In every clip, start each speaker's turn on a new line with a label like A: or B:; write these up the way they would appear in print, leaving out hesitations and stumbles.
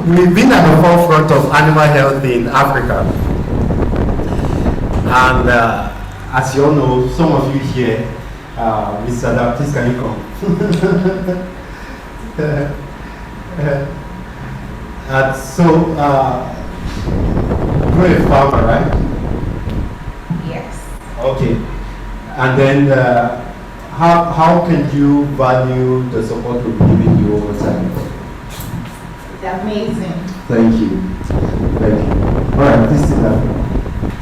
A: we've been at the forefront of animal health in Africa. And as you all know, some of you here, Mr. Adam, please can you come? And so, you're a farmer, right?
B: Yes.
A: Okay. And then, how can you value the support we've given you over time?
B: It's amazing.
A: Thank you. Thank you. All right, please sit down.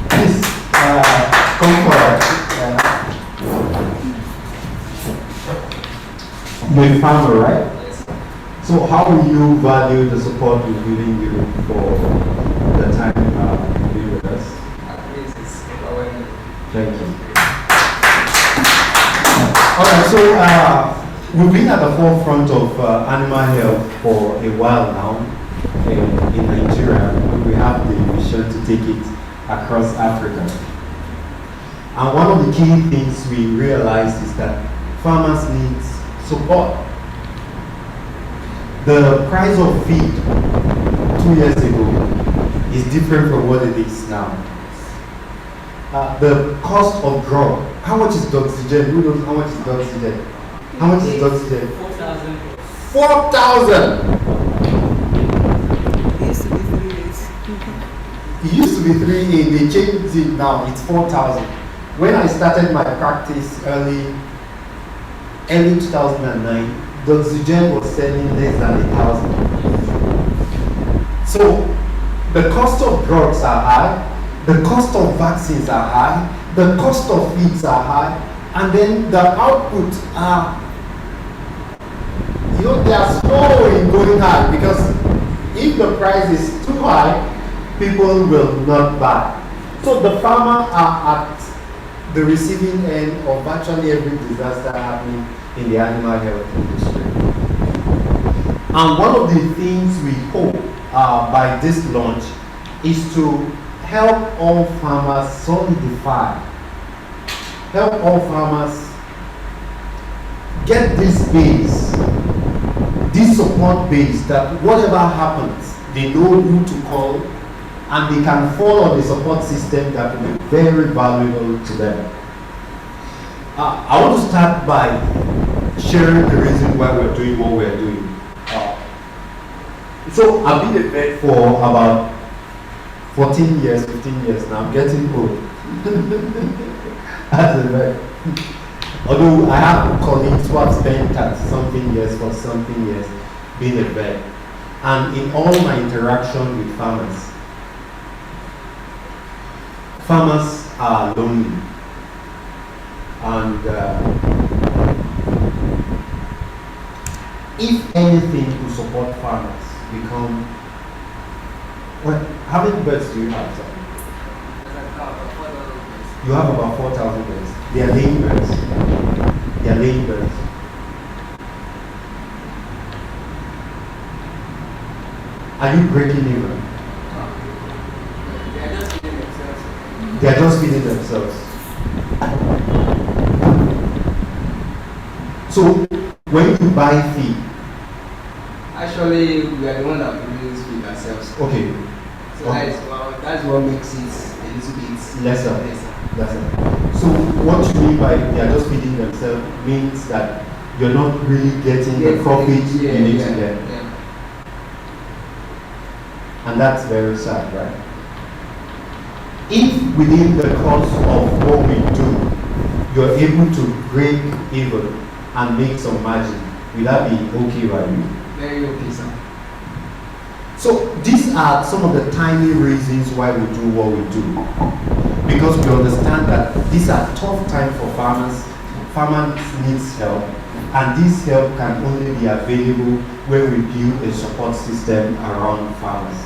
A: Please come forward. You're a farmer, right?
C: Yes.
A: So how will you value the support we've given you for the time you've been with us? Thank you. All right, so we've been at the forefront of animal health for a while now in Nigeria. We have the mission to take it across Africa. And one of the key things we realized is that farmers need support. The price of feed 2 years ago is different from what it is now. The cost of drug. How much is oxygen? Who knows how much is oxygen? How much is oxygen?
C: 4,000.
A: 4,000! It used to be 3,800. They changed it now. It's 4,000. When I started my practice early 2009, the oxygen was selling less than 1,000. So the cost of drugs are high, the cost of vaccines are high, the cost of feeds are high, and then the output are, they are slow in going high, because if the price is too high, people will not buy. So the farmer are at the receiving end of virtually every disaster happening in the animal health industry. And one of the things we hope by this launch is to help all farmers solidify, help all farmers get this base, this support base, that whatever happens, they know who to call, and they can fall on the support system that will be very valuable to them. I want to start by sharing the reason why we're doing what we're doing. So I've been a vet for about 14 years, 15 years now. I'm getting old as a vet. Although I have colleagues who have spent 30-something years, 40-something years being a vet. And in all my interaction with farmers are lonely. And if anything to support farmers become, well, how many birds do you have, sir? You have about 4,000 birds. They are laying birds. They are laying birds. Are you breaking even? They are just feeding themselves. So when you buy feed,
C: actually, we are the one that produce feed ourselves.
A: Okay.
C: So that's what makes it a little bit
A: lesser. So what you mean by they are just feeding themselves means that you're not really getting the profit you need to get.
C: Yeah.
A: And that's very sad, right? If within the course of what we do, you're able to break even and make some margin, will that be okay by you?
C: Very okay, sir.
A: So these are some of the tiny reasons why we do what we do. Because we understand that these are tough times for farmers. Farmers need help, and this help can only be available when we build a support system around farmers.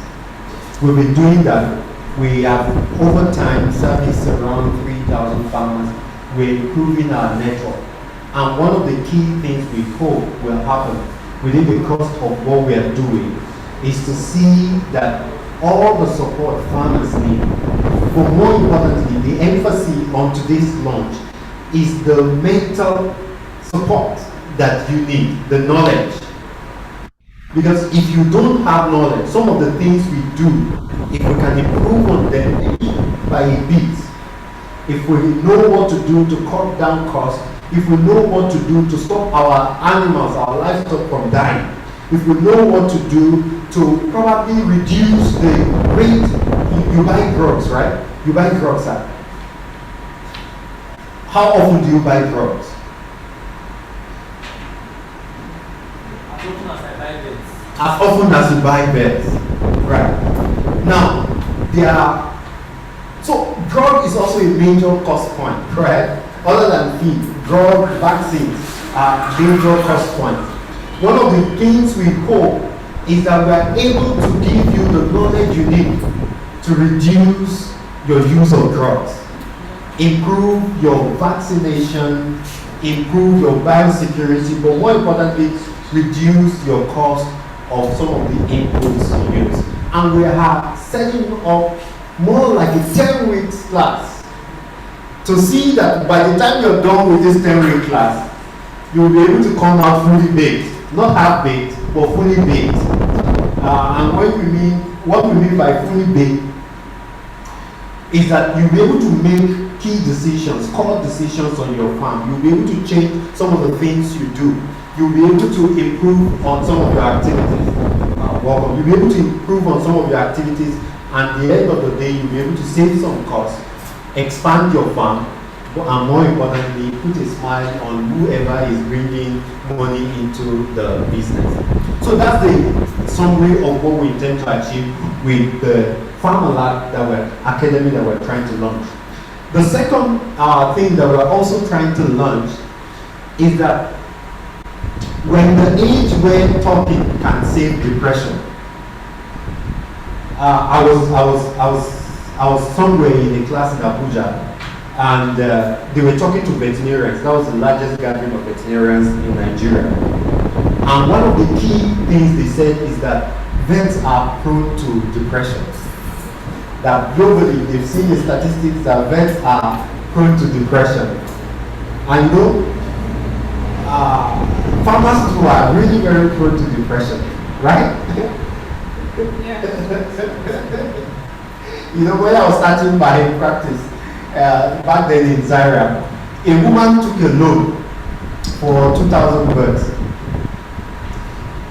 A: We've been doing that. We have over time serviced around 3,000 farmers. We're improving our network. And one of the key things we hope will happen within the course of what we are doing is to see that all the support farmers need, but more importantly, the emphasis on today's launch is the mental support that you need, the knowledge. Because if you don't have knowledge, some of the things we do, if we can improve on them by a bit, if we know what to do to cut down costs, if we know what to do to stop our animals, our livestock from dying, if we know what to do to probably reduce the rate, you buy drugs, right? You buy drugs, sir. How often do you buy drugs? As often as you buy beds. Right. Now, so drug is also a major cost point, correct? Other than feed, drug, vaccines are major cost points. One of the things we hope is that we are able to give you the knowledge you need to reduce your use of drugs, improve your vaccination, improve your biosecurity, but more importantly, reduce your cost of some of the inputs you use. And we are setting up more like a 10-week class to see that by the time you're done with this 10-week class, you'll be able to come out fully baked. Not half baked, but fully baked. And what we mean by fully baked is that you'll be able to make key decisions, core decisions on your farm. You'll be able to change some of the things you do. You'll be able to improve on some of your activities. You'll be able to improve on some of your activities, and at the end of the day, you'll be able to save some costs, expand your farm, and more importantly, put a smile on whoever is bringing money into the business. So that's the summary of what we intend to achieve with the Farmalert academy that we're trying to launch. The second thing that we're also trying to launch is that when the age where talking can save depression. I was somewhere in a class in Abuja, and they were talking to veterinarians. That was the largest gathering of veterinarians in Nigeria. And one of the key things they said is that vets are prone to depression. That globally, they've seen the statistics that vets are prone to depression. And you know, farmers who are really very prone to depression, right?
B: Yeah.
A: You know, when I was starting my practice back then in Zaria, a woman took a loan for 2,000 birds,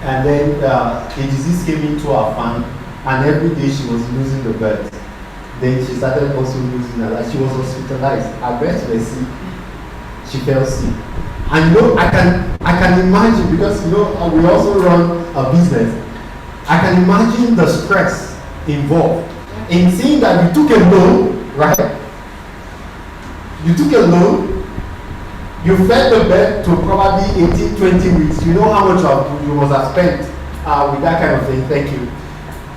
A: and then a disease came into her farm, and every day she was losing the birds. Then she started also losing her life. She was hospitalized. Her birds were sick. She fell sick. And you know, I can imagine, because you know we also run a business. I can imagine the stress involved in seeing that you took a loan, right? You took a loan, you fed the bird to probably 18, 20 weeks. You know how much you must have spent with that kind of thing. Thank you.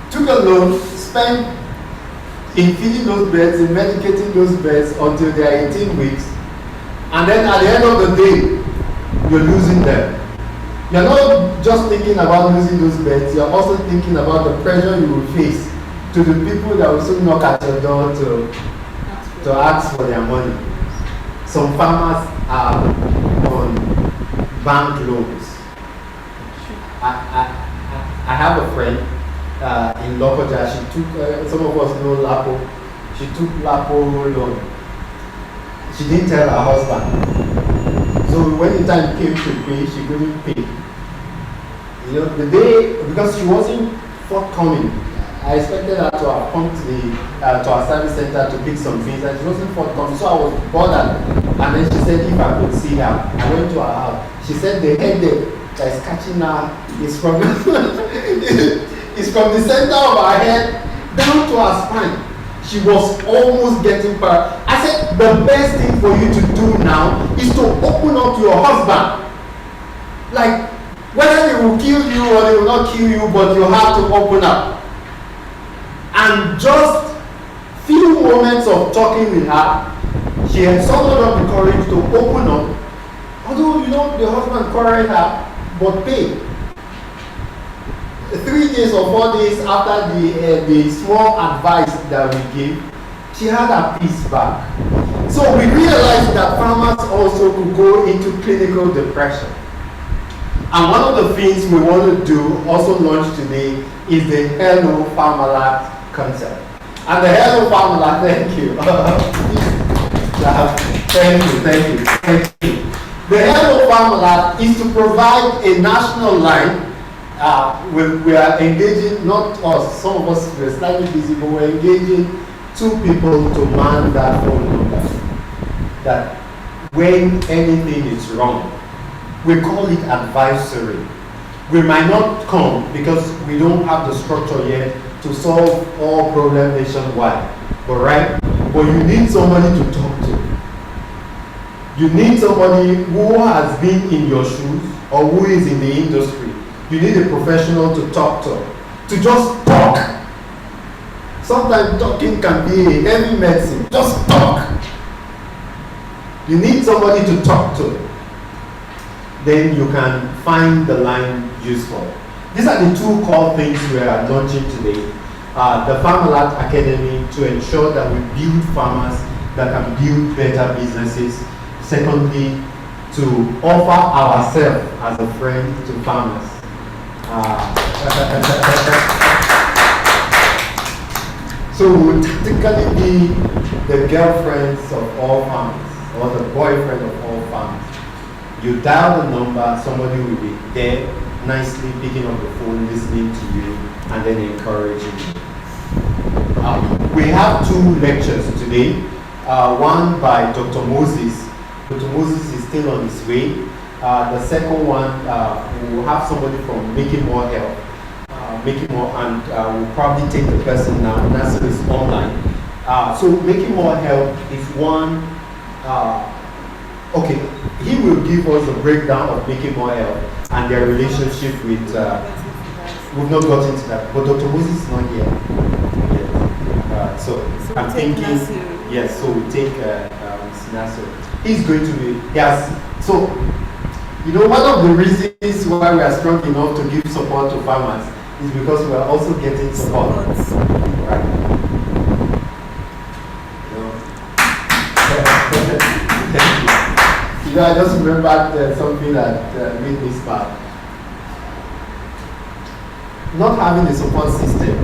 A: Took a loan, spent in feeding those birds, in medicating those birds until they are 18 weeks. And then at the end of the day, you're losing them. You're not just thinking about losing those birds, you're also thinking about the pressure you will face to the people that will soon knock at your door to ask for their money. Some farmers are on bank loans. I have a friend in Lokoja. She took, some of us know Lapo, she took Lapo loan. She didn't tell her husband. So when the time came to pay, she couldn't pay. You know, the day, because she wasn't forthcoming, I expected her to have come to our service center to pick some things, and she wasn't forthcoming, so I was bothered. And then she said if I could see her. I went to her house. She said the headache that is catching her is from it's from the center of her head down to her spine. She was almost getting paralyzed. I said the best thing for you to do now is to open up to your husband. Like, whether they will kill you or they will not kill you, but you have to open up. And just few moments of talking with her, she had summoned up the courage to open up. Although, you know, the husband quarreled her, but pay. 3 days or 4 days after the small advice that we gave, she had her peace back. So we realized that farmers also could go into clinical depression. And one of the things we want to do, also launch today, is the Hello Farmalert concept. And the Hello Farmalert, thank you. Thank you. The Hello Farmalert is to provide a national line. We are engaging, not us, some of us were slightly busy, but we're engaging 2 people to man that phone number. That when anything is wrong, we call it advisory. We might not come because we don't have the structure yet to solve all problems nationwide. But you need somebody to talk to. You need somebody who has been in your shoes or who is in the industry. You need a professional to talk to just talk. Sometimes talking can be a heavy medicine. Just talk. You need somebody to talk to. Then you can find the line useful. These are the 2 core things we are launching today. The Farmalert Academy, to ensure that we build farmers that can build better businesses. Secondly, to offer ourselves as a friend to farmers. So we will tactically be the girlfriends of all farmers, or the boyfriend of all farmers. You dial the number, somebody will be there, nicely picking up the phone, listening to you, and then encouraging you. We have 2 lectures today. One by Dr. Moses. Dr. Moses is still on his way. The second one, we will have somebody from Making More Health. And we'll probably take the person now. Nasser is online. So Making More Health is one. Okay, he will give us a breakdown of Making More Health and their relationship with. We've not got into that, but Dr. Moses is not here yet. So I'm thinking, yes. So we take Nasser. He's going to be, yes. So, one of the reasons why we are strong enough to give support to farmers is because we are also getting support. Right? Thank you. I just remembered something that made me smile. Not having a support system,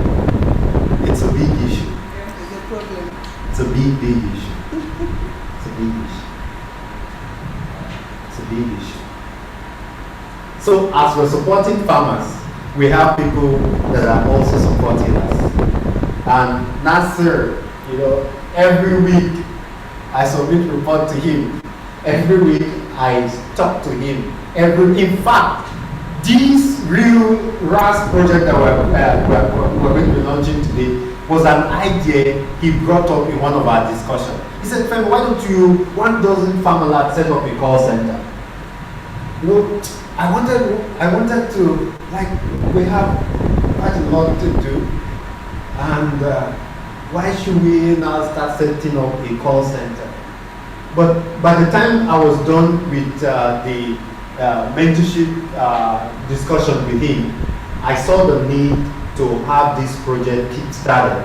A: it's a big issue.
B: It's a problem.
A: It's a big issue. It's a big issue. It's a big issue. So as we're supporting farmers, we have people that are also supporting us. And Nasser, every week I submit report to him. Every week I talk to him. In fact, this real RAS project that we're going to be launching today was an idea he brought up in one of our discussions. He said, "Fem, why doesn't Farmalert set up a call center?" I wanted to, we have quite a lot to do, and why should we now start setting up a call center? But by the time I was done with the mentorship discussion with him, I saw the need to have this project kick-started.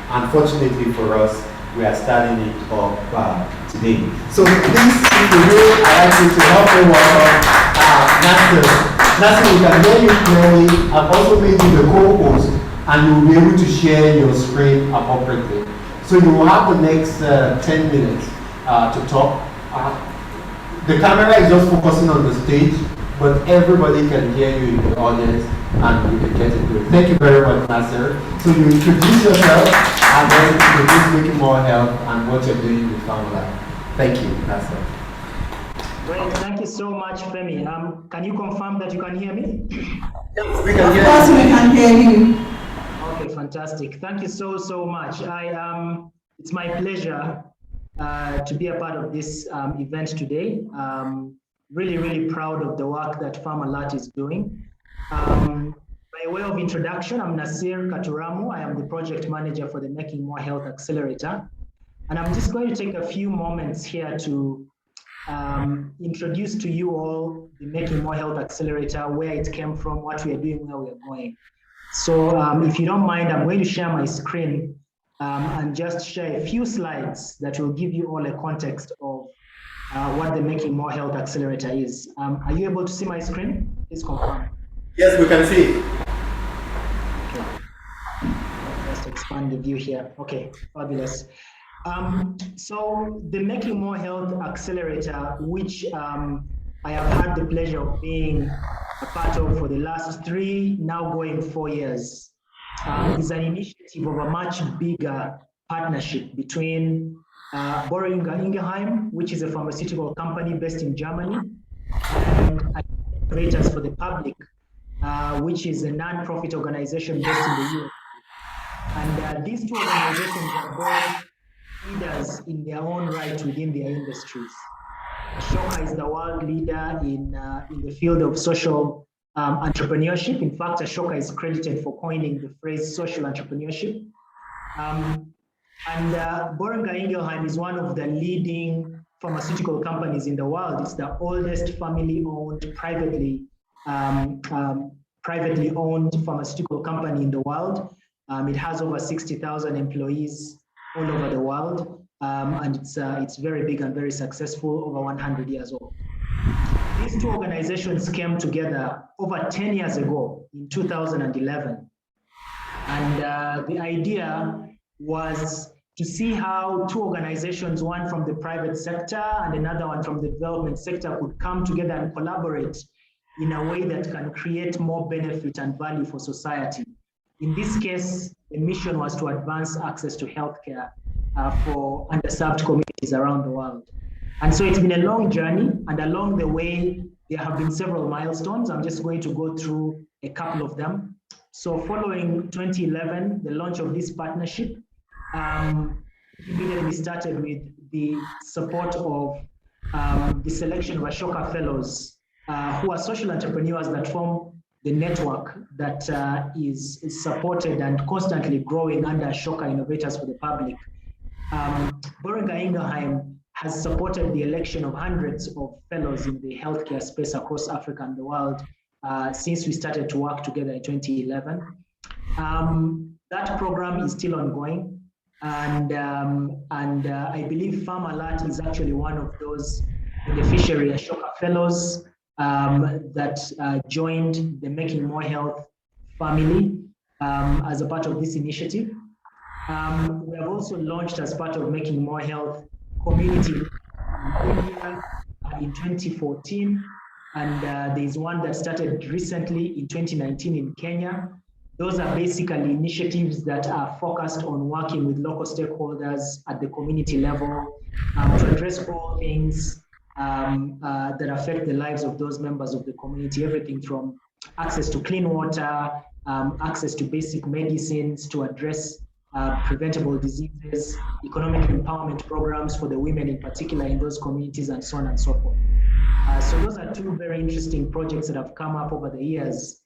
A: Unfortunately for us, we are starting it up today. So this is the way I like you to help me welcome Nasser. Nasser, we can hear you clearly. I've also made you the co-host, and you will be able to share your screen appropriately. So you will have the next 10 minutes to talk. The camera is just focusing on the stage, but everybody can hear you in the audience, and you can get into it. Thank you very much, Nasser. So you introduce yourself, and then introduce Making More Health and what you're doing with Farmalert. Thank you, Nasser.
D: Great, thank you so much, Femi. Can you confirm that you can hear me?
A: Yes, we can hear you.
B: Of course, we can hear you.
D: Okay, fantastic. Thank you so much. It's my pleasure to be a part of this event today. Really proud of the work that Farmalert is doing. By way of introduction, I'm Nasir Katuramu. I am the project manager for the Making More Health Accelerator. And I'm just going to take a few moments here to introduce to you all the Making More Health Accelerator, where it came from, what we are doing, where we are going. So if you don't mind, I'm going to share my screen and just share a few slides that will give you all a context of what the Making More Health Accelerator is. Are you able to see my screen? Please confirm.
A: Yes, we can see.
D: Just expand the view here. Okay, fabulous. So the Making More Health Accelerator, which I have had the pleasure of being a part of for the last 3, now going 4 years, is an initiative of a much bigger partnership between Boehringer Ingelheim, which is a pharmaceutical company based in Germany, and Innovators for the Public, which is a non-profit organization based in the US. And these two organizations are both leaders in their own right within their industries. Ashoka is the world leader in the field of social entrepreneurship. In fact, Ashoka is credited for coining the phrase social entrepreneurship. And Boehringer Ingelheim is one of the leading pharmaceutical companies in the world. It's the oldest family-owned, privately owned pharmaceutical company in the world. It has over 60,000 employees all over the world, and it's very big and very successful, over 100 years old. These two organizations came together over 10 years ago in 2011. And the idea was to see how two organizations, one from the private sector and another one from the development sector, could come together and collaborate in a way that can create more benefit and value for society. In this case, the mission was to advance access to healthcare for underserved communities around the world. And so it's been a long journey, and along the way, there have been several milestones. I'm just going to go through a couple of them. So following 2011, the launch of this partnership, immediately started with the support of the selection of Ashoka Fellows, who are social entrepreneurs that form the network that is supported and constantly growing under Ashoka Innovators for the Public. Boehringer Ingelheim has supported the election of hundreds of fellows in the healthcare space across Africa and the world since we started to work together in 2011. That program is still ongoing, and I believe Farmalert is actually one of those beneficiary Ashoka Fellows that joined the Making More Health family as a part of this initiative. We have also launched, as part of Making More Health, community in India in 2014, and there's one that started recently in 2019 in Kenya. Those are basically initiatives that are focused on working with local stakeholders at the community level to address all things that affect the lives of those members of the community, everything from access to clean water, access to basic medicines to address preventable diseases, economic empowerment programs for the women in particular in those communities, and so on and so forth. So those are two very interesting projects that have come up over the years.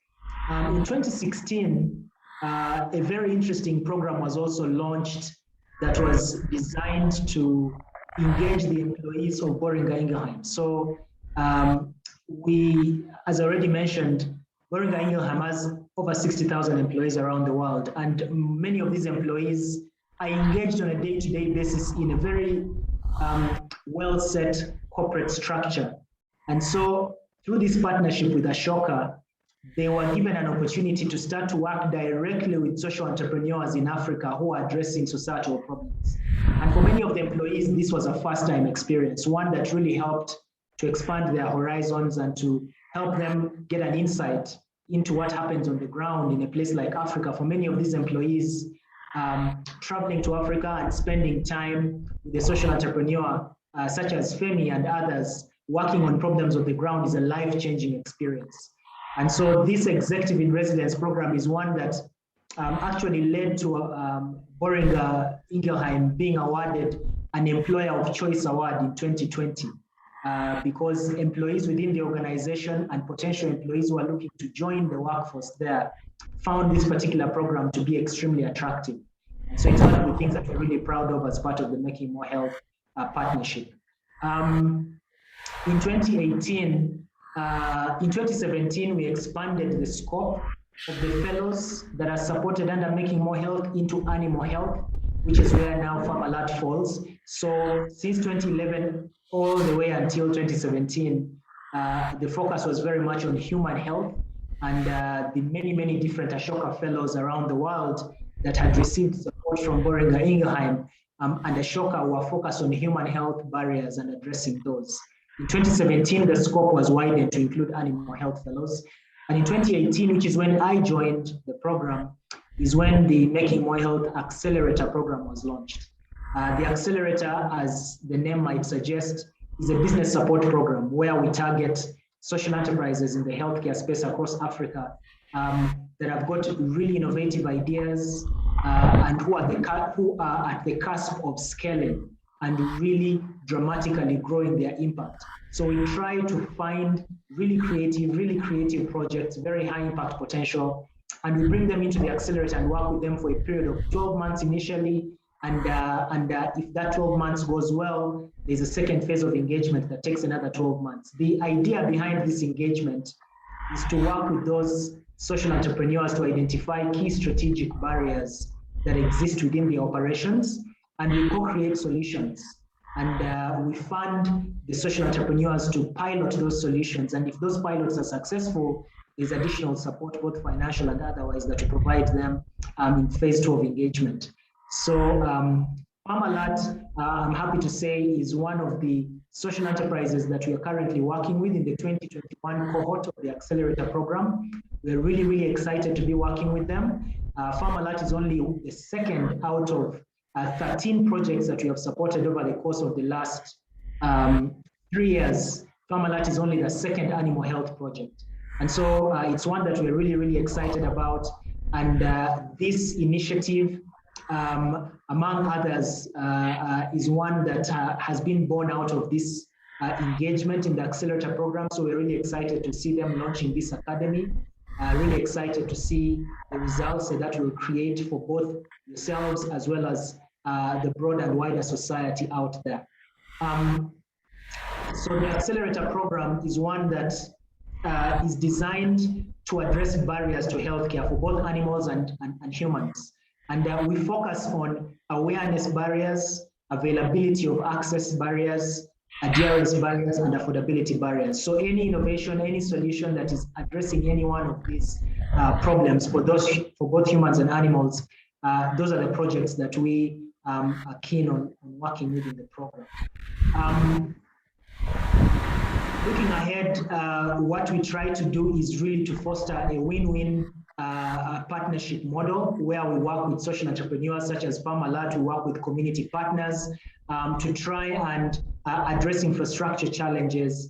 D: In 2016, a very interesting program was also launched that was designed to engage the employees of Boehringer Ingelheim. So we, as I already mentioned, Boehringer Ingelheim has over 60,000 employees around the world, and many of these employees are engaged on a day-to-day basis in a very well-set corporate structure. And so through this partnership with Ashoka, they were given an opportunity to start to work directly with social entrepreneurs in Africa who are addressing societal problems. And for many of the employees, this was a first-time experience, one that really helped to expand their horizons and to help them get an insight into what happens on the ground in a place like Africa. For many of these employees, traveling to Africa and spending time with a social entrepreneur such as Femi and others working on problems on the ground is a life-changing experience. And so this executive in residence program is one that actually led to Boehringer Ingelheim being awarded an Employer of Choice Award in 2020 because employees within the organization and potential employees who are looking to join the workforce there found this particular program to be extremely attractive. And so it's one of the things that we're really proud of as part of the Making More Health partnership. In 2018, in 2017, we expanded the scope of the fellows that are supported under Making More Health into animal health, which is where now Farmalert falls. So since 2011, all the way until 2017, the focus was very much on human health, and the many different Ashoka fellows around the world that had received support from Boehringer Ingelheim and Ashoka were focused on human health barriers and addressing those. In 2017, the scope was widened to include animal health fellows. And in 2018, which is when I joined the program, is when the Making More Health Accelerator program was launched. The accelerator, as the name might suggest, is a business support program where we target social enterprises in the healthcare space across Africa that have got really innovative ideas and who are at the cusp of scaling and really dramatically growing their impact. So we try to find really creative projects, very high impact potential, and we bring them into the accelerator and work with them for a period of 12 months initially. And if that 12 months goes well, there's a second phase of engagement that takes another 12 months. The idea behind this engagement is to work with those social entrepreneurs to identify key strategic barriers that exist within the operations, and we co-create solutions. And we fund the social entrepreneurs to pilot those solutions. And if those pilots are successful, there's additional support, both financial and otherwise, that we provide them in phase 2 of engagement. So Farmalert, I'm happy to say, is one of the social enterprises that we are currently working with in the 2021 cohort of the Accelerator program. We're really excited to be working with them. Farmalert is only the second out of 13 projects that we have supported over the course of the last 3 years. Farmalert is only the second animal health project. And so it's one that we're really excited about. And this initiative, among others, is one that has been born out of this engagement in the Accelerator program. So we're really excited to see them launching this academy. Really excited to see the results that will create for both yourselves as well as the broad and wider society out there. So the Accelerator program is one that is designed to address barriers to healthcare for both animals and humans. And we focus on awareness barriers, availability of access barriers, adherence barriers, and affordability barriers. So any innovation, any solution that is addressing any one of these problems for both humans and animals, those are the projects that we are keen on working with in the program. Looking ahead, what we try to do is really to foster a win-win partnership model where we work with social entrepreneurs such as Farmalert, we work with community partners to try and address infrastructure challenges,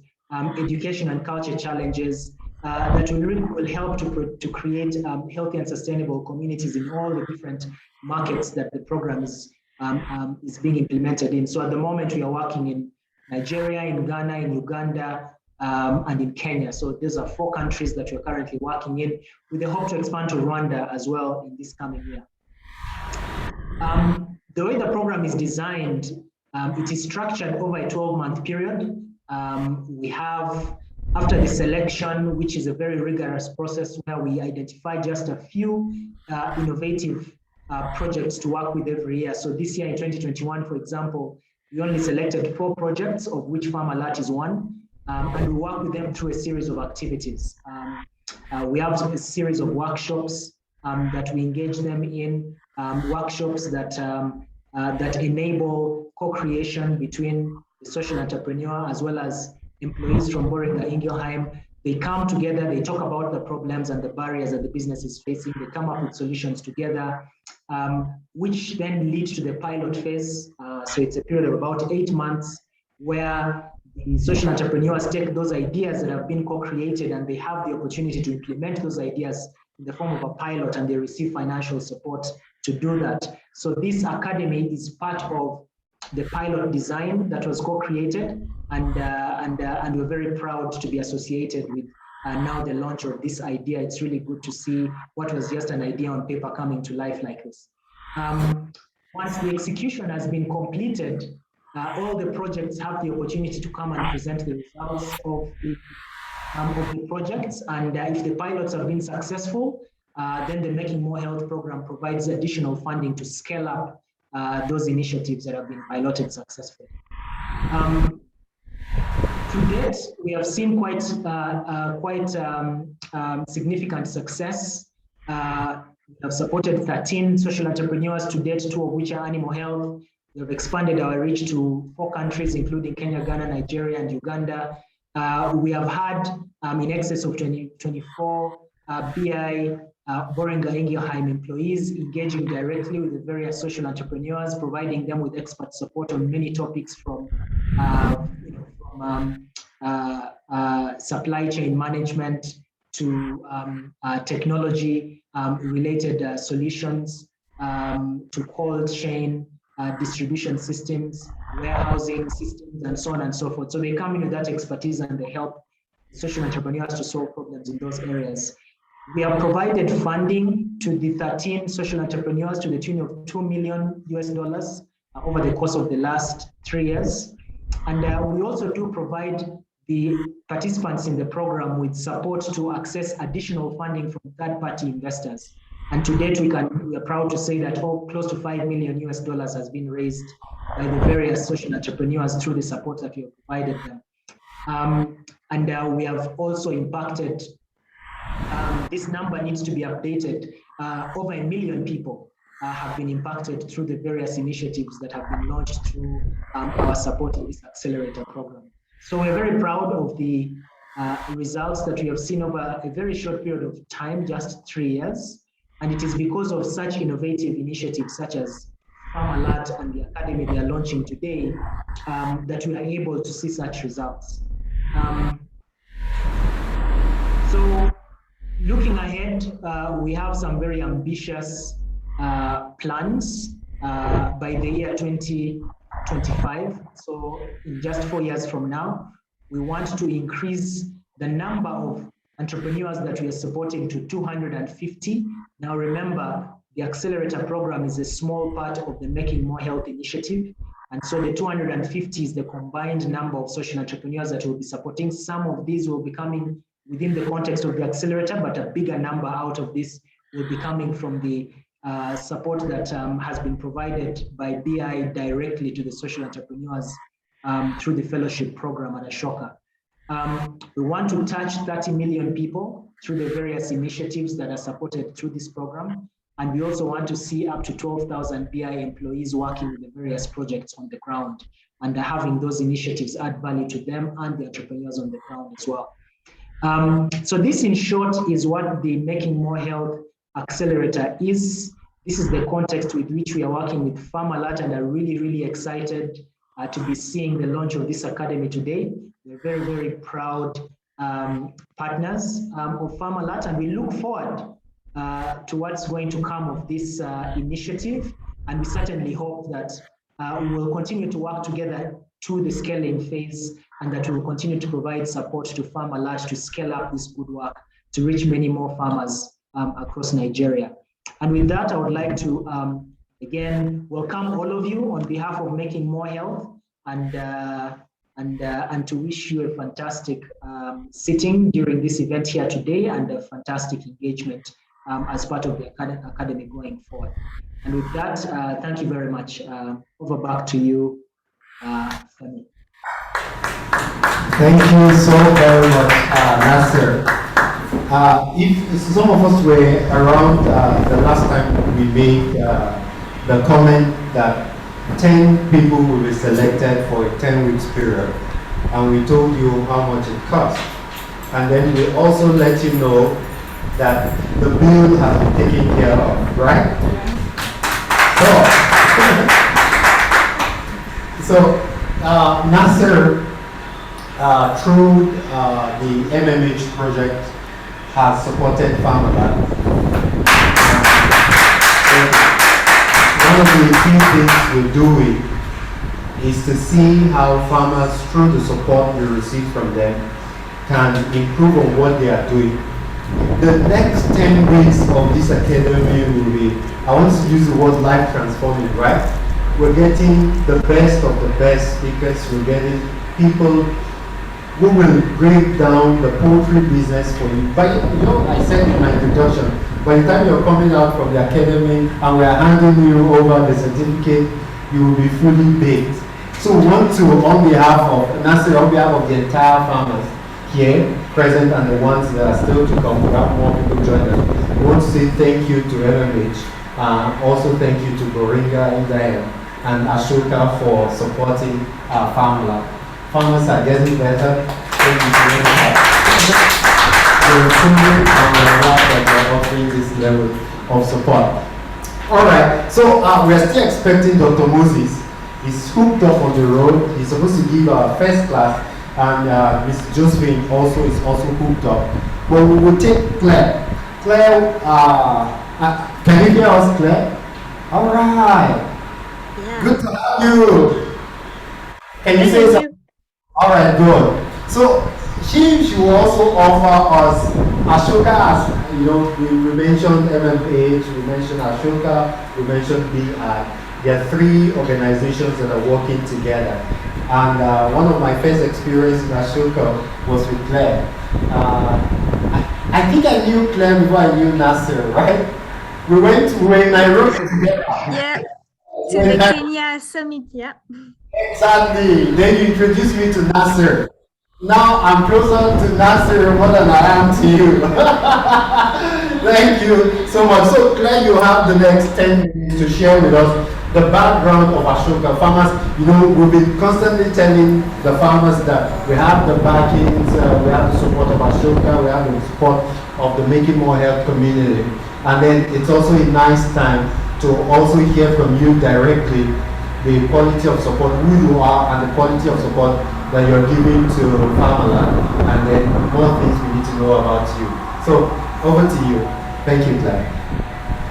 D: education and culture challenges that will help to create healthy and sustainable communities in all the different markets that the program is being implemented in. So at the moment we are working in Nigeria, in Ghana, in Uganda, and in Kenya. So these are 4 countries that we're currently working in, with the hope to expand to Rwanda as well in this coming year. The way the program is designed, it is structured over a 12-month period. We have, after the selection, which is a very rigorous process where we identify just a few innovative projects to work with every year. So this year in 2021, for example, we only selected 4 projects, of which Farmalert is one, and we work with them through a series of activities. We have a series of workshops that we engage them in, workshops that enable co-creation between the social entrepreneur as well as employees from Boehringer Ingelheim. They come together, they talk about the problems and the barriers that the business is facing, they come up with solutions together, which then leads to the pilot phase. So it's a period of about 8 months where the social entrepreneurs take those ideas that have been co-created and they have the opportunity to implement those ideas in the form of a pilot, and they receive financial support to do that. So this academy is part of the pilot design that was co-created, and we're very proud to be associated with now the launch of this idea. It's really good to see what was just an idea on paper coming to life like this. Once the execution has been completed, all the projects have the opportunity to come and present the results of the projects. And if the pilots have been successful, then the Making More Health program provides additional funding to scale up those initiatives that have been piloted successfully. To date, we have seen quite significant success. We have supported 13 social entrepreneurs to date, 2 of which are animal health. We have expanded our reach to 4 countries, including Kenya, Ghana, Nigeria, and Uganda. We have had in excess of 24 BI Boehringer Ingelheim employees engaging directly with the various social entrepreneurs, providing them with expert support on many topics from supply chain management to technology related solutions, to cold chain distribution systems, warehousing systems, and so on and so forth. So they come in with that expertise and they help social entrepreneurs to solve problems in those areas. We have provided funding to the 13 social entrepreneurs to the tune of $2 million over the course of the last 3 years. And we also do provide the participants in the program with support to access additional funding from third-party investors. And to date, we are proud to say that close to $5 million has been raised by the various social entrepreneurs through the support that we have provided them. And we have also impacted, this number needs to be updated, over 1 million people have been impacted through the various initiatives that have been launched through our support in this accelerator program. So we're very proud of the results that we have seen over a very short period of time, just 3 years. And it is because of such innovative initiatives such as Farmalert and the Academy they are launching today that we are able to see such results. So looking ahead, we have some very ambitious plans by the year 2025. So in just 4 years from now, we want to increase the number of entrepreneurs that we are supporting to 250. Now remember, the accelerator program is a small part of the Making More Health initiative. And so the 250 is the combined number of social entrepreneurs that we'll be supporting. Some of these will be coming within the context of the accelerator, but a bigger number out of this will be coming from the support that has been provided by BI directly to the social entrepreneurs through the fellowship program at Ashoka. We want to touch 30 million people through the various initiatives that are supported through this program. And we also want to see up to 12,000 BI employees working with the various projects on the ground and having those initiatives add value to them and the entrepreneurs on the ground as well. So this in short is what the Making More Health Accelerator is. This is the context with which we are working with Farmalert and are really, really excited to be seeing the launch of this academy today. We're very, very proud partners of Farmalert, and we look forward to what's going to come of this initiative. And we certainly hope that we will continue to work together to the scaling phase, and that we will continue to provide support to Farmalert to scale up this good work to reach many more farmers across Nigeria. And with that, I would like to again welcome all of you on behalf of Making More Health, and to wish you a fantastic sitting during this event here today and a fantastic engagement as part of the academy going forward. And with that, thank you very much. Over back to you, Femi.
A: Thank you so very much, Nasser. If some of us were around the last time we made the comment that 10 people will be selected for a 10 weeks period, and we told you how much it cost. And then we also let you know that the bill has been taken care of, right? So Nasser, through the MMH project, has supported Farmalert. One of the key things we're doing is to see how farmers, through the support we receive from them, can improve on what they are doing. The next 10 weeks of this academy will be, I want to use the word life transforming, right? We're getting the best of the best speakers. We're getting people who will break down the poultry business for you. But you know, I said in my introduction, by the time you're coming out from the academy and we are handing you over the certificate, you will be fully baked. So we want to, on behalf of Nasser, on behalf of the entire farmers here present and the ones that are still to come, we have more people join us. We want to say thank you to LMH, also thank you to Boringa, India, and Ashoka for supporting Farmalert. Farmers are getting better. Thank you very much. We're improving and we're glad that we're offering this level of support. Alright, so we're still expecting Dr. Moses. He's hooked up on the road. He's supposed to give our first class, and Miss Josephine also is also hooked up. But we will take Claire. Claire, can you hear us, Claire? Alright.
E: Yeah.
A: Good to have you. Can you say
E: Thank
A: something?
E: you.
A: Alright, good. So she will also offer us Ashoka, as you know, we mentioned MMH, we mentioned Ashoka, we mentioned BI. There are three organizations that are working together. And one of my first experience in Ashoka was with Claire. I think I knew Claire before I knew Nasser, right? We were in Nairobi together.
E: Yeah. To the Kenya summit, yeah.
A: Exactly. Then you introduced me to Nasser. Now I'm closer to Nasser more than I am to you. Thank you so much. So Claire, you have the next 10 minutes to share with us the background of Ashoka. Farmers, you know, we've been constantly telling the farmers that we have the backings, we have the support of Ashoka, we have the support of the Making More Health community. And then it's also a nice time to also hear from you directly the quality of support, who you are, and the quality of support that you're giving to Farmalert, and then more things we need to know about you. So over to you. Thank you, Claire.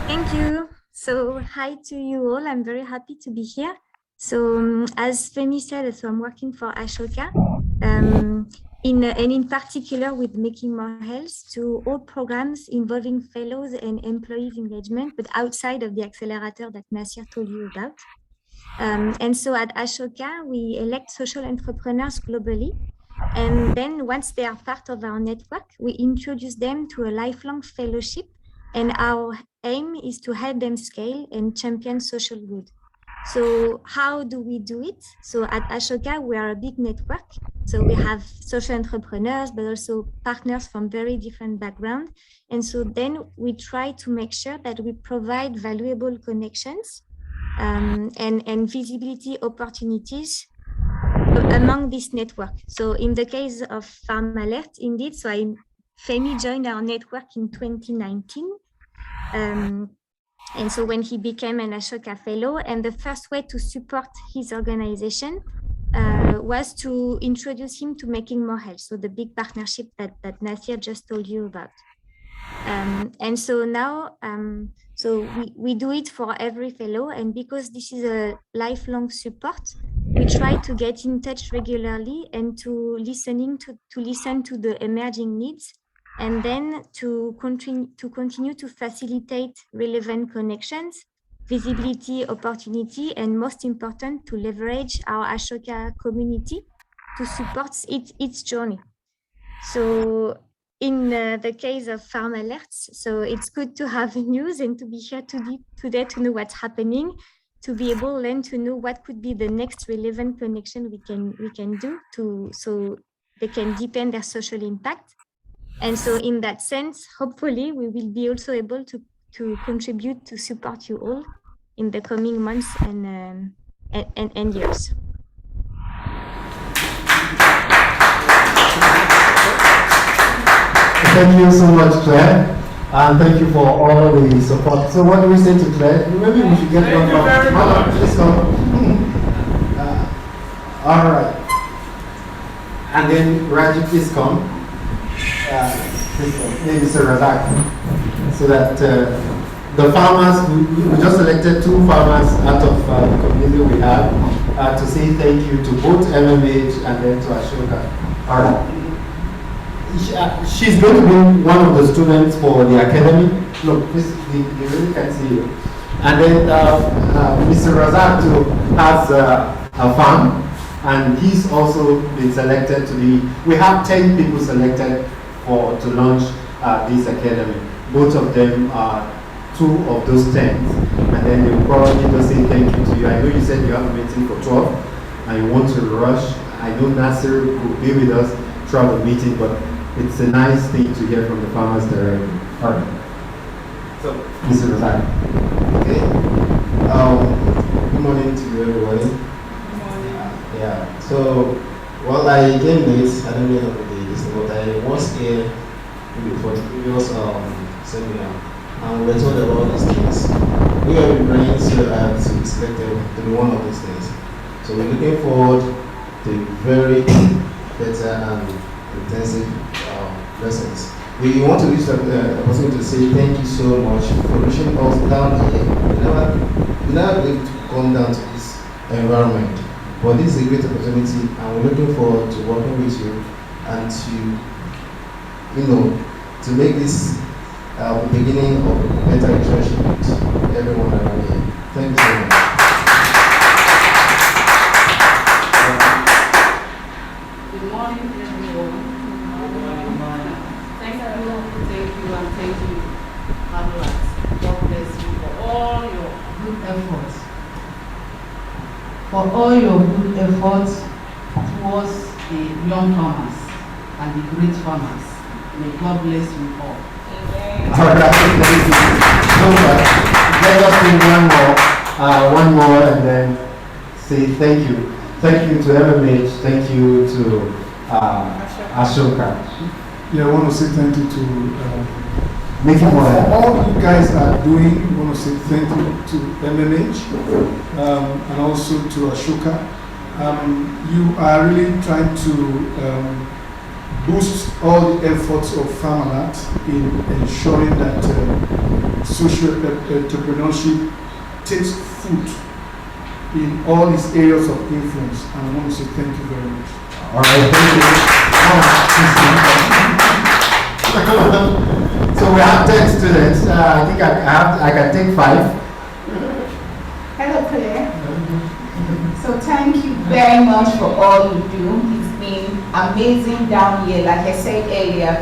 E: Thank you. So hi to you all. I'm very happy to be here. So as Femi said, so I'm working for Ashoka, and in particular with Making More Health, to all programs involving fellows and employees engagement, but outside of the accelerator that Nasir told you about. And so at Ashoka, we elect social entrepreneurs globally. And then once they are part of our network, we introduce them to a lifelong fellowship. And our aim is to help them scale and champion social good. So how do we do it? So at Ashoka, we are a big network. So we have social entrepreneurs, but also partners from very different backgrounds. And so then we try to make sure that we provide valuable connections and visibility opportunities among this network. So in the case of Farmalert, indeed, so Femi joined our network in 2019. And so when he became an Ashoka fellow, and the first way to support his organization was to introduce him to Making More Health, so the big partnership that Nasir just told you about. And so now, so we do it for every fellow, and because this is a lifelong support, we try to get in touch regularly and to listen to the emerging needs, and then to continue to facilitate relevant connections, visibility, opportunity, and most important, to leverage our Ashoka community to support its journey. So in the case of Farmalerts, so it's good to have news and to be here today to know what's happening, to be able then to know what could be the next relevant connection we can do so they can deepen their social impact. And so in that sense, hopefully we will be also able to contribute to support you all in the coming months and years.
A: Thank you so much, Claire, and thank you for all the support. So what do we say to Claire? Maybe we should get one from please come. All right. And then Raji, please come. Please come. Maybe Mr. Razak. So that the farmers, we just selected two farmers out of the community we have to say thank you to both MMH and then to Ashoka. All right. She's going to be one of the students for the academy. Look, please, they really can't see you. And then Mr. Razak too has a farm, and he's also been selected to be. We have 10 people selected to launch this academy. Both of them are 2 of those 10, and then they will probably just say thank you to you. I know you said you have a meeting for 12. and you want to rush, I know Nasser will be with us throughout the meeting, but it's a nice thing to hear from the farmers directly. All right. So, Mr. Rosari.
C: Okay. Good morning to everybody.
B: Good morning.
C: Yeah. So, well, I came late. I don't know this, but I was here before the previous seminar, and we were told about these things. We have been praying so hard to be selected to be one of these things. So we're looking forward to very better and intensive lessons. We want to use the opportunity to say thank you so much for reaching us down here. We never been to come down to this environment, but this is a great opportunity, and we're looking forward to working with you and to make this the beginning of a better relationship with everyone around here. Thank you so much.
B: Good morning, everyone. Thank you, and thank you, Farmalert. God bless you for all your good efforts. For all your good efforts towards the young farmers and the great farmers. May God bless you all.
A: All right, thank you so much. Let us do one more, and then say thank you. Thank you to MMH, thank you to Ashoka.
F: Yeah, I want to say thank you to
A: Make it more.
F: all you guys are doing. I want to say thank you to MMH and also to Ashoka. You are really trying to boost all the efforts of Farmalert in ensuring that social entrepreneurship takes foot in all its areas of influence. And I want to say thank you very much.
A: All right, thank you. So we have 10 students. I think I can take 5.
G: Hello, Claire. So thank you very much for all you do. It's been amazing down here. Like I said earlier,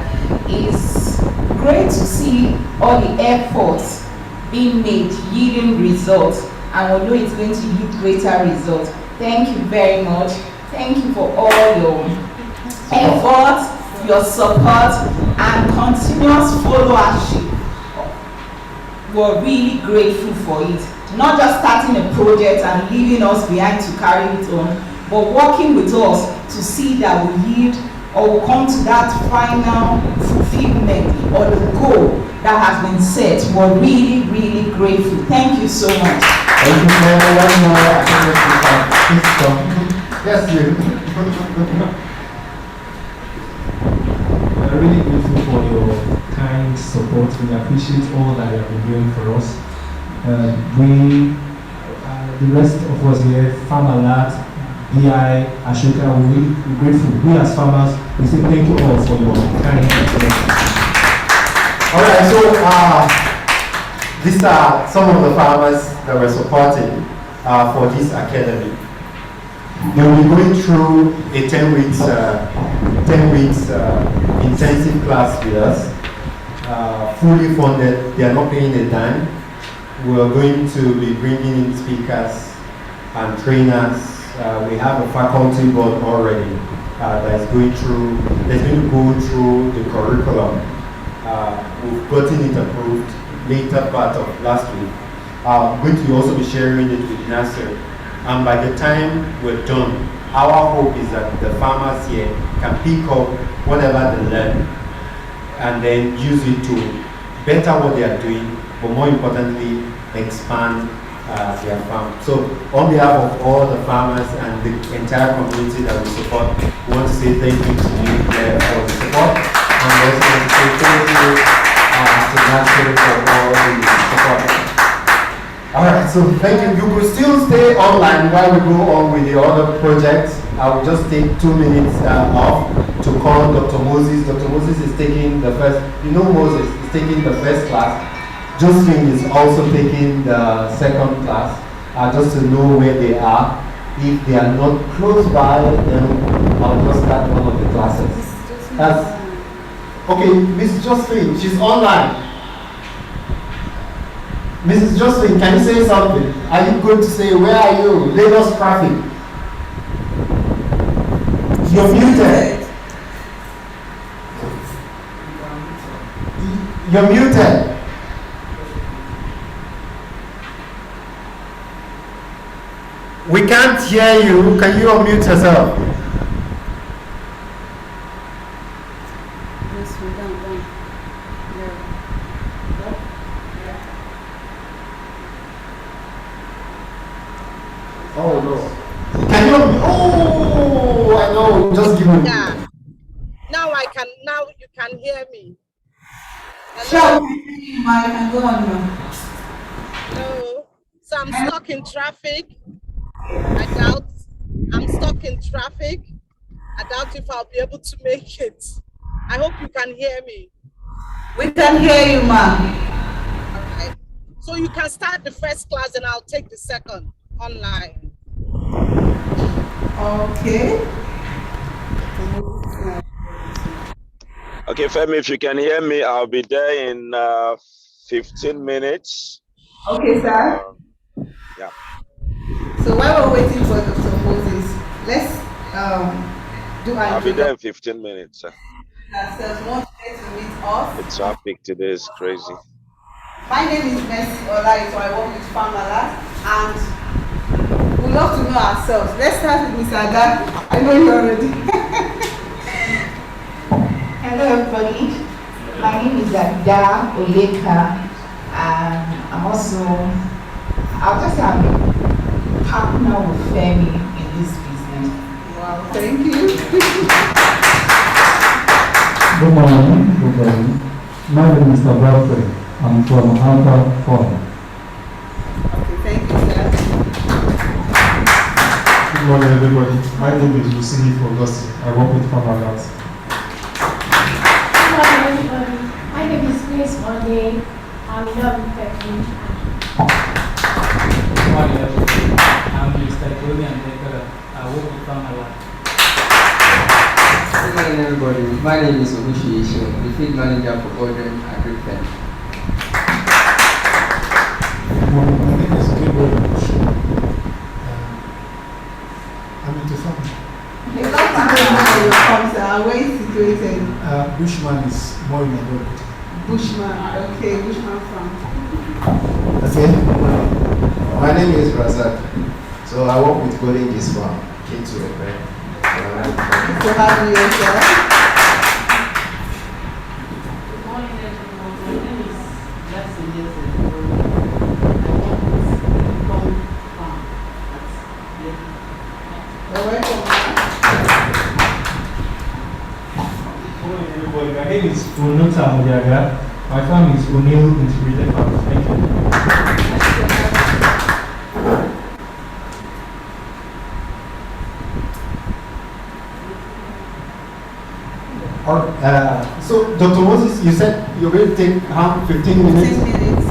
G: it's great to see all the efforts being made, yielding results, and we know it's going to yield greater results. Thank you very much. Thank you for all your efforts, your support, and continuous followership. We're really grateful for it. Not just starting a project and leaving us behind to carry it on, but working with us to see that we yield or we come to that final fulfillment or the goal that has been set. We're really, really grateful. Thank you so much.
A: Thank you very much. One more. Yes, you.
H: We're really grateful for your kind support. We appreciate all that you have been doing for us. The rest of us here, Farmalert, BI, Ashoka, we're grateful. We as farmers, we say thank you all for your kind support.
A: All right, so these are some of the farmers that we're supporting for this academy. They'll be going through a 10 weeks intensive class with us, fully funded. They are not paying a dime. We're going to be bringing in speakers and trainers. We have a faculty board already that's going to go through the curriculum. We've gotten it approved later part of last week. I'm going to also be sharing it with Nasser. And by the time we're done, our hope is that the farmers here can pick up whatever they learn and then use it to better what they are doing, but more importantly, expand their farm. So on behalf of all the farmers and the entire community that we support, we want to say thank you to you for the support, and also want to say thank you to Nasser for all the support. All right, so thank you. You could still stay online while we go on with the other projects. I will just take 2 minutes off to call Dr. Moses. Dr. Moses is taking the first, Moses is taking the first class. Josephine is also taking the second class, just to know where they are. If they are not close by, then I'll just start one of the classes. Okay, Miss Josephine, she's online. Mrs. Josephine, can you say something? Are you going to say, where are you? Lagos traffic. You're muted. You're muted. We can't hear you. Can you unmute yourself?
I: Yes, we don't.
A: Oh no. Can you unmute? Oh, I know. Just give me.
J: Yeah. Now I can. Now you can hear me.
G: Sure,
J: Hello.
G: you can go on now.
J: Hello. So I'm stuck in traffic. I doubt. I'm stuck in traffic. I doubt if I'll be able to make it. I hope you can hear me.
G: We can hear you, ma'am.
J: All right. So you can start the first class and I'll take the second online.
G: Okay.
K: Okay, Femi, if you can hear me, I'll be there in 15 minutes.
G: Okay, sir.
K: Yeah.
G: So while we're waiting for Dr. Moses, let's do our
K: I'll be there in 15 minutes. Sir.
G: ourselves. Want to meet us?
K: The traffic today is crazy.
G: My name is Mercy Ola, so I work with Farmalert, and we love to know ourselves. Let's start with Mr. Ada. I know you already.
L: Hello everybody, my name is Ada Oleka, and I'll just say I'm a partner with Femi in this business.
G: Wow, thank you.
H: Good morning, everybody. My name is Mr. Bradford. I'm from Alpha Forum.
G: Okay, thank you, sir.
M: Good morning, everybody. My name is Lucille Augustine. I work with Farmalert.
N: Good morning, everybody. My name is Grace Monday. I'm in love with Femi.
O: Good morning, everybody. I'm Mr. Julian Dekara. I work with Farmalert.
P: Good morning, everybody. My name is Ogushi Isho, the field manager for Golden Agri-Fem.
F: My name is Gabriel Bush. I'm into farming.
G: I'd like to know where you come, sir. Where is situated?
F: Bushman is more in Abuja.
G: Bushman, okay, Bushman farm.
C: Okay. My name is Razak. So I work with Golden Gist Farm, K2 Repair.
G: Nice to have you here, sir.
B: Good morning, everyone. My name is Blessing Yesen. I work with Income Farm at Lekki.
G: You're welcome.
H: Good morning, everybody. My name is Unuta Mudiaga. My farm is O'Neill Integrated Farm. Thank you.
A: So, Dr. Moses, you said you're going to take 15 minutes?
G: 15 minutes.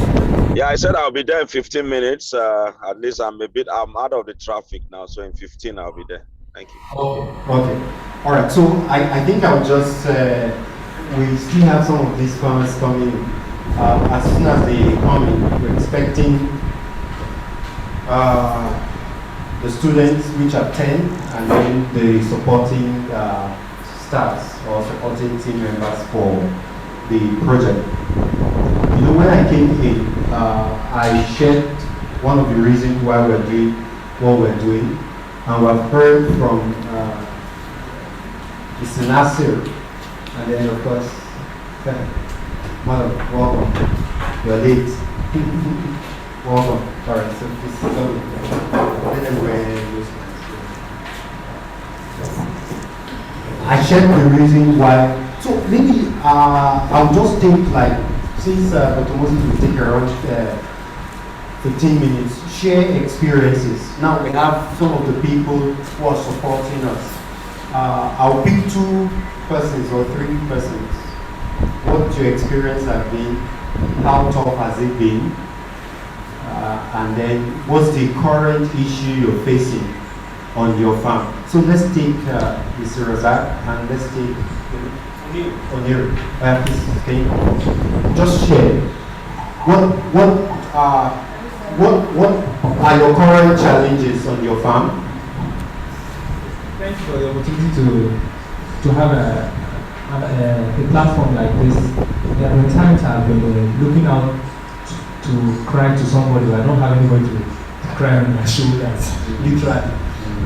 K: Yeah, I said I'll be there in 15 minutes. At least I'm out of the traffic now. So in 15, I'll be there. Thank you.
A: Okay. All right. So I think I'll just, we still have some of these farmers coming. As soon as they come in, we're expecting the students, which are 10, and then the supporting staffs or supporting team members for the project. You know, when I came in, I shared one of the reasons why we're doing what we're doing, and we've heard from Mr. Nasir, and then of course, Madam, welcome. You're late. Welcome. All right, so I shared the reason why. So maybe I'll just think like, since Dr. Moses will take around 15 minutes, share experiences. Now we have some of the people who are supporting us. I'll pick 2 persons or 3 persons. What your experience have been, how tough has it been, and then what's the current issue you're facing on your farm. So let's take Mr. Razak and let's take O'Neill. Please, can you just share what are your current challenges on your farm?
H: Thank you for the opportunity to have a platform like this. There have been times I've been looking out to cry to somebody, but I don't have anybody to cry on my shoulders, literally.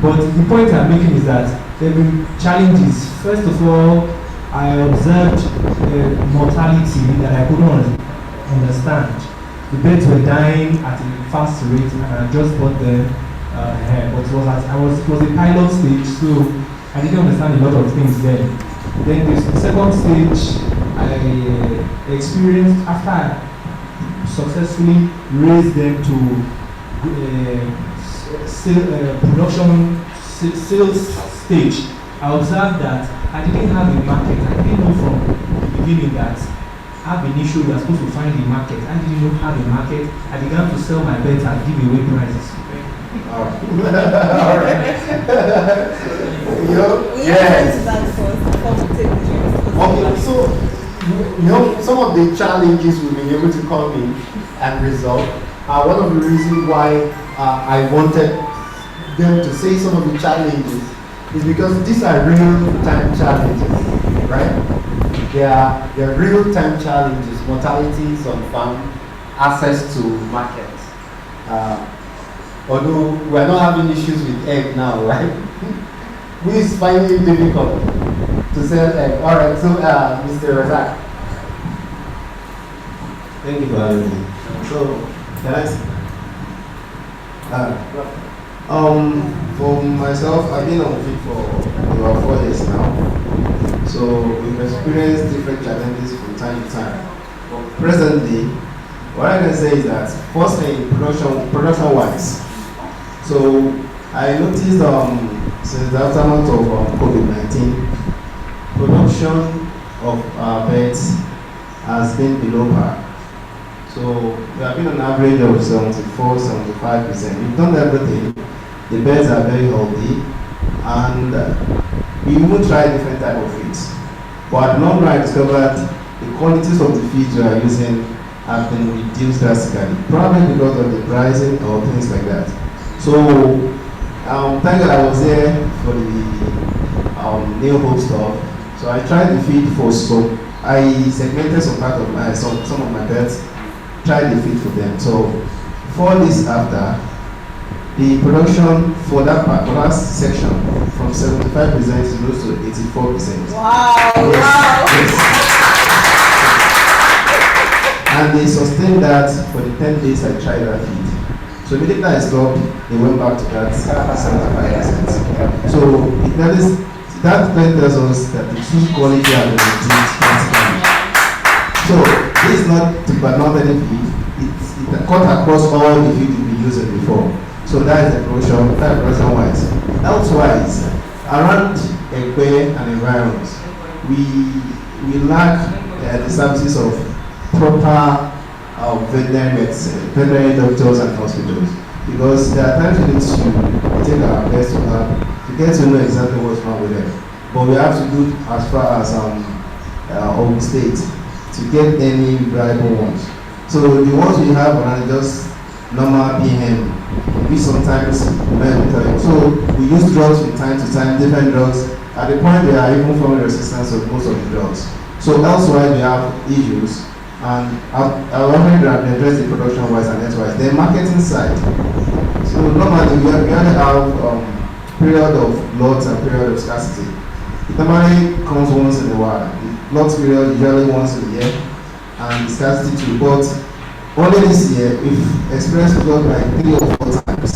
H: But the point I'm making is that there have been challenges. First of all, I observed mortality that I couldn't understand. The birds were dying at a fast rate, and I just bought them. But it was a pilot stage, so I didn't understand a lot of things then. Then the second stage, I experienced after I successfully raised them to production sales stage. I observed that I didn't have a market. I didn't know from the beginning that I have an issue. We are supposed to find a market. I didn't know have a market. I began to sell my bets and give away prices.
A: All right. Yes. Okay, so some of the challenges we've been able to come in and resolve are one of the reasons why I wanted them to say some of the challenges is because these are real-time challenges, right? They are real-time challenges, mortalities on farm, access to markets. Although we are not having issues with egg now, right? Who is finding it difficult to sell egg? All right, so Mr. Razak.
C: Thank you for having me. So, can I say? For myself, I've been on feed for about 4 years now. So we've experienced different challenges from time to time. But presently, what I can say is that first thing, production-wise. So I noticed since the aftermath of COVID-19, production of birds has been below par. So we have been on average of 74-75%. We've done everything. The birds are very healthy, and we even try different type of feeds. But at the long run, I discovered the qualities of the feeds we are using have been reduced drastically, probably because of the pricing or things like that. So thank God I was there for the New Hope stuff. So I tried the feed for so I segmented some part of my some of my birds, tried the feed for them. So 4 days after, the production for that section from 75% rose to 84%.
G: Wow!
C: Yes. And they sustained that for the 10 days I tried that feed. So immediately I stopped, they went back to that 75%. So that tells us that the food quality has been reduced drastically. So this is not to banal any feed. It cut across all the feed we've been using before. So that is the production wise. Elsewise, around Ekwe and environment, we lack the services of proper veterinary medicine, veterinary doctors and hospitals. Because there are times we need to take our best to get to know exactly what's wrong with them. But we have to do as far as Ogun State to get any viable ones. So the ones we have are just normal PM. We sometimes so we use drugs from time to time, different drugs. At the point they are even forming resistance of most of the drugs. So elsewhere we have issues, and I've already addressed the production wise and net wise. The marketing side. So normally we only have period of lots and period of scarcity. It normally comes once in a while. The lots period usually once in a year, and the scarcity too. But only this year, we've experienced growth like 3 or 4 times.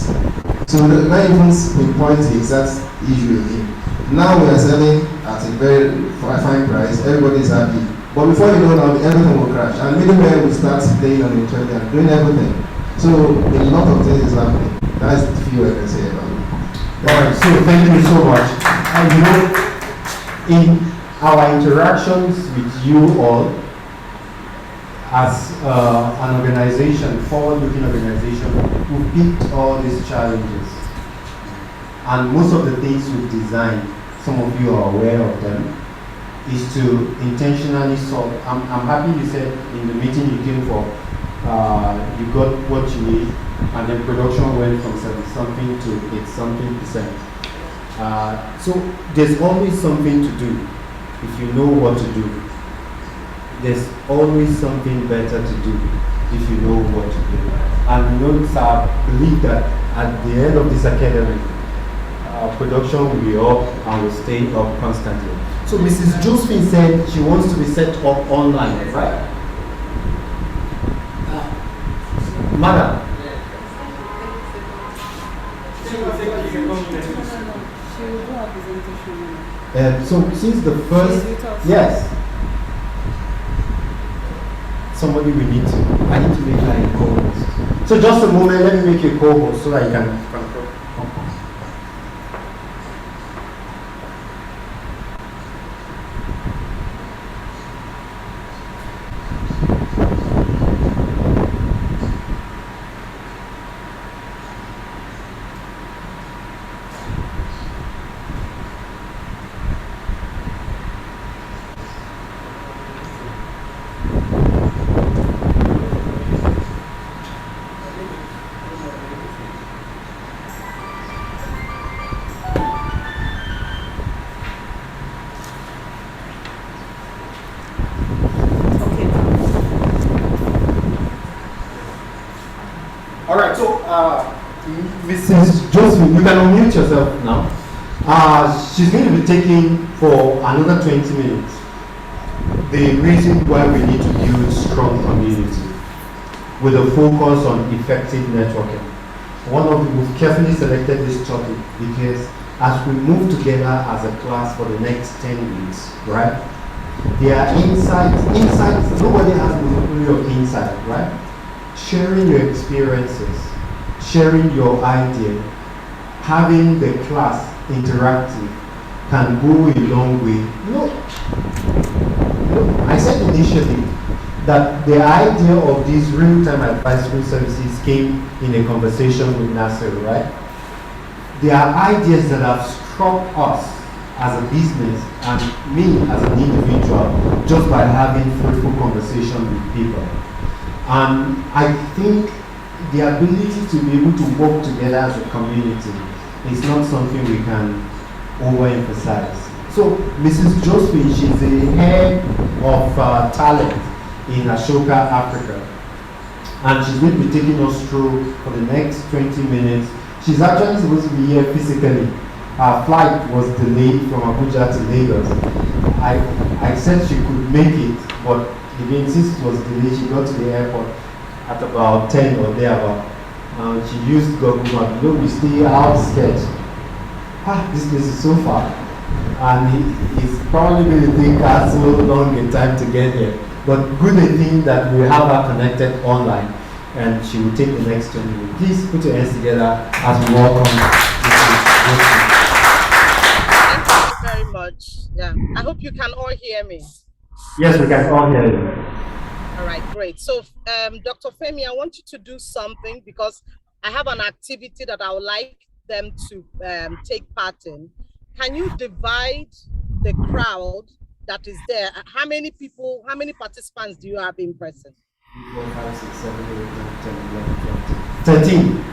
C: So not even pinpoint the exact issue again. Now we are selling at a very fine price, everybody is happy. But before you know now, everything will crash. And middleware will start playing on the trend and doing everything. So a lot of things is happening. That's the few I can say about it.
A: Alright, so thank you so much. And in our interactions with you all, as an organization, forward-looking organization, we picked all these challenges. And most of the things we've designed, some of you are aware of them, is to intentionally solve. I'm happy you said in the meeting you came for, you got what you need, and then production went from 70-something to 8-something%. So there's always something to do if you know what to do. There's always something better to do if you know what to do. And it's our belief that at the end of this academic, production will be up and will stay up constantly. So Mrs. Josephine said she wants to be set up online, right? Madam? So since the first, yes, somebody we need to, I need to make her a co-host. So just a moment, let me make you a co-host so that you can control. Alright, so Mrs. Josephine, you can unmute yourself now. She's going to be taking for another 20 minutes the reason why we need to build strong community with a focus on effective networking. We've carefully selected this topic because as we move together as a class for the next 10 weeks, right? There are insights, nobody has monopoly of insight, right? Sharing your experiences, sharing your idea, having the class interactive can go a long way. I said initially that the idea of these real-time advisory services came in a conversation with Nasser, right? There are ideas that have struck us as a business and me as an individual just by having fruitful conversation with people. And I think the ability to be able to work together as a community is not something we can overemphasize. So Mrs. Josephine, she's the head of talent in Ashoka, Africa. And she's going to be taking us through for the next 20 minutes. She's actually supposed to be here physically. Her flight was delayed from Abuja to Lagos. I said she could make it, but again, since it was delayed, she got to the airport at about 10 or thereabout. She used Google Maps. We stay outskirts. This place is so far. And it's probably going to take us so long a time to get here. But good thing that we have her connected online and she will take the next 20 minutes. Please put your hands together as we welcome
J: Thank you very much. Yeah, I hope you can all hear me.
A: Yes, we can all hear you.
J: All right, great. So, Dr. Femi, I want you to do something because I have an activity that I would like them to take part in. Can you divide the crowd that is there? How many people, how many participants do you have in person?
A: 4, 5, 6, 7, 8, 9, 10, 11, 12, 13.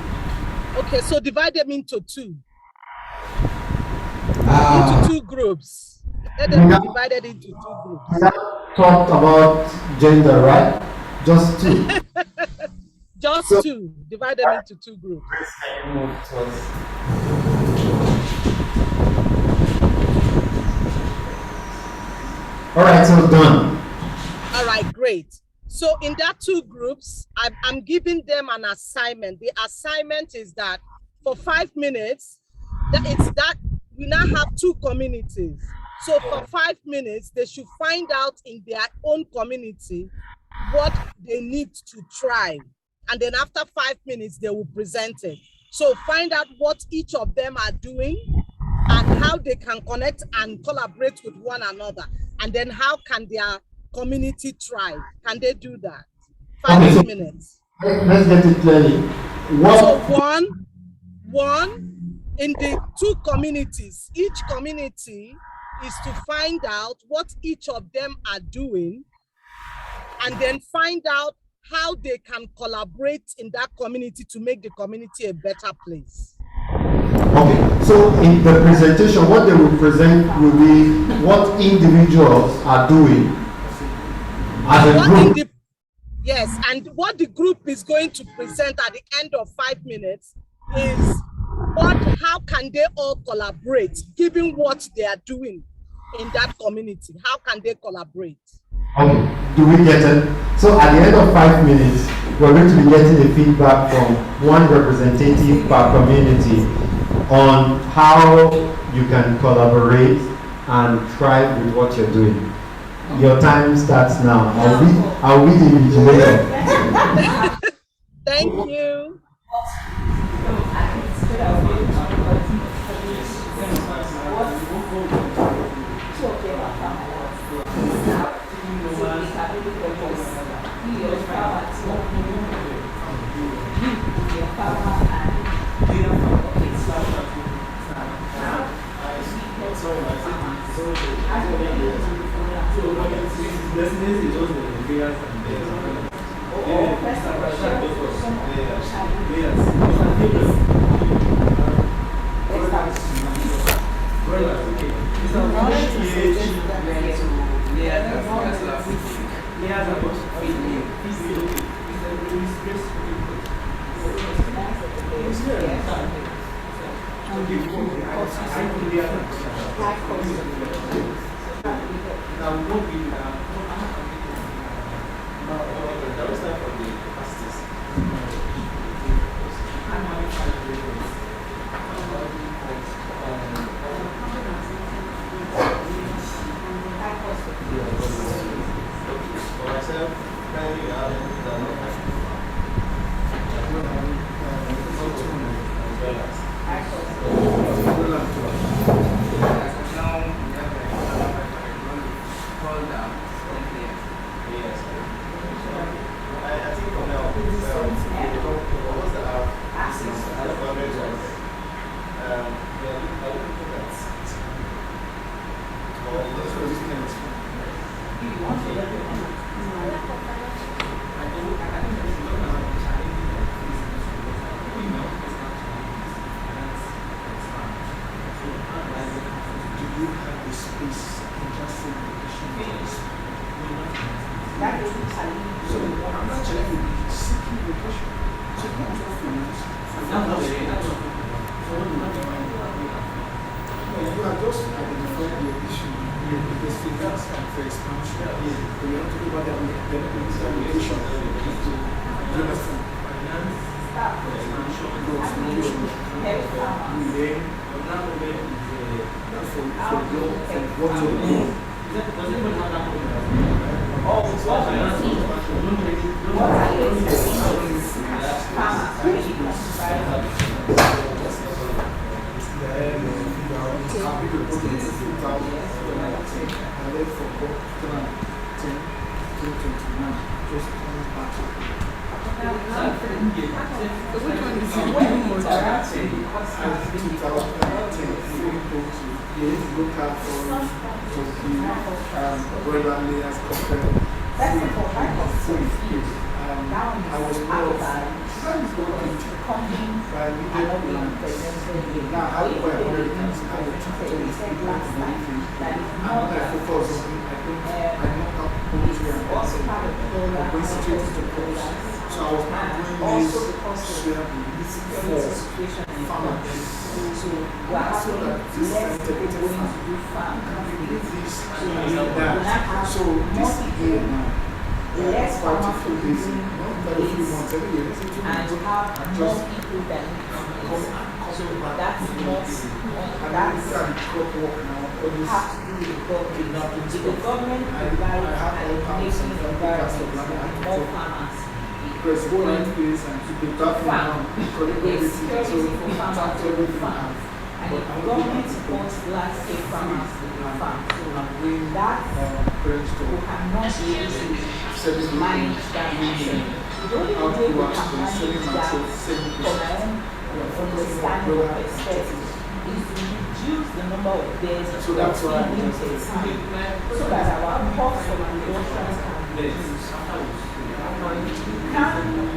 J: Okay, so divide them into two. Into two groups. Let them be divided into two groups.
A: We have talked about gender, right? Just two.
J: Just two. Divide them into two groups.
A: All right, so done.
J: All right, great. So in that two groups, I'm giving them an assignment. The assignment is that for 5 minutes, we now have two communities. So for 5 minutes, they should find out in their own community what they need to try. And then after 5 minutes, they will present it. So find out what each of them are doing and how they can connect and collaborate with one another. And then how can their community thrive? Can they do that? 5 minutes.
A: Let's get it clearly.
J: So one in the two communities, each community is to find out what each of them are doing and then find out how they can collaborate in that community to make the community a better place.
A: Okay, so in the presentation, what they will present will be what individuals are doing as a group.
J: Yes, and what the group is going to present at the end of 5 minutes is how can they all collaborate, given what they are doing in that community? How can they collaborate?
A: Okay, do we get it? So at the end of 5 minutes, we're going to be getting the feedback from one representative per community on how you can collaborate and thrive with what you're doing. Your time starts now. I'll be the invigilator.
J: Thank you.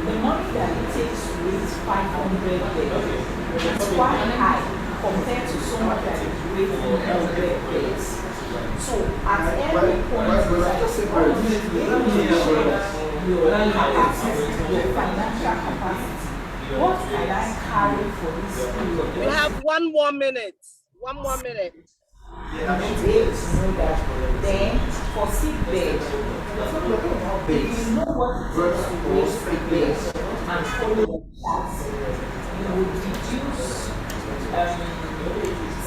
L: The money that it takes to raise 500 beds is quite high. compared to someone that is raising beds. So at every point, you have access to your financial capacity. What can I carry for this period?
J: You have 1 more minute. 1 more minute.
L: You should be able to know that. Then for sick bed, if you know what it is to raise sick bed and follow the class, you would reduce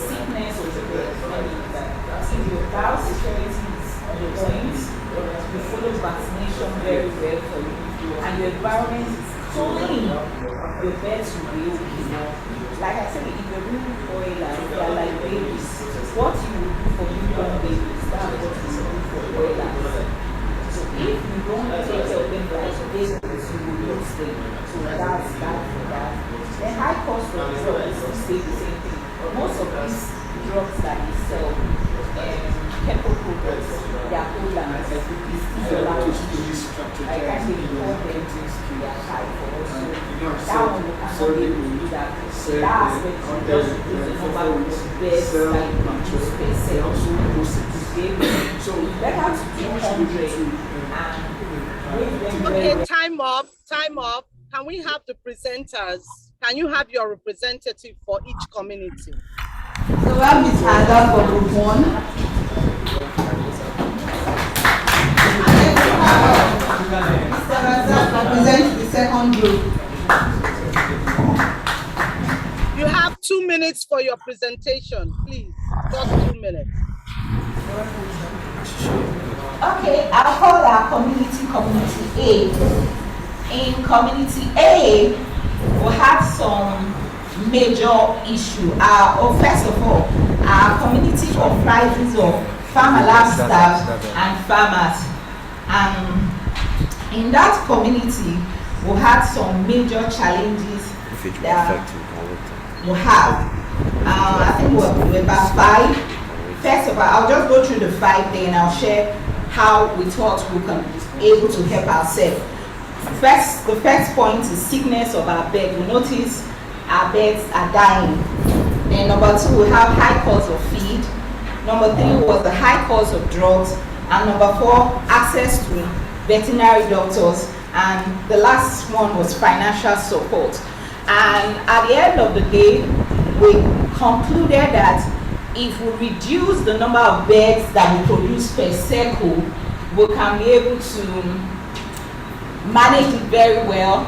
L: sickness of the bed. If your biosecurity is on the point, you follow vaccination very well for you, and your environment is clean, your beds will be okay. Like I said, if you're really boilers, they are like babies. What you will do for newborn babies, that's what you will do for boilers. So if you don't take care of them like babies, you will lose them. So that's that for that. The high cost of drugs will stay the same thing. Most of these drugs that we sell, chemical products, they are Holland, like I can't even call them, they are high for us. So that one we cannot be able to do that. That aspect you just reduce the number of beds that you can choose per se. So it's better to do 100 and
J: okay, time up. Can we have the presenters? Can you have your representative for each community?
L: So we have Ms. Ada for group 1. Mr. Razak represents the second group.
J: You have 2 minutes for your presentation, please. Just 2 minutes.
L: Okay, I'll call our community A. In community A, we have some major issue. First of all, our community comprises of Farmalert staff and farmers. In that community, we had some major challenges that we have. I think we're about 5. First of all, I'll just go through the 5, then I'll share how we thought we can be able to help ourselves. The first point is sickness of our bed. We notice our beds are dying. Then number 2, we have high cost of feed. Number 3 was the high cost of drugs. And number 4, access to veterinary doctors. And the last one was financial support. And at the end of the day, we concluded that if we reduce the number of beds that we produce per circle, we can be able to manage it very well,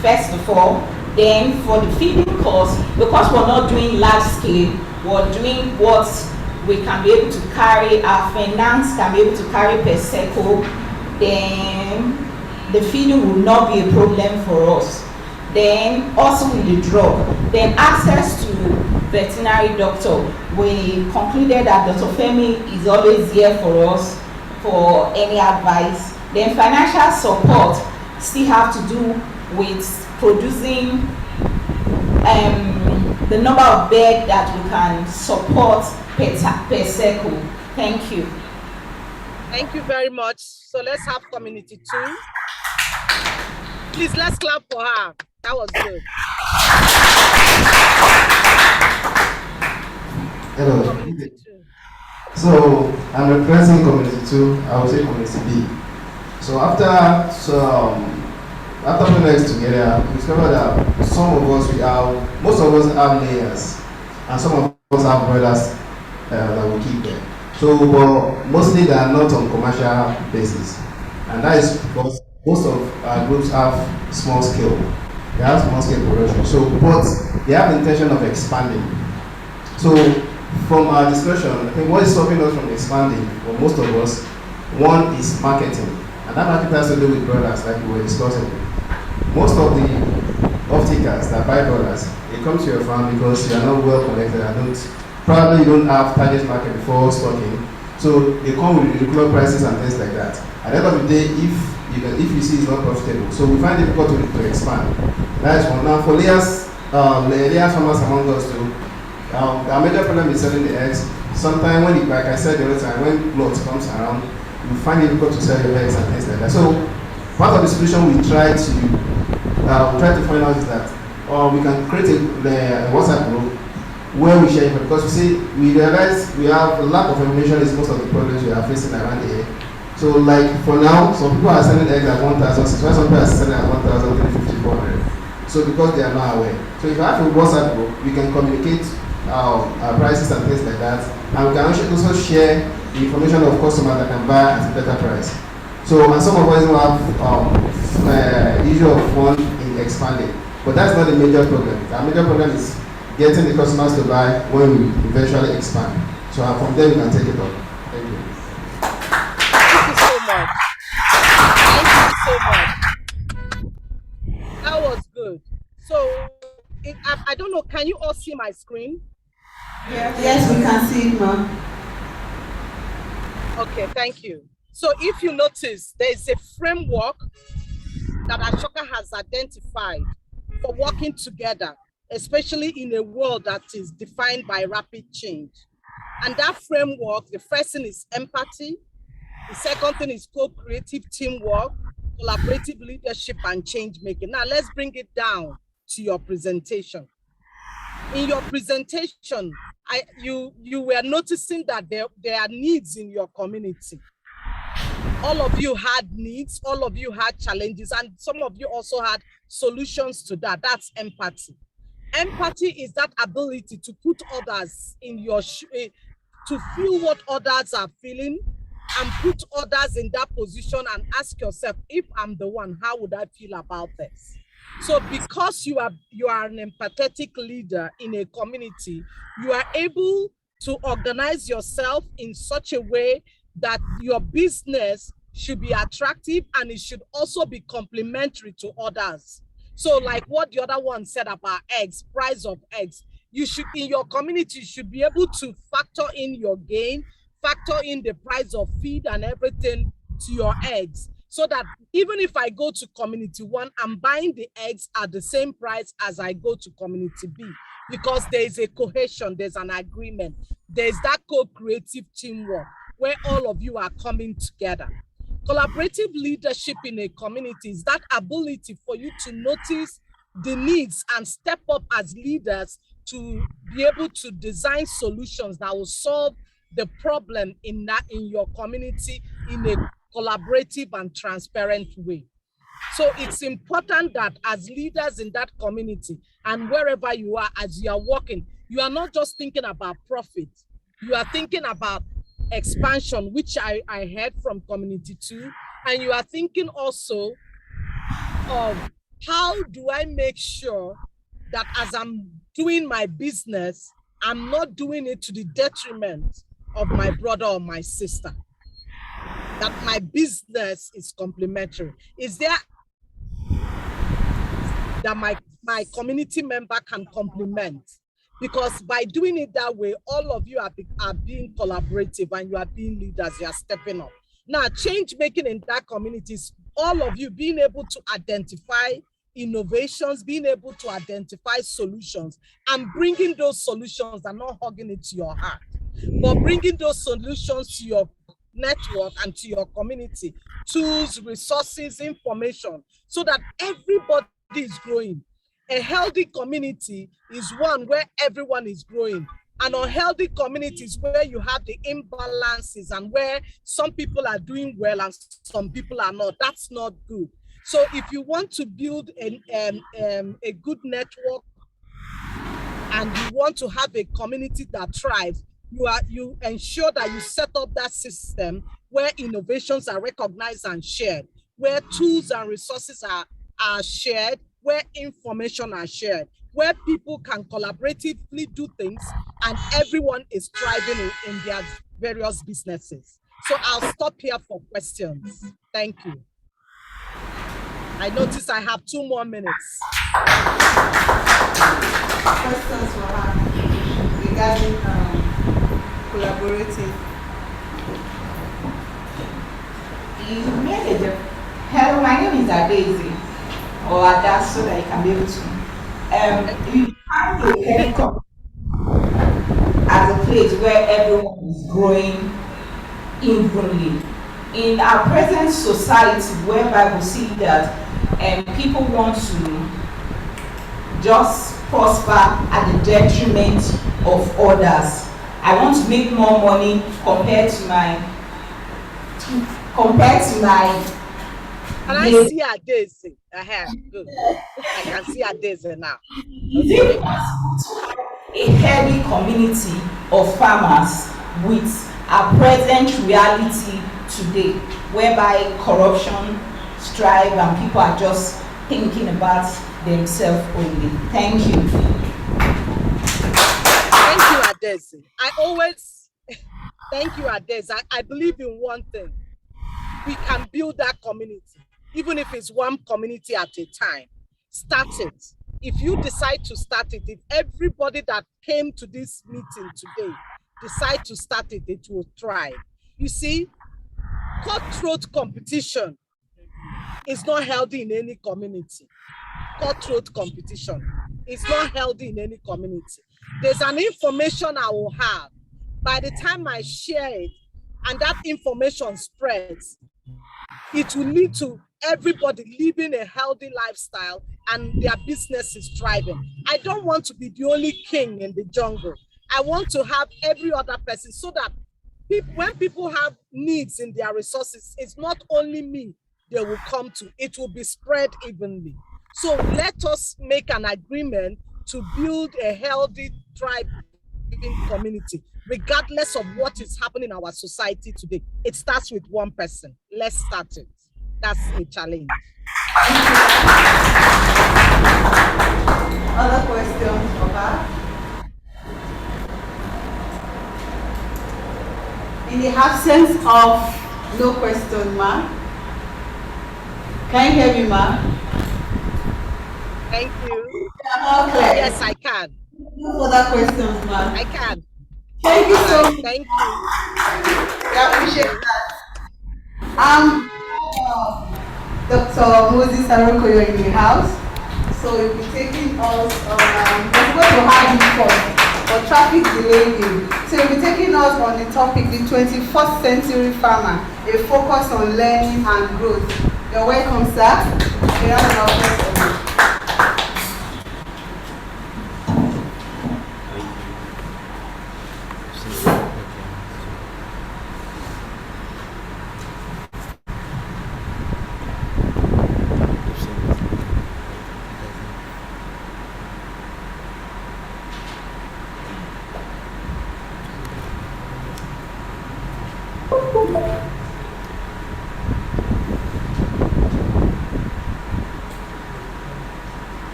L: first of all. Then for the feeding cost, because we're not doing large scale, we're doing what we can be able to carry, our finance can be able to carry per circle, then the feeding will not be a problem for us. Then also with the drug, then access to veterinary doctor, we concluded that Dr. Femi is always here for us for any advice. Then financial support still have to do with producing the number of beds that we can support per circle. Thank you.
J: Thank you very much. So let's have community 2. Please, let's clap for her. That was good.
C: Hello. So I'm representing community 2. I will say community B. So after putting us together, we discovered that most of us have layers, and some of us have brothers that we keep there. So, but mostly they are not on commercial basis, and that is because most of our groups have small scale. They have small scale production. So, but they have the intention of expanding. So, from our discussion, I think what is stopping us from expanding for most of us, one is marketing, and that marketing has to do with brothers, like we were discussing. Most of the off-takers that buy brothers, they come to your farm because you are not well connected and probably you don't have target market before stocking. So they come with regular prices and things like that. At the end of the day, if you see it's not profitable, so we find it difficult to expand. That is one. Now for layers farmers among us too, our major problem is selling the eggs. Sometimes when, like I said the other time, when glut comes around, you find it difficult to sell your eggs and things like that. So part of the solution we try to find out is that we can create a WhatsApp group where we share information. Because you see, we realize we have a lack of information is most of the problems we are facing around here. So like for now, some people are selling eggs at 1,000, some people are selling at 1,350, 400. So because they are not aware. So if I have a WhatsApp group, we can communicate our prices and things like that. And we can also share the information of customers that can buy at a better price. So, and some of us have issue of fund in expanding. But that's not the major problem. Our major problem is getting the customers to buy when we eventually expand. So from there we can take it up. Thank you.
J: Thank you so much. Thank you so much. That was good. So I don't know, can you all see my screen?
L: Yes, we can see it, ma'am.
J: Okay, thank you. So if you notice, there is a framework that Ashoka has identified for working together, especially in a world that is defined by rapid change. And that framework, the first thing is empathy. The second thing is co-creative teamwork, collaborative leadership, and change making. Now let's bring it down to your presentation. In your presentation, you were noticing that there are needs in your community. All of you had needs, all of you had challenges, and some of you also had solutions to that. That's empathy. Empathy is that ability to put others in your to feel what others are feeling and put others in that position and ask yourself, if I'm the one, how would I feel about this? So because you are an empathetic leader in a community, you are able to organize yourself in such a way that your business should be attractive and it should also be complementary to others. So like what the other one said about eggs, price of eggs, you should, in your community, you should be able to factor in your gain, factor in the price of feed and everything to your eggs. So that even if I go to community 1, I'm buying the eggs at the same price as I go to community B, because there is a cohesion, there's an agreement, there's that co-creative teamwork where all of you are coming together. Collaborative leadership in a community is that ability for you to notice the needs and step up as leaders to be able to design solutions that will solve the problem in your community in a collaborative and transparent way. So it's important that as leaders in that community and wherever you are, as you are working, you are not just thinking about profit, you are thinking about expansion, which I heard from community 2, and you are thinking also of how do I make sure that as I'm doing my business, I'm not doing it to the detriment of my brother or my sister, that my business is complementary. Is there that my community member can complement? Because by doing it that way, all of you are being collaborative and you are being leaders, you are stepping up. Now, change making in that community is all of you being able to identify innovations, being able to identify solutions and bringing those solutions and not hugging it to your heart, but bringing those solutions to your network and to your community, tools, resources, information, so that everybody is growing. A healthy community is one where everyone is growing. An unhealthy community is where you have the imbalances and where some people are doing well and some people are not. That's not good. So if you want to build a good network and you want to have a community that thrives, you ensure that you set up that system where innovations are recognized and shared, where tools and resources are shared, where information are shared, where people can collaboratively do things and everyone is thriving in their various businesses. So I'll stop here for questions. Thank you. I notice I have 2 more minutes.
L: Questions for her regarding collaborative. You made a difference. Hello, my name is Adaisy, or Ada, so that you can be able to. You have a chemical as a place where everyone is growing evenly. In our present society, whereby we see that people want to just prosper at the detriment of others. I want to make more money compared to my
J: Can I see a daisy? Good. I can see a daisy now.
L: Is it possible to have a healthy community of farmers with our present reality today, whereby corruption, strife, and people are just thinking about themselves only? Thank you.
J: Thank you, Adesi. Thank you, Adesi. I believe in one thing. We can build that community, even if it's one community at a time. Start it. If you decide to start it, if everybody that came to this meeting today decide to start it, it will thrive. You see, cutthroat competition is not healthy in any community. Cutthroat competition is not healthy in any community. There's an information I will have. By the time I share it and that information spreads, it will lead to everybody living a healthy lifestyle and their business is thriving. I don't want to be the only king in the jungle. I want to have every other person so that when people have needs in their resources, it's not only me they will come to, it will be spread evenly. So let us make an agreement to build a healthy, thriving community, regardless of what is happening in our society today. It starts with one person. Let's start it. That's a challenge.
B: Other questions, Papa? In the absence of no question, ma. Can you hear me, ma?
J: Thank you.
B: Okay.
J: Yes, I can.
B: No further questions, ma.
J: I can.
B: Thank you so much.
J: Thank you.
B: I appreciate that. Dr. Moses Arokoyo in the house. So you'll be taking us on, we're going to have you for traffic delaying. So you'll be taking us on the topic, the 21st century farmer, a focus on learning and growth. You're welcome, sir. We have an office for you.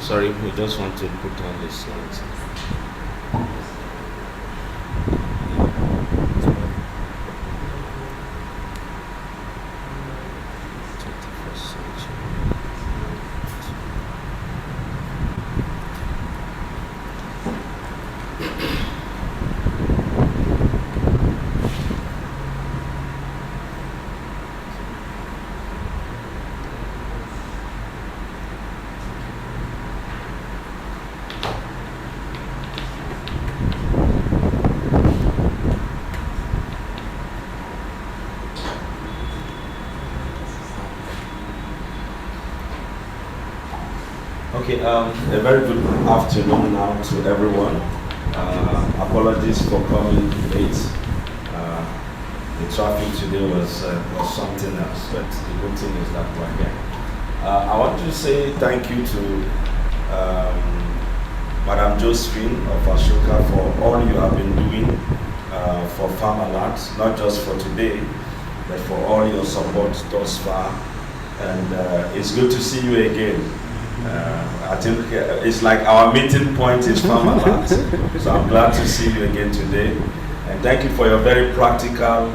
K: Sorry, we just want to put on the slides. Okay, a very good afternoon now to everyone. Apologies for coming late. The traffic today was something else, but the good thing is that we're here. I want to say thank you to Madam Josephine of Ashoka for all you have been doing for Farmalert, not just for today, but for all your support thus far. And it's good to see you again. I think it's like our meeting point is Farmalert. So I'm glad to see you again today. And thank you for your very practical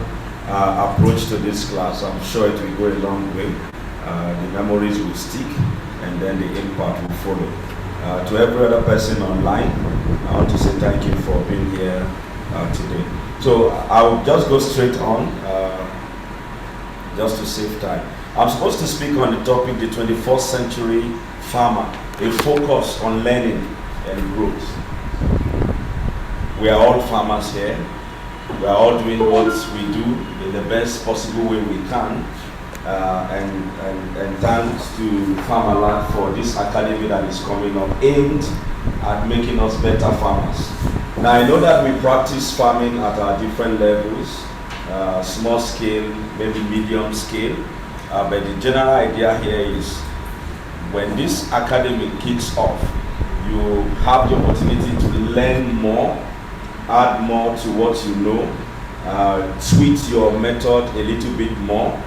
K: approach to this class. I'm sure it will go a long way. The memories will stick and then the impact will follow. To every other person online, I want to say thank you for being here today. So I'll just go straight on, just to save time. I'm supposed to speak on the topic, the 21st century farmer, a focus on learning and growth. We are all farmers here. We are all doing what we do in the best possible way we can. and thanks to Farmalert for this academy that is coming up, aimed at making us better farmers. Now I know that we practice farming at our different levels, small scale, maybe medium scale, but the general idea here is when this academy kicks off, you have the opportunity to learn more, add more to what you know, tweak your method a little bit more.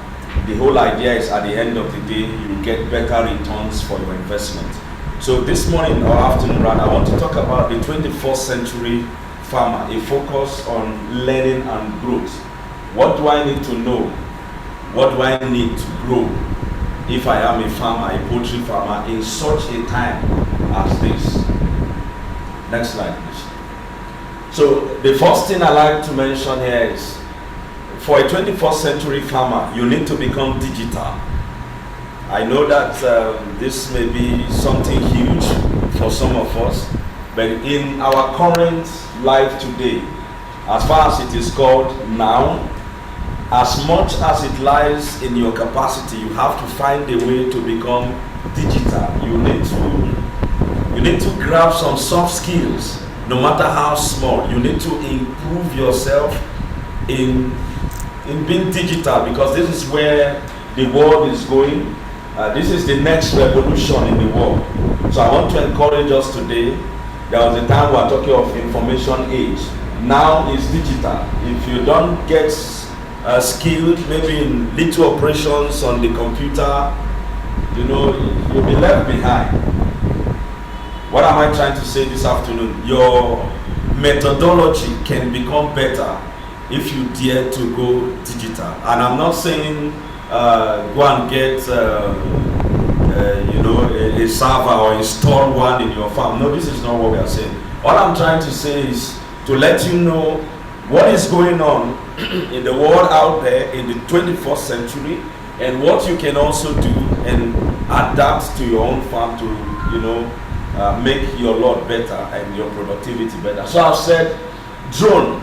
K: The whole idea is at the end of the day, you get better returns for your investment. So this morning or afternoon, rather, I want to talk about the 21st century farmer, a focus on learning and growth. What do I need to know? What do I need to grow if I am a farmer, a poultry farmer, in such a time as this? Next slide, please. So the first thing I like to mention here is, for a 21st century farmer, you need to become digital. I know that this may be something huge for some of us, but in our current life today, as far as it is called now, as much as it lies in your capacity, you have to find a way to become digital. You need to grab some soft skills, no matter how small. You need to improve yourself in being digital, because this is where the world is going. This is the next revolution in the world. So I want to encourage us today. There was a time we were talking of information age. Now it's digital. If you don't get skilled maybe in little operations on the computer, you'll be left behind. What am I trying to say this afternoon? Your methodology can become better if you dare to go digital. And I'm not saying go and get a server or install one in your farm. No, this is not what we are saying. All I'm trying to say is to let you know what is going on in the world out there in the 21st century, and what you can also do and adapt to your own farm to, make your lot better and your productivity better. So I've said drone.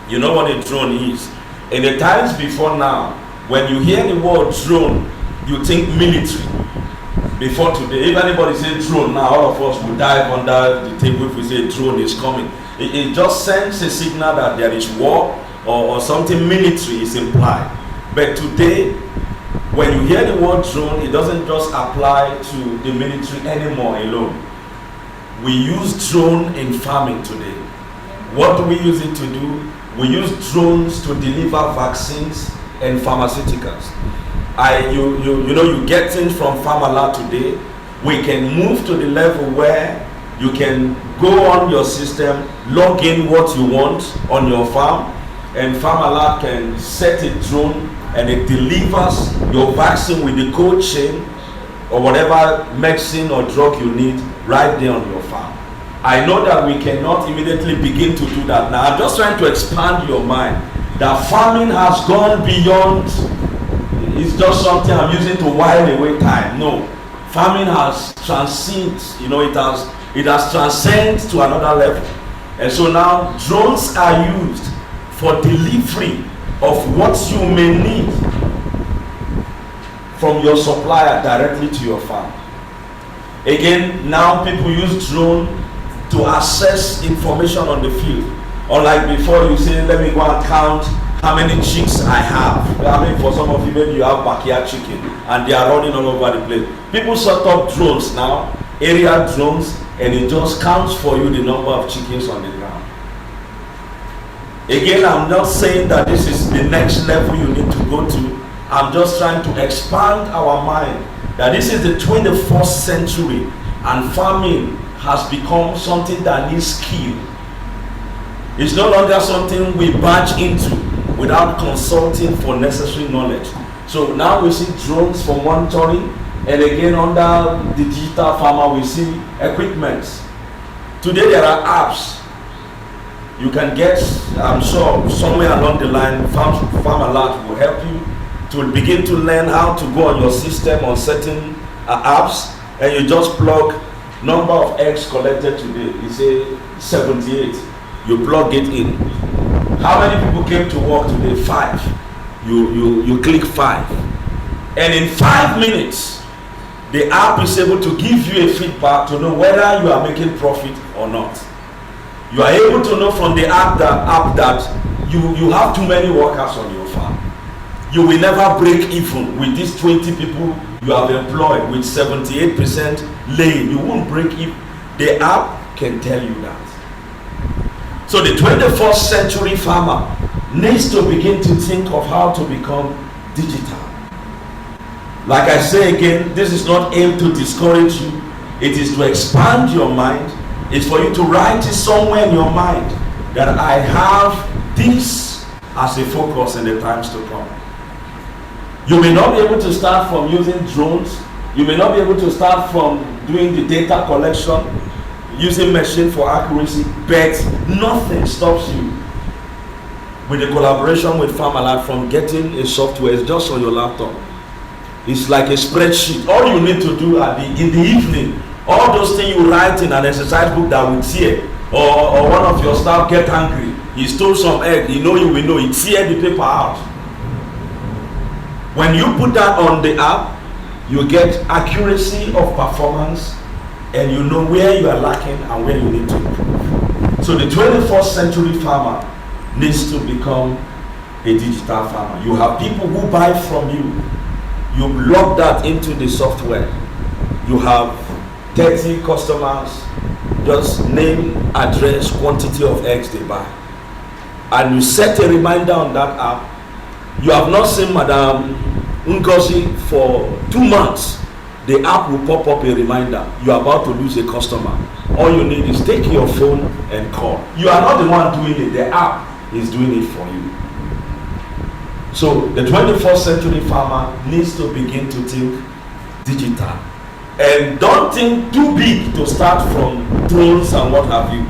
K: You know what a drone is. In the times before now, when you hear the word drone, you think military. Before today, if anybody says drone now, all of us will dive under the table if we say drone is coming. It just sends a signal that there is war or something military is implied. But today, when you hear the word drone, it doesn't just apply to the military anymore alone. We use drone in farming today. What do we use it to do? We use drones to deliver vaccines and pharmaceuticals. You get things from Farmalert today. We can move to the level where you can go on your system, log in what you want on your farm, and Farmalert can set a drone and it delivers your vaccine with the cold chain or whatever medicine or drug you need right there on your farm. I know that we cannot immediately begin to do that now. I'm just trying to expand your mind that farming has gone beyond, it's just something I'm using to while away time. No, farming has transcended, it has transcended to another level. And so now drones are used for delivery of what you may need from your supplier directly to your farm. Again, now people use drone to access information on the field. Unlike before, you say, let me go and count how many chicks I have. I mean, for some of you, maybe you have backyard chicken and they are running all over the place. People set up drones now, aerial drones, and it just counts for you the number of chickens on the ground. Again, I'm not saying that this is the next level you need to go to. I'm just trying to expand our mind that this is the 21st century and farming has become something that needs skill. It's no longer something we barge into without consulting for necessary knowledge. So now we see drones for monitoring, and again under the digital farmer we see equipment. Today there are apps you can get. I'm sure somewhere along the line Farmalert will help you to begin to learn how to go on your system on certain apps, and you just plug number of eggs collected today, you say 78, you plug it in. How many people came to work today? 5. You click 5. And in 5 minutes, the app is able to give you a feedback to know whether you are making profit or not. You are able to know from the app that you have too many workers on your farm. You will never break even with these 20 people you have employed with 78% laying. You won't break even. The app can tell you that. So the 21st century farmer needs to begin to think of how to become digital. Like I say again, this is not aimed to discourage you. It is to expand your mind. It's for you to write it somewhere in your mind that I have this as a focus in the times to come. You may not be able to start from using drones. You may not be able to start from doing the data collection, using machine for accuracy, but nothing stops you with the collaboration with Farmalert from getting a software. It's just on your laptop. It's like a spreadsheet. All you need to do in the evening, all those things you write in an exercise book that will tear, or one of your staff get angry, he stole some egg, you will know, he tear the paper out. When you put that on the app, you get accuracy of performance, and you know where you are lacking and where you need to improve. So the 21st century farmer needs to become a digital farmer. You have people who buy from you. You log that into the software. You have 30 customers, just name, address, quantity of eggs they buy. And you set a reminder on that app. You have not seen Madam Ngozi for 2 months. The app will pop up a reminder. You are about to lose a customer. All you need is take your phone and call. You are not the one doing it. The app is doing it for you. So the 21st century farmer needs to begin to think digital. And don't think too big to start from drones and what have you.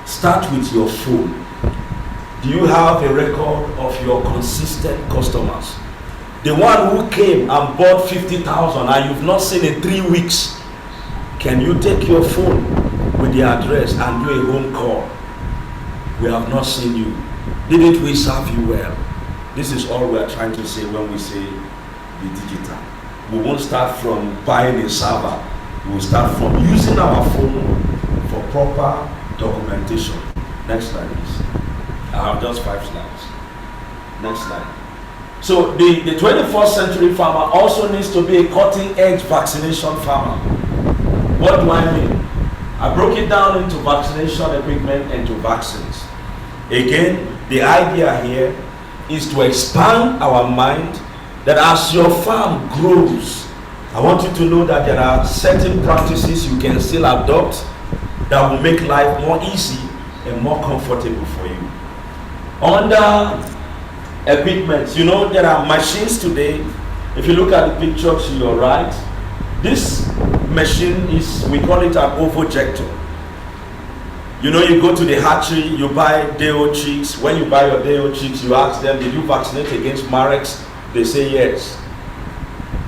K: Start with your phone. Do you have a record of your consistent customers? The one who came and bought 50,000 and you've not seen in 3 weeks. Can you take your phone with the address and do a home call? We have not seen you. Didn't we serve you well? This is all we are trying to say when we say be digital. We won't start from buying a server. We will start from using our phone for proper documentation. Next slide, please. I have just 5 slides. Next slide. So the 21st century farmer also needs to be a cutting-edge vaccination farmer. What do I mean? I broke it down into vaccination equipment and to vaccines. Again, the idea here is to expand our mind that as your farm grows, I want you to know that there are certain practices you can still adopt that will make life more easy and more comfortable for you. Under equipment, there are machines today. If you look at the picture to your right, this machine we call it an ovojector. You go to the hatchery, you buy day-old chicks. When you buy your day-old chicks, you ask them, did you vaccinate against Marex? They say yes.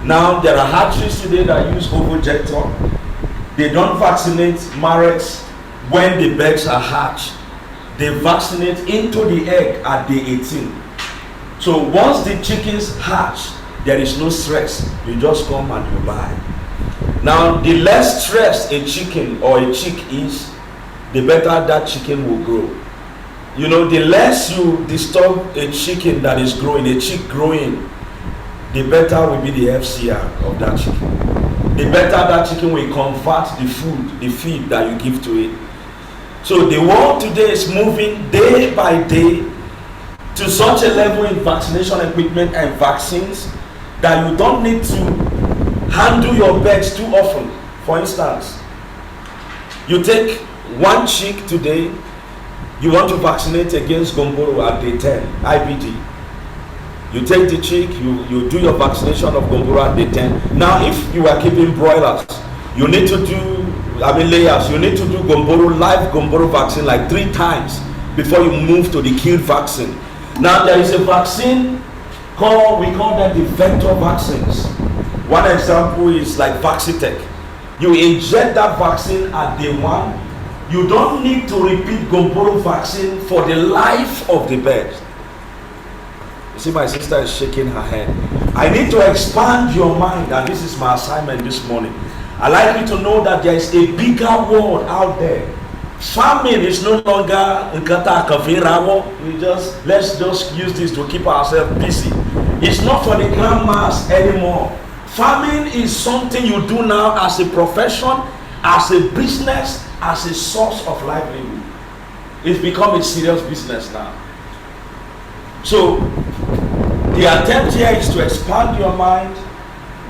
K: Now, there are hatcheries today that use ovojector. They don't vaccinate Marex when the birds are hatched. They vaccinate into the egg at day 18. So once the chickens hatch, there is no stress. You just come and you buy. Now, the less stress a chicken or a chick is, the better that chicken will grow. The less you disturb a chicken that is growing, a chick growing, the better will be the FCR of that chicken. The better that chicken will convert the food, the feed that you give to it. So the world today is moving day by day to such a level in vaccination equipment and vaccines that you don't need to handle your birds too often. For instance, you take one chick today, you want to vaccinate against Gomboro at day 10, IBD. You take the chick, you do your vaccination of Gomboro at day 10. Now, if you are keeping broilers, you need to do, layers, you need to do live Gomboro vaccine like 3 times before you move to the killed vaccine. Now, there is a vaccine we call them the vector vaccines. One example is like Vaccitech. You inject that vaccine at day 1. You don't need to repeat Gomboro vaccine for the life of the bird. You see, my sister is shaking her head. I need to expand your mind, and this is my assignment this morning. I'd like you to know that there is a bigger world out there. Farming is no longer let's just use this to keep ourselves busy. It's not for the grandmas anymore. Farming is something you do now as a profession, as a business, as a source of livelihood. It's become a serious business now. So the attempt here is to expand your mind.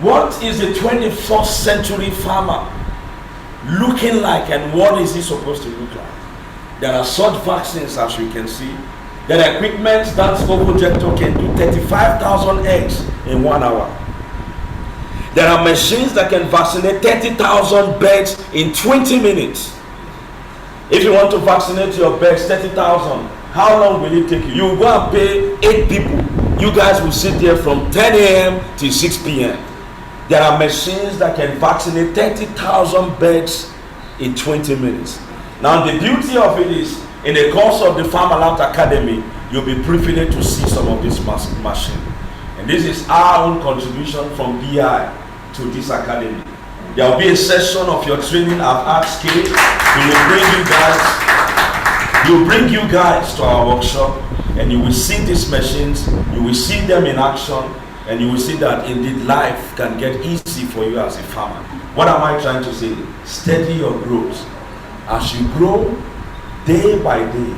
K: What is the 21st century farmer looking like, and what is he supposed to look like? There are such vaccines, as you can see. There are equipment that projector can do 35,000 eggs in 1 hour. There are machines that can vaccinate 30,000 birds in 20 minutes. If you want to vaccinate your birds, 30,000, how long will it take you? You will go and pay 8 people. You guys will sit there from 10 a.m. to 6 p.m. There are machines that can vaccinate 30,000 birds in 20 minutes. Now the beauty of it is, in the course of the Farmalert Academy, you'll be privileged to see some of this machine. And this is our own contribution from BI to this academy. There will be a session of your training I've asked Kay. We will bring you guys to our workshop, and you will see these machines, you will see them in action, and you will see that indeed life can get easy for you as a farmer. What am I trying to say? Steady your growth. As you grow day by day,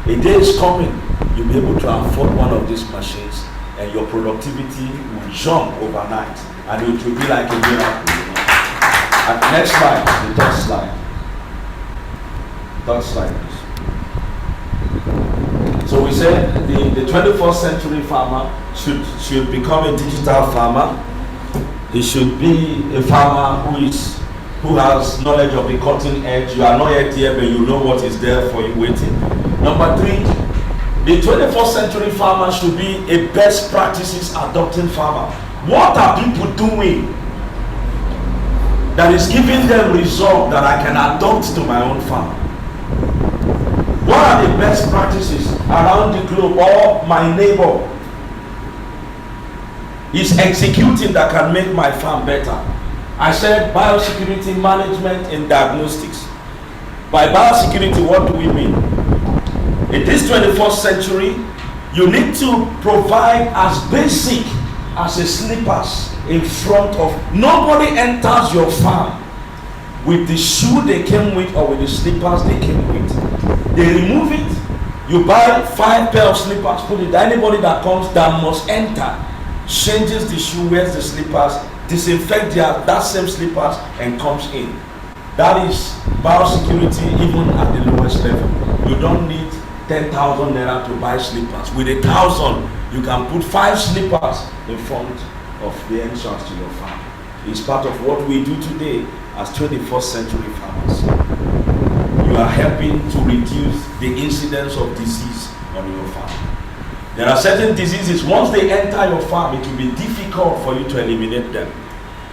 K: a day is coming, you'll be able to afford one of these machines, and your productivity will jump overnight, and it will be like a miracle. And next slide, the third slide. Third slide. So we said the 21st century farmer should become a digital farmer. He should be a farmer who has knowledge of the cutting edge. You are not yet here, but you know what is there for you waiting. Number 3, the 21st century farmer should be a best practices adopting farmer. What are people doing that is giving them result that I can adopt to my own farm? What are the best practices around the globe or my neighbor is executing that can make my farm better? I said biosecurity management and diagnostics. By biosecurity, what do we mean? In this 21st century, you need to provide as basic as a slippers in front of. Nobody enters your farm with the shoe they came with or with the slippers they came with. They remove it, you buy 5 pair of slippers, put it. Anybody that comes that must enter, changes the shoe, wears the slippers, disinfect that same slippers, and comes in. That is biosecurity even at the lowest level. You don't need 10,000 naira to buy slippers. With 1,000, you can put 5 slippers in front of the entrance to your farm. It's part of what we do today as 21st century farmers. You are helping to reduce the incidence of disease on your farm. There are certain diseases, once they enter your farm, it will be difficult for you to eliminate them.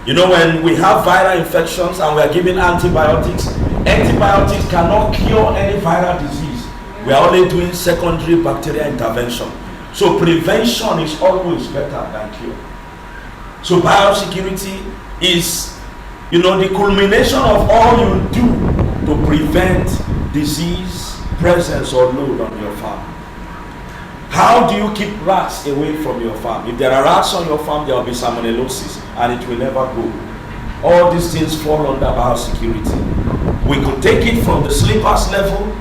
K: You know, when we have viral infections and we are giving antibiotics, antibiotics cannot cure any viral disease. We are only doing secondary bacterial intervention. So prevention is always better than cure. So biosecurity is, you know, the culmination of all you do to prevent disease, presence, or load on your farm. How do you keep rats away from your farm? If there are rats on your farm, there will be salmonellosis, and it will never go. All these things fall under biosecurity. We could take it from the slippers level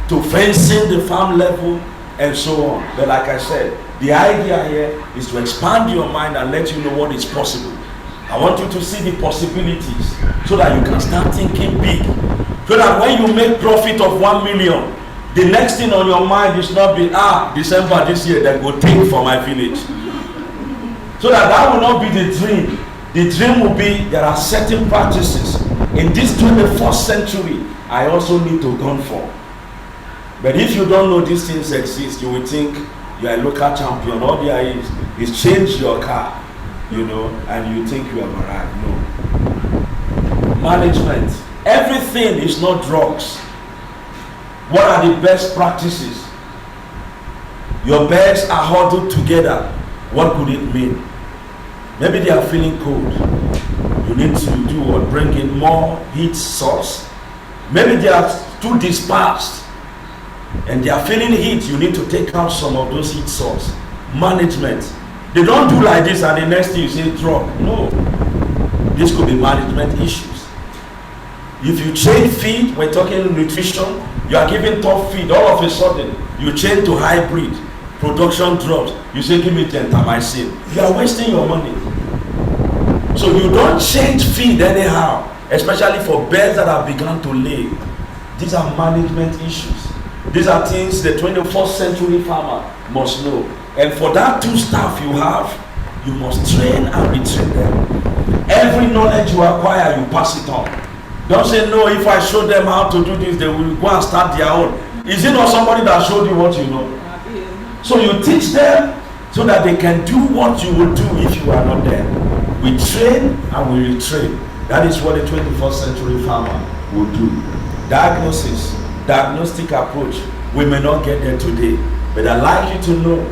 K: to fencing the farm level and so on. But like I said, the idea here is to expand your mind and let you know what is possible. I want you to see the possibilities so that you can start thinking big. So that when you make profit of 1 million, the next thing on your mind is not be, December this year, then go take for my village. So that will not be the dream. The dream will be, there are certain practices. In this 21st century, I also need to gun for. But if you don't know these things exist, you will think you are a local champion. All there is change your car, you know, and you think you have arrived. No. Management. Everything is not drugs. What are the best practices? Your birds are huddled together. What could it mean? Maybe they are feeling cold. You need to do what? Bring in more heat source. Maybe they are too dispersed and they are feeling heat. You need to take out some of those heat source. Management. They don't do like this and the next thing you say drop. No. This could be management issues. If you change feed, we're talking nutrition, you are giving top feed, all of a sudden you change to hybrid, production drops, you say give me gentamicin. You are wasting your money. So you don't change feed anyhow, especially for birds that have begun to lay. These are management issues. These are things the 21st century farmer must know. And for that two staff you have, you must train and retrain them. Every knowledge you acquire, you pass it on. Don't say, no, if I show them how to do this, they will go and start their own. Is it not somebody that showed you what you know? So you teach them so that they can do what you would do if you are not there. We train and we retrain. That is what the 21st century farmer will do. Diagnosis, diagnostic approach, we may not get there today, but I'd like you to know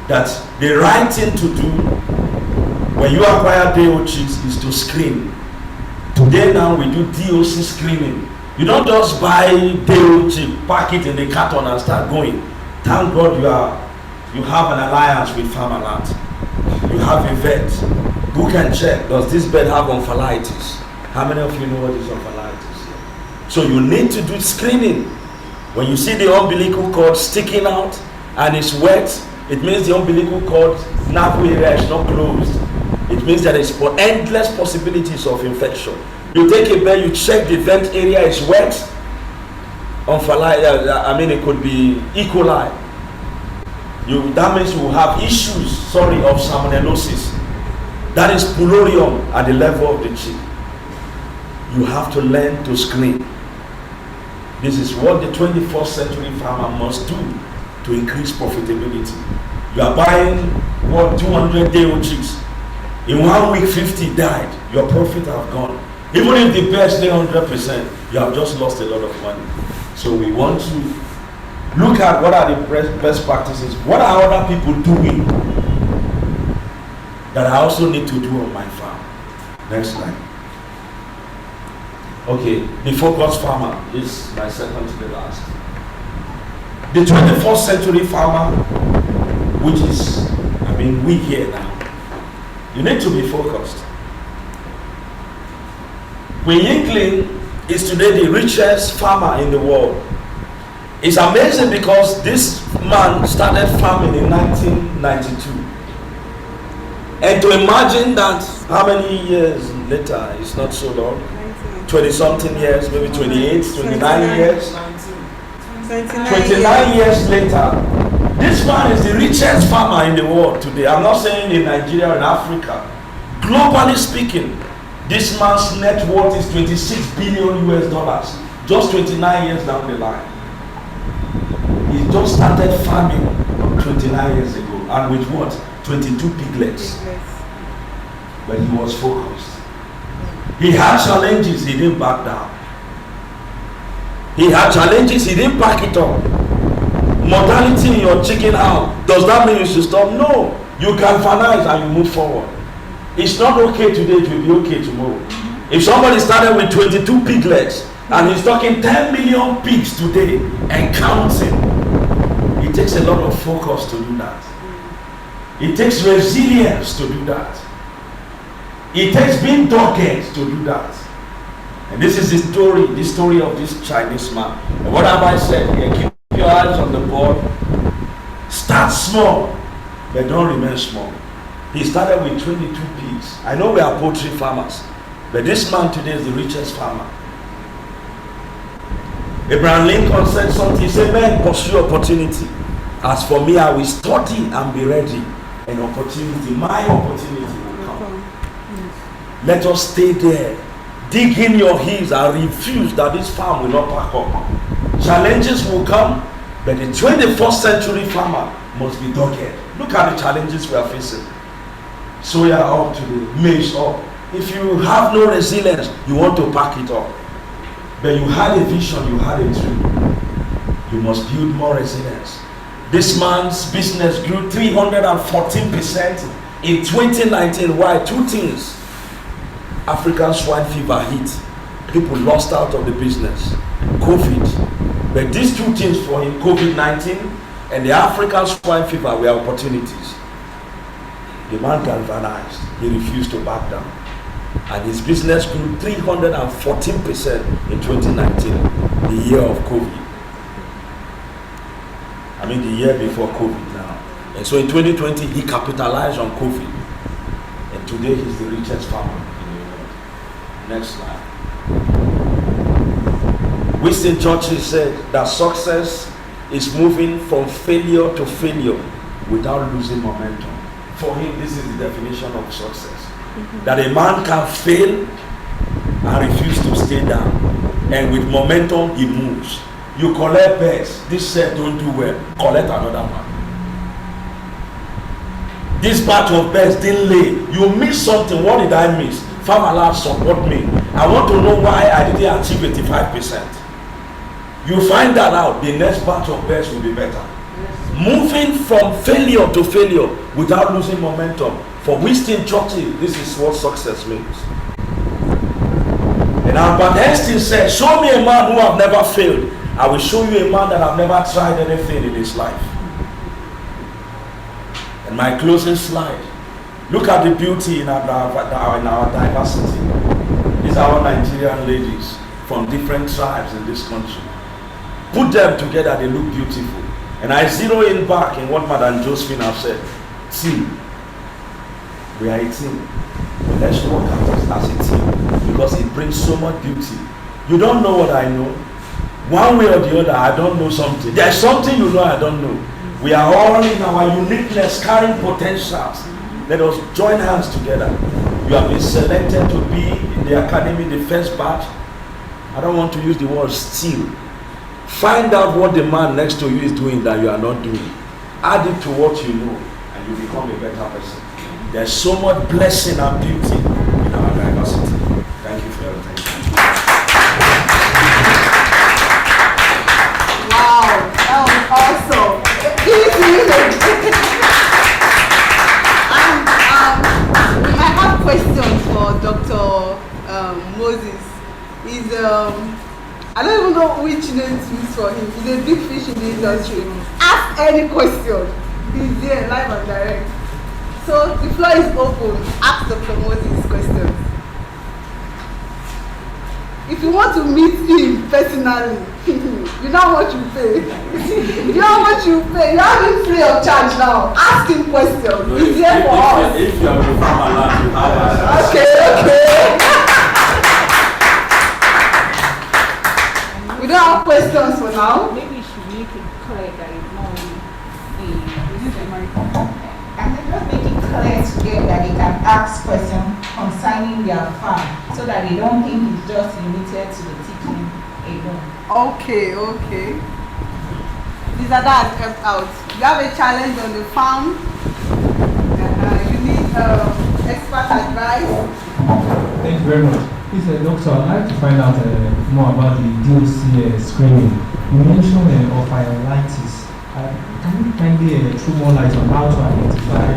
K: that the right thing to do when you acquire day-old chicks is to screen. Today now we do DOC screening. You don't just buy day-old chick, pack it in the carton and start going. Thank God you have an alliance with Farmalert. You have a vet who can check, does this bird have omphalitis? How many of you know what is omphalitis? So you need to do screening. When you see the umbilical cord sticking out and it's wet, it means the umbilical cord navel area is not closed. It means there is endless possibilities of infection. You take a bird, you check the vent area is wet. It could be E. coli. That means you will have issues, of salmonellosis. That is pylorium at the level of the chick. You have to learn to screen. This is what the 21st century farmer must do to increase profitability. You are buying 200 day-old chicks. In 1 week 50 died. Your profit have gone. Even if the birds lay 100%, you have just lost a lot of money. So we want to look at what are the best practices. What are other people doing that I also need to do on my farm? Next slide. Okay, the focused farmer is my second to the last. The 21st century farmer, which is, we here now. You need to be focused. Queen Yingling is today the richest farmer in the world. It's amazing because this man started farming in 1992. And to imagine that how many years later, it's not so long, 20 something years, maybe 28, 29 years. 29 years later, this man is the richest farmer in the world today. I'm not saying in Nigeria or in Africa. Globally speaking, this man's net worth is 26 billion US dollars, just 29 years down the line. He just started farming 29 years ago, and with what? 22 piglets. But he was focused. He had challenges, he didn't back down. He had challenges, he didn't pack it up. Mortality in your chicken house, does that mean you should stop? No. You galvanize and you move forward. It's not okay today, it will be okay tomorrow. If somebody started with 22 piglets and he's talking 10 million pigs today and counting, it takes a lot of focus to do that. It takes resilience to do that. It takes being dogged to do that. And this is the story of this Chinese man. And what have I said here? Keep your eyes on the ball. Start small, but don't remain small. He started with 22 pigs. I know we are poultry farmers, but this man today is the richest farmer. Abraham Lincoln said something. He said, "Men, pursue opportunity. As for me, I will study and be ready. An opportunity, my opportunity will come." Let us stay there. Dig in your heels and refuse that this farm will not pack up. Challenges will come, but the 21st century farmer must be dogged. Look at the challenges we are facing. Soya up today, maize up. If you have no resilience, you want to pack it up. But you had a vision, you had a dream. You must build more resilience. This man's business grew 314% in 2019. Why? Two things. African swine fever hit. People lost out of the business. COVID. But these two things for him, COVID-19 and the African swine fever, were opportunities. The man galvanized. He refused to back down. And his business grew 314% in 2019, the year of COVID. I mean, the year before COVID now. And so in 2020, he capitalized on COVID. And today, he's the richest farmer in the world. Next slide. Winston Churchill said that success is moving from failure to failure without losing momentum. For him, this is the definition of success. That a man can fail and refuse to stay down. And with momentum, he moves. You collect bets. This set don't do well. Collect another one. This batch of bets didn't lay. You missed something. What did I miss? Farmalert support me. I want to know why I didn't achieve 85%. You find that out. The next batch of bets will be better. Moving from failure to failure without losing momentum. For Winston Churchill, this is what success means. And Albert Einstein said, show me a man who have never failed. I will show you a man that have never tried anything in his life. And my closing slide. Look at the beauty in our diversity. These are our Nigerian ladies from different tribes in this country. Put them together, they look beautiful. And I zero in back in what Madam Josephine have said. Team. We are a team. Let's work as a team because it brings so much beauty. You don't know what I know. One way or the other, I don't know something. There's something you know I don't know. We are all in our uniqueness, carrying potentials. Let us join hands together. You have been selected to be in the academy, the first batch. I don't want to use the word steal. Find out what the man next to you is doing that you are not doing. Add it to what you know, and you become a better person. There's so much blessing and beauty in our diversity. Thank you for your attention.
B: Wow, that was awesome. I have questions for Dr. Moses. I don't even know which name to use for him. He's a big fish in the industry. Ask any question. He's there, live and direct. So the floor is open. Ask Dr. Moses questions. If you want to meet him personally, you know how much you pay. You know how much you pay. You have him free of charge now. Ask him questions.
K: No,
B: He's here for us.
K: If you are with Farmalert, you have us.
B: Okay. We don't have questions for now.
G: Maybe you should make it clear that it's not and then just make it clear to them that they can ask questions concerning their farm so that they don't think it's just limited to the teaching alone.
B: Okay. These are that helped out. You have a challenge on the farm. You need expert advice.
H: Thank you very much. Please, doctor, I'd like to find out more about the DOC screening. You mentioned ophiolytis. Can you kindly throw more light on how to identify a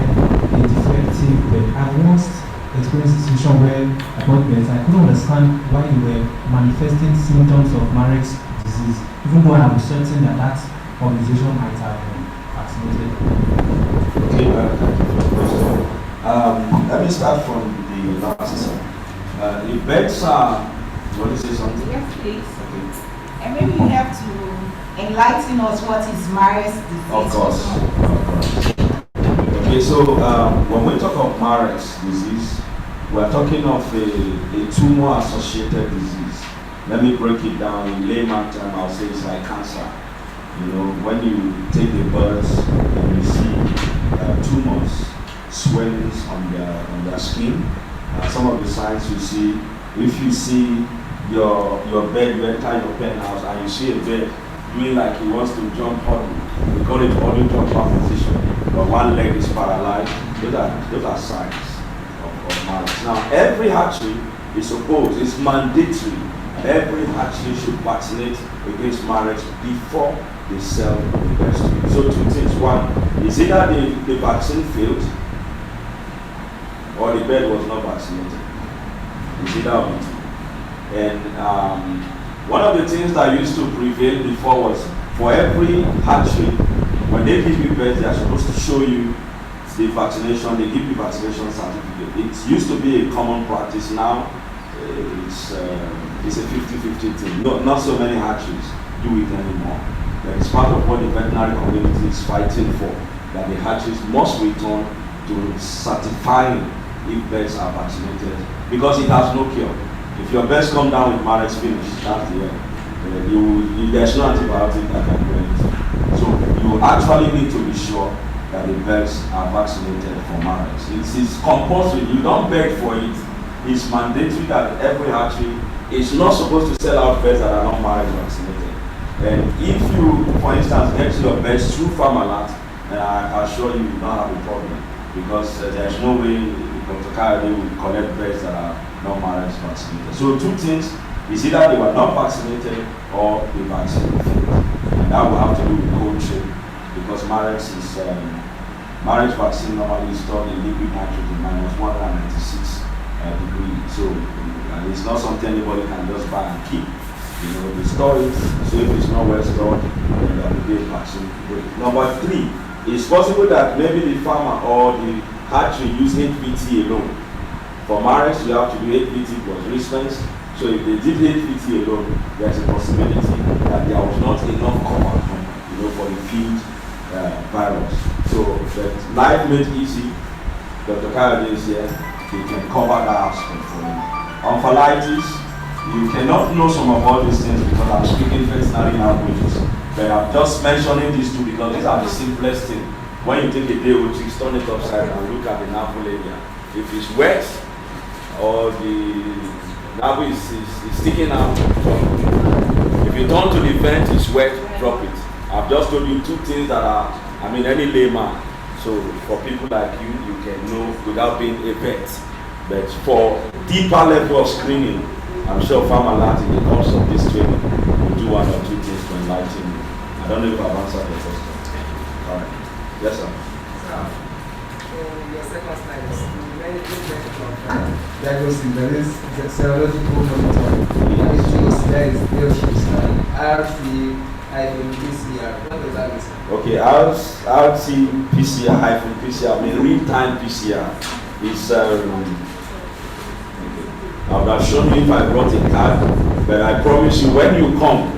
H: defective bed? I once experienced a situation where I got beds. I couldn't understand why they were manifesting symptoms of Marek's disease, even though I'm certain that that organization might have vaccinated.
K: Okay, thank you for the question. Let me start from the last. The beds are, you want to say something?
G: Yes, please.
K: Okay.
G: And maybe you have to enlighten us what is Marek's disease.
K: Of course. Okay, so when we talk of Marek's disease, we're talking of a tumor-associated disease. Let me break it down in layman term. I'll say it's like cancer. You know, when you take the birds and you see tumors, swellings on their skin. Some of the signs you see, if you see your bed, you enter your penthouse and you see a bed doing like he wants to jump huddle. We call it huddle jumper position. But one leg is paralyzed. Those are signs of Marek's. Now, every hatchery is supposed, it's mandatory. Every hatchery should vaccinate against marriage before they sell the best to you. So two things. One, is either the vaccine failed or the bird was not vaccinated. It's either of it. And one of the things that used to prevail before was for every hatchery, when they give you birth, they are supposed to show you the vaccination, they give you vaccination certificate. It used to be a common practice. Now it's a 50-50 thing. Not so many hatcheries do it anymore. But it's part of what the veterinary community is fighting for, that the hatcheries must return to certifying if birds are vaccinated, because it has no cure. If your birds come down with marriage finish, that's the end. There's no antibiotic that can do anything. So you actually need to be sure that the birds are vaccinated for marriage. It's compulsory. You don't beg for it. It's mandatory that every hatchery is not supposed to sell out birds that are not marriage vaccinated. And if you, for instance, get your birds through Farmalert, then I assure you don't have a problem, because there's no way Dr. Kayode will collect birds that are not marriage vaccinated. So two things, is either they were not vaccinated or the vaccine failed. And that will have to do with cold chain, because marriage vaccine normally is stored in liquid nitrogen minus 196 degrees. So it's not something anybody can just buy and keep. They store it, so if it's not well stored, then there will be a vaccine. Number three, it's possible that maybe the farmer or the hatchery use HPT alone. For marriage, you have to do HPT plus response. So if they did HPT alone, there's a possibility that there was not enough cover, for the field virus. So that life made easy, Dr. Kayode is here, he can cover that aspect for you. On phthalitis, you cannot know some of all these things because I'm speaking veterinary languages. But I'm just mentioning these two because these are the simplest things. When you take a day or two, turn it upside down, look at the navel area. If it's wet or the navel is sticking out, drop it. If you turn to the vent, it's wet, drop it. I've just told you two things that are, any layman. So for people like you, you can know without being a vet. But for deeper level of screening, I'm sure Farmalert in the course of this training will do one or two things to enlighten you. I don't know if I've answered your question. All right. Yes, sir.
P: Your second slide is very good. Diagnosing, there is the serological monitoring. It shows there is issues like RT-PCR. What does that mean?
K: Okay, RT-PCR-PCR, real-time PCR is I would have shown you if I brought a card, but I promise you when you come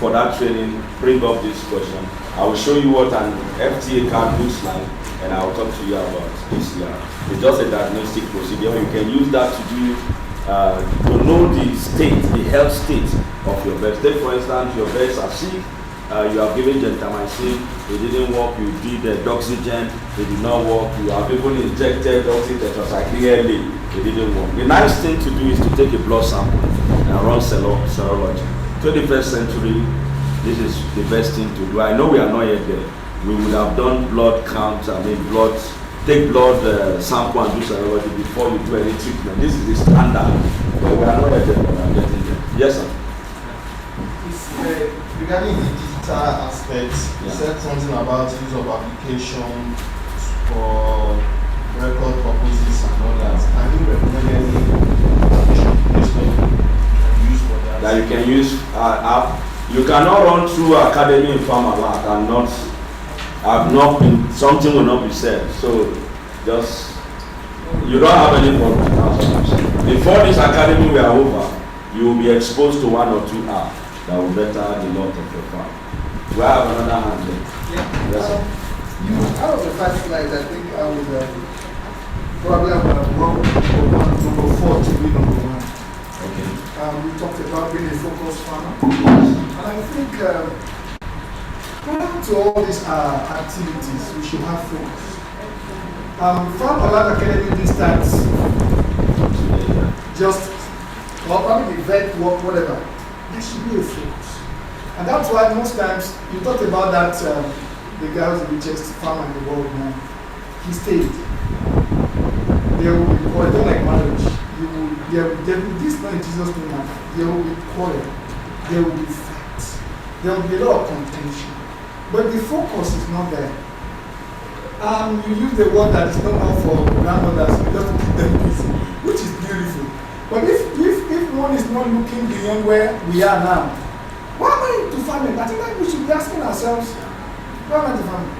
K: for that training, bring up this question. I will show you what an FTA card looks like, and I will talk to you about PCR. It's just a diagnostic procedure. You can use that to do to know the state, the health state of your birds. Take for instance, your birds are sick. You have given gentamicin, it didn't work. You did doxygen, it did not work. You have even injected doxytetracycline, it didn't work. The nice thing to do is to take a blood sample and run serology. 21st century, this is the best thing to do. I know we are not yet there. We would have done blood count, take blood sample and do serology before you do any treatment. This is the standard, but we are not yet there, but we are getting there. Yes, sir.
C: Regarding the digital aspect, you said something about use of application for record purposes and all that. Can you recommend any application use for that?
K: That you can use app. You cannot run through academy in Farmalert and something will not be said. So just, you don't have any problem. Before this academy we are over, you will be exposed to one or two apps that will better the lot of your farm. Do I have another hand there?
F: Yeah.
K: Yes,
F: out of the first slide, I think I would probably have number 4 to be number 1.
K: Okay.
F: We talked about being a focused farmer. And I think prior to all these activities, we should have focus. Farmalert Academy did start just, probably the vet work, whatever. There should be a focus. And that's why most times, you talked about that, the guy who's the richest farmer in the world now, he stayed. There will be quarrel, don't like marriage. This is not in Jesus' name, there will be quarrel, there will be fights. there will be a lot of contention. But the focus is not there. You use the word that is normal for grandmothers just to keep them busy, which is beautiful. But if one is not looking beyond where we are now, why am I into farming? I think that we should be asking ourselves, why am I into farming?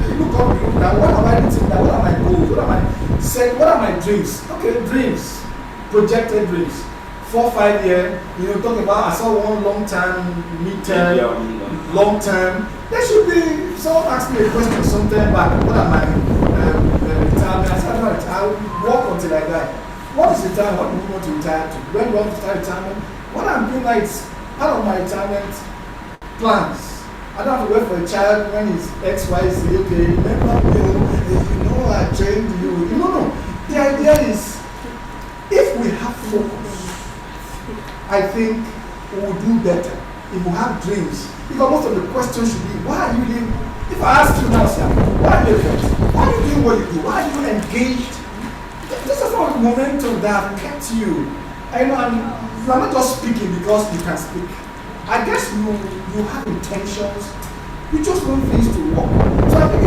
F: You look up, you look down, what am I eating now? What are my goals? What am I saying? What are my dreams? Okay, dreams, projected dreams. 4 or 5 years, talk about, I saw one long term, mid-term, long term. There should be, someone asked me a question sometime back, what are my retirement? I said, I'll work until I die. What is retirement? What do you want to retire to? When do you want to start retirement? What I'm doing now is part of my retirement plans. I don't have to wait for a child when he's X, Y, Z, okay, remember, I trained you. No. The idea is, if we have focus, I think we will do better. If we have dreams, because most of the questions should be, why are you living? If I ask you now, Sam, why are you living? Why are you doing what you do? Why are you engaged? This is not a momentum that have kept you. I'm not just speaking because you can speak. I guess you have intentions. You just want things to work. So I think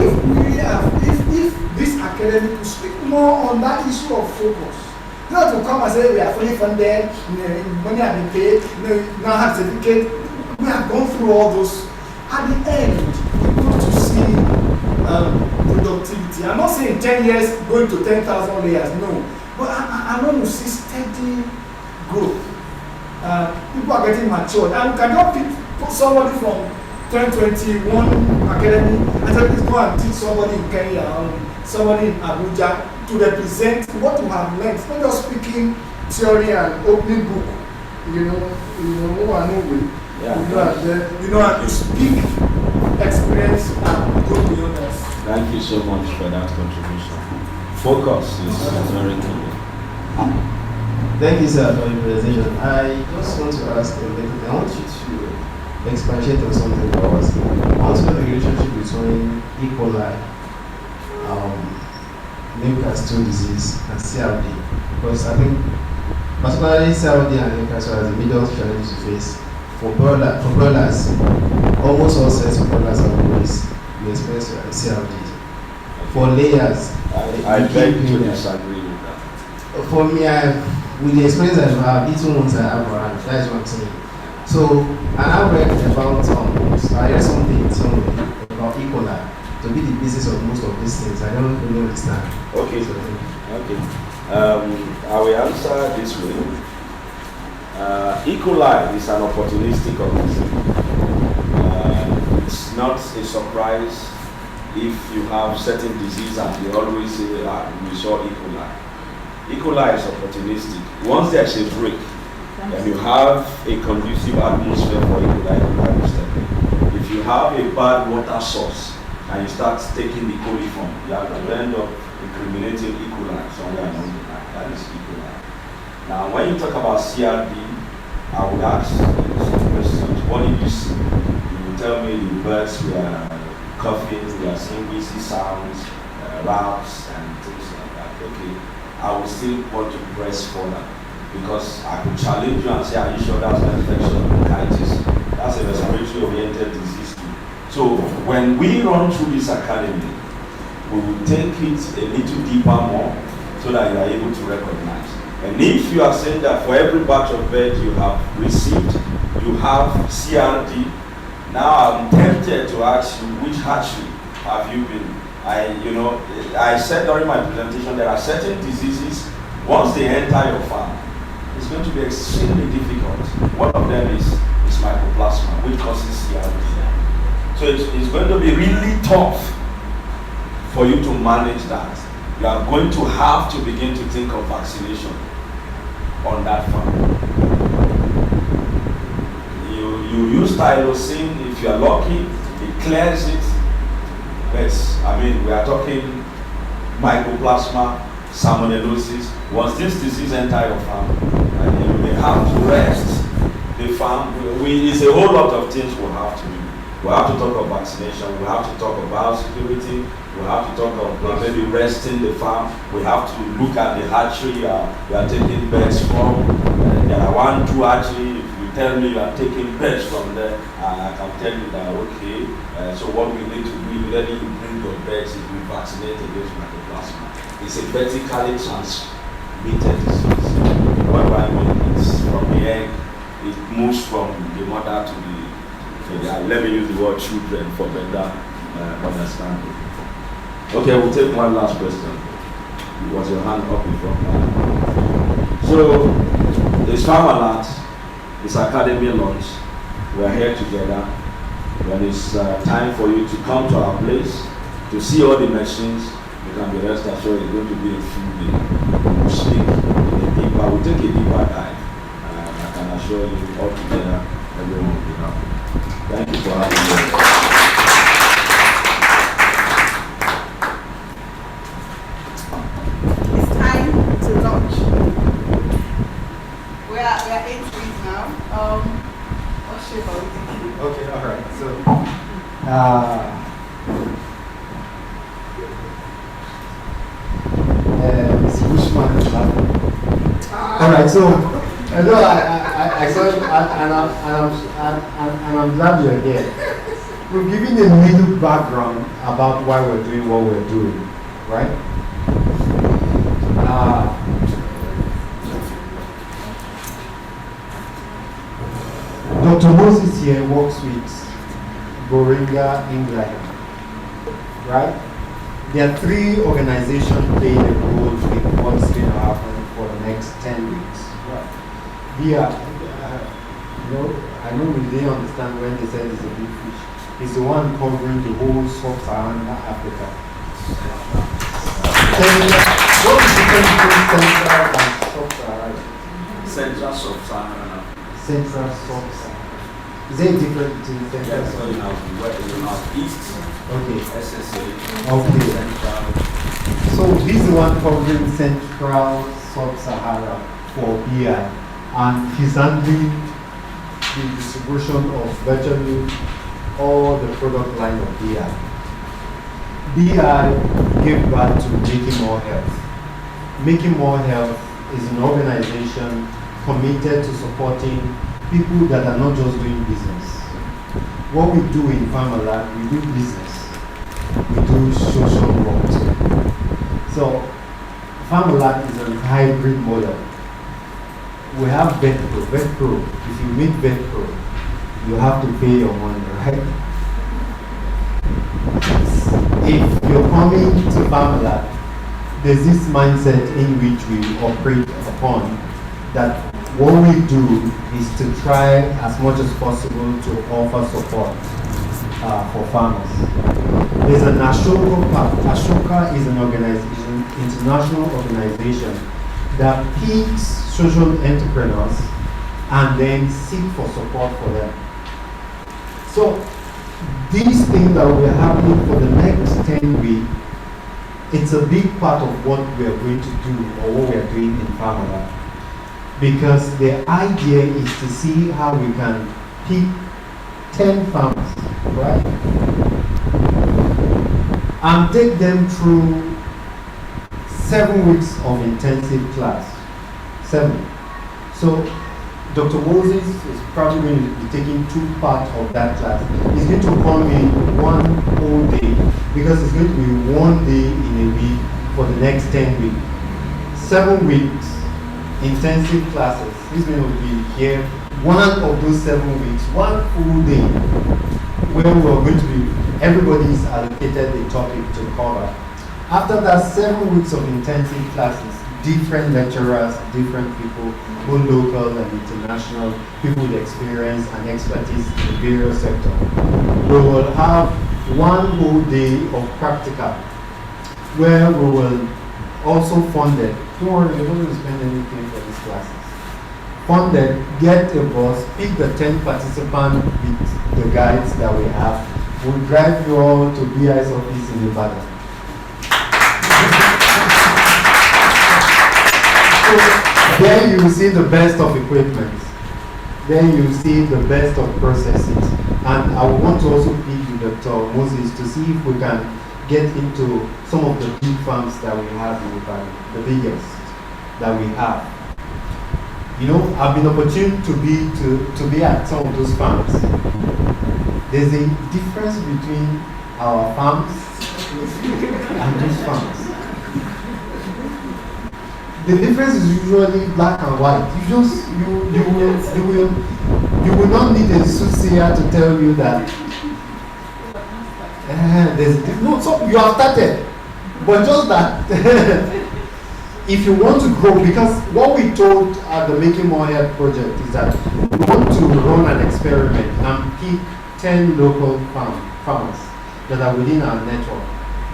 F: if this academy could speak more on that issue of focus, not to come and say we are fully funded, money has been paid, now have certificate. We have gone through all those. At the end, we want to see productivity. I'm not saying 10 years going to 10,000 layers, no. But I want to see steady growth. People are getting matured. And we cannot pick somebody from 2021 academy and say, please go and teach somebody in Kenya, somebody in Abuja to represent what you have learned. Not just speaking theory and opening book. And you speak experience and go beyond us.
K: Thank you so much for that contribution. Focus is very key.
C: Thank you, sir, for your presentation. I just want to ask a little bit. I want you to expatiate on something that was. I want to know the relationship between E. coli, Newcastle disease, and CRD. Because I think, particularly CRD and Newcastle are the major challenges to face. For broilers, almost all sets of broilers are always the experience of CRD. For layers,
K: I beg to disagree with that.
C: For me, with the experience that I have, eaten ones I have around, that is what I'm saying. So, and I read about, I read something somewhere about E. coli to be the basis of most of these things. I don't really understand.
K: Okay. I will answer this way. E. coli is an opportunistic organism. It's not a surprise if you have certain disease and they always say, we saw E. coli. E. coli is opportunistic. Once there's a break, and you have a conducive atmosphere for E. coli to step in. If you have a bad water source and you start taking the coliform, you have to end up incriminating E. coli somewhere along the line. That is E. coli. Now, when you talk about CRD, I would ask some questions. What did you see? You will tell me the birds were coughing, we are seeing wheezy sounds, raps, and things like that. Okay, I would still want to press further because I could challenge you and say, are you sure that's an infection of bronchitis? That's a respiratory oriented disease too. So when we run through this academy, we will take it a little deeper more so that you are able to recognize. And if you are saying that for every batch of bird you have received, you have CRD, now I'm tempted to ask you, which hatchery have you been? I said during my presentation, there are certain diseases, once they enter your farm, it's going to be extremely difficult. One of them is mycoplasma, which causes CRD. So it's going to be really tough for you to manage that. You are going to have to begin to think of vaccination on that farm. You use tylosin, if you are lucky, it clears it. But we are talking mycoplasma, salmonellosis. Once this disease enters your farm, you may have to rest the farm. It's a whole lot of things we'll have to do. We'll have to talk about vaccination, we'll have to talk about security, we'll have to talk about maybe resting the farm, we have to look at the hatchery we are taking birds from. There are 1, 2 hatchery, if you tell me you are taking birds from there, I can tell you that, okay, so what we need to do immediately you bring your birds is we vaccinate against mycoplasma. It's a vertically transmitted disease. What do I mean? It's from the egg, it moves from the mother to let me use the word children for better understanding. Okay, we'll take one last question. Was your hand up in front? So, it's Farmalert, it's Academy launch. We are here together. When it's time for you to come to our place to see all the machines, you can be rest assured it's going to be a full day. We'll speak we'll take a deeper dive. I can assure you all together, everyone will be happy. Thank you for having me.
B: To launch. We are 8 weeks now. What shape are we thinking?
A: Okay, all right. So, Mr. Bushman is laughing. All right. So, no, I saw it, and I'm glad you're here. We're giving a little background about why we're doing what we're doing, right? Dr. Moses here works with Boringa, England, right? There are 3 organizations playing a role in what's going to happen for the next 10 weeks. Right. Yeah, I know we didn't understand when they said it's a big fish. It's the one covering the whole sub-Saharan Africa. What is the difference between Central and Sub-Saharan?
K: Central Sub-Saharan Africa.
A: Central Sub-Saharan. Is there a difference between Central and
K: Sub-Saharan? East.
A: Okay.
K: SSA.
A: Okay.
K: Central.
A: So this is the one covering Central Sub-Saharan for BI, and he's handling the distribution of virtually all the product line of BI. BI gave birth to Making More Health. Making More Health is an organization committed to supporting people that are not just doing business. What we do in Farmalert, we do business. We do social work too. So Farmalert is a hybrid model. We have VetPro. VetPro, if you meet VetPro, you have to pay your money, right? If you're coming to Farmalert, there's this mindset in which we operate upon, that what we do is to try as much as possible to offer support for farmers. There's an Ashoka part. Ashoka is an international organization that picks social entrepreneurs and then seek for support for them. So these things that we're having for the next 10 weeks, it's a big part of what we are going to do or what we are doing in Farmalert. Because the idea is to see how we can pick 10 farmers, right? And take them through 7 weeks of intensive class. 7. So Dr. Moses is probably going to be taking 2 parts of that class. He's going to come in 1 whole day, because it's going to be 1 day in a week for the next 10 weeks. 7 weeks, intensive classes. He's going to be here 1 of those 7 weeks, 1 full day, where we're going to be, everybody is allocated a topic to cover. After that 7 weeks of intensive classes, different lecturers, different people, both local and international, people with experience and expertise in various sectors. We will have 1 whole day of practical, where we will also fund it. Don't worry, you're not going to spend anything for these classes. Fund it, get a bus, pick the 10 participants with the guides that we have. We'll drive you all to BI's office in Ibadan. Then you will see the best of equipment. Then you will see the best of processes. And I want to also pick with Dr. Moses to see if we can get into some of the big farms that we have in Ibadan, the biggest that we have. You know, I've been opportune to be at some of those farms. There's a difference between our farms and those farms. The difference is usually black and white. You will not need a soothsayer to tell you that no. So you have started, but just that if you want to grow, because what we told at the Making More Health project is that we want to run an experiment and pick 10 local farmers that are within our network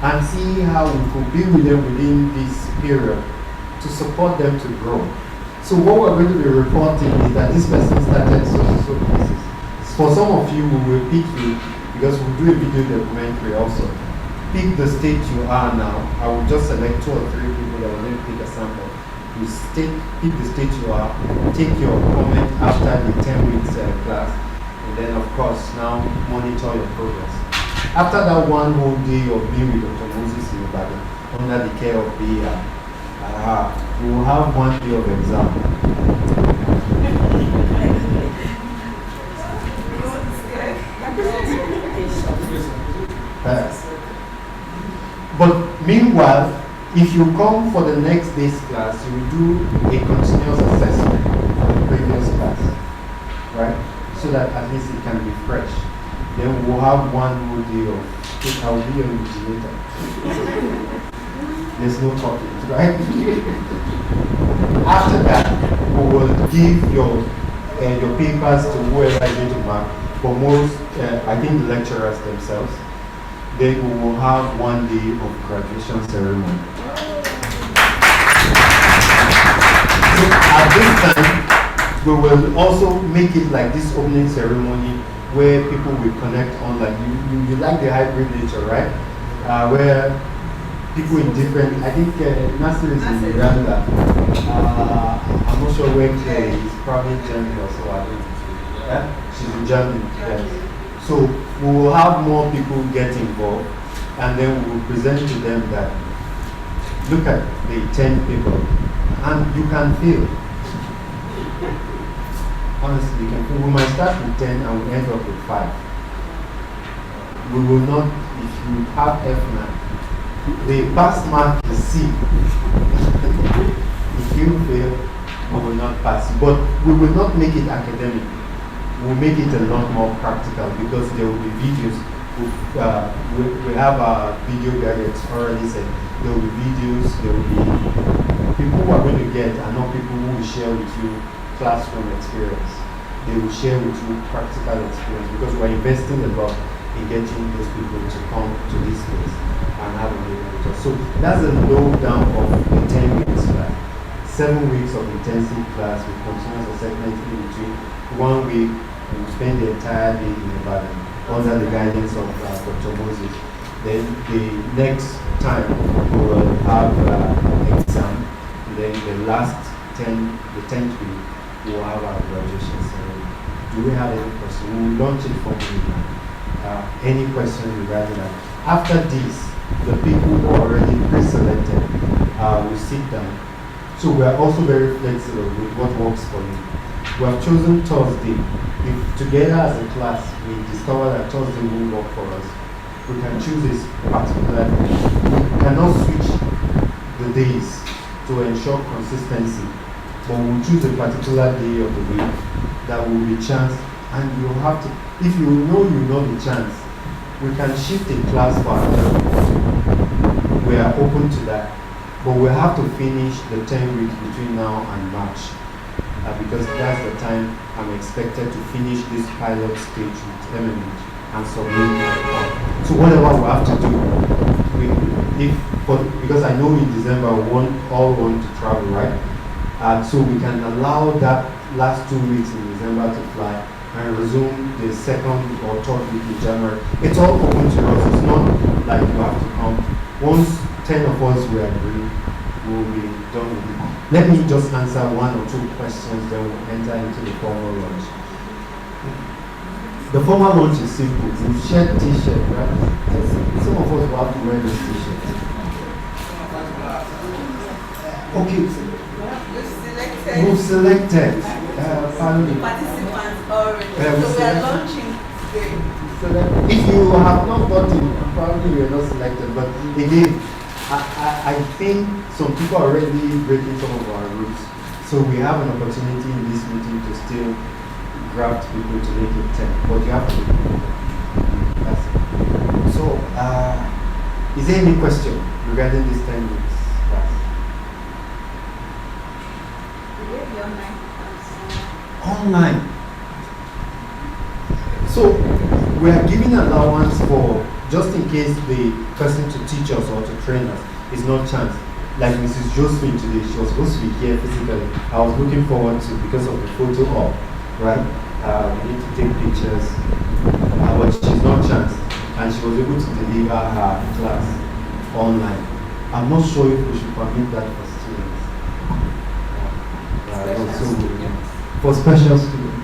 A: and see how we could be with them within this period to support them to grow. So what we're going to be reporting is that this person started so places. For some of you, we will pick you because we'll do a video documentary also. Pick the state you are now. I will just select 2 or 3 people that will then pick a sample. You pick the state you are, take your comment after the 10 weeks class, and then of course now monitor your progress. After that 1 whole day of being with Dr. Moses in Ibadan, under the care of BR, we will have 1 day of exam. But meanwhile, if you come for the next day's class, you will do a continuous assessment of the previous class, right? So that at least it can be fresh. Then we'll have 1 whole day of, I will be on later. There's no talking, right? After that, we will give your papers to whoever is going to mark. For most, I think the lecturers themselves. Then we will have 1 day of graduation ceremony. So at this time, we will also make it like this opening ceremony where people will connect online. You like the hybrid nature, right? Where people in different, I think Nasir is in Uganda. I'm not sure where Claire is, probably Germany or so. I think. Yeah? She's in Germany, yes. So we will have more people get involved, and then we will present to them that, look at the 10 people, and you can feel. Honestly, you can feel. We might start with 10 and we end up with 5. We will not, if you have F9, the pass mark is C. If you fail, we will not pass. But we will not make it academic. We'll make it a lot more practical because there will be videos. We have our video gadgets already said. There will be videos, there will be people who are going to get are not people who will share with you classroom experience. They will share with you practical experience because we're investing a lot in getting those people to come to this place and have a meeting with us. So that's a lowdown of the 10 weeks class. 7 weeks of intensive class with continuous assessment in between. 1 week, we spend the entire day in Ibadan under the guidance of Dr. Moses. Then the next time we will have exam. Then the last the 10th week, we will have our graduation ceremony. Do we have any questions? We will launch it formally now. Any questions regarding that? After this, the people who are already pre-selected will sit down. So we are also very flexible with what works for you. We have chosen Thursday. If together as a class we discover that Thursday won't work for us, we can choose this particular day. We cannot switch the days to ensure consistency, but we'll choose a particular day of the week that will be chance, and you have to, if you know the chance, we can shift a class for another week. We are open to that, but we have to finish the 10 weeks between now and March. Because that's the time I'm expected to finish this pilot stage with MMH and submit. So whatever we have to do, because I know in December we all want to travel, right? So we can allow that last 2 weeks in December to fly and resume the 2nd or 3rd week in January. It's all open to us. It's not like you have to come. Once 10 of us will agree, we'll be done with it. Let me just answer 1 or 2 questions, then we'll enter into the formal launch. The formal launch is simple. We've shared t-shirt, right? Some of us will have to wear this t-shirt. Okay. We've selected family.
B: Participants already.
A: Yeah, we
B: So we are
A: selected.
B: launching today.
A: If you have not gotten, probably you're not selected. But again, I think some people are already breaking some of our rules. So we have an opportunity in this meeting to still grab people to make it 10. But you have to. That's it. So, is there any question regarding this 10 minutes class? Online. So we are giving allowance for just in case the person to teach us or to train us is not chance. Like Mrs. Josephine today, she was supposed to be here physically. I was looking forward to because of the photo op, right? We need to take pictures, but she's not chance, and she was able to deliver her class online. I'm not sure if we should permit that for students. For special students.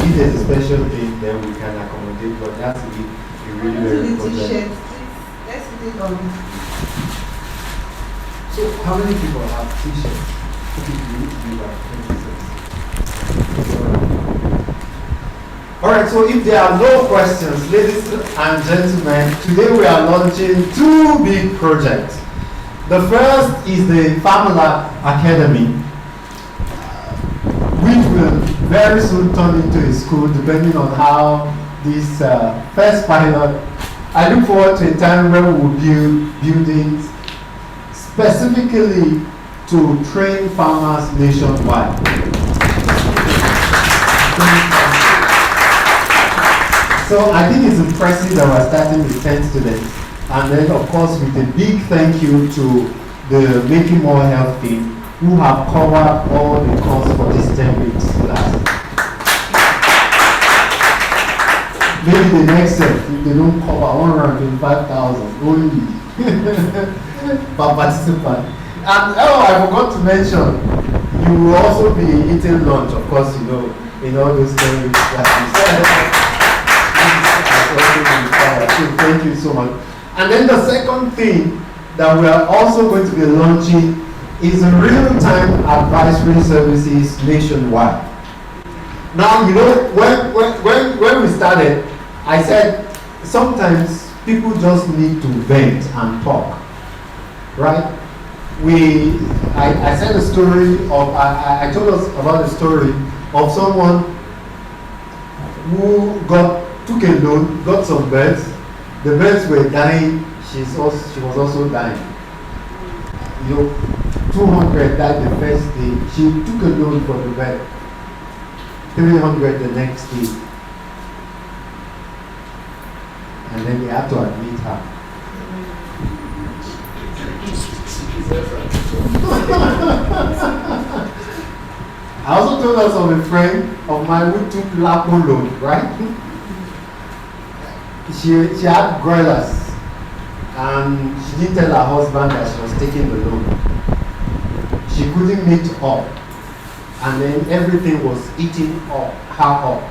A: If there's a special thing, then we can accommodate, but that's really very important.
B: Let's do it on.
A: So, how many people have t-shirts? Okay, you need to do that. Alright, so if there are no questions, ladies and gentlemen, today we are launching 2 big projects. The first is the Farmalert Academy, which will very soon turn into a school depending on how this first pilot. I look forward to a time where we will build buildings specifically to train farmers nationwide. So I think it's impressive that we're starting with 10 students. And then of course with a big thank you to the Making More Health team who have covered all the costs for this 10 weeks class. Maybe the next set, if they don't cover 125,000 only per participant. And oh, I forgot to mention, you will also be eating lunch, of course, you know, in all those 10 weeks classes. So thank you so much. And then the second thing that we are also going to be launching is real-time advisory services nationwide. Now, you know, when we started, I said sometimes people just need to vent and talk, right? I said a story of, I told us about a story of someone who took a loan, got some birds. The birds were dying. She was also dying. You know, 200 died the first day. She took a loan for the bird. 300 the next day. And then they had to admit her. I also told us of a friend of mine who took Lapo loan, right? She had broilers and she didn't tell her husband that she was taking the loan. She couldn't meet up and then everything was eating her up.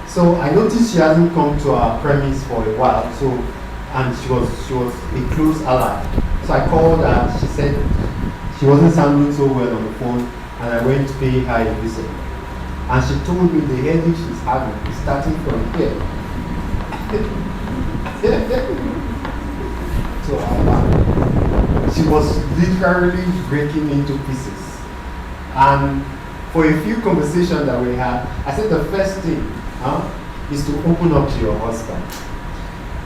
A: So I noticed she hasn't come to our premise for a while, and she was a close ally. So I called her, she said she wasn't sounding so well on the phone, and I went to pay her a visit. And she told me the headache she's having is starting from here. So she was literally breaking into pieces. And for a few conversations that we had, I said the first thing is to open up to your husband.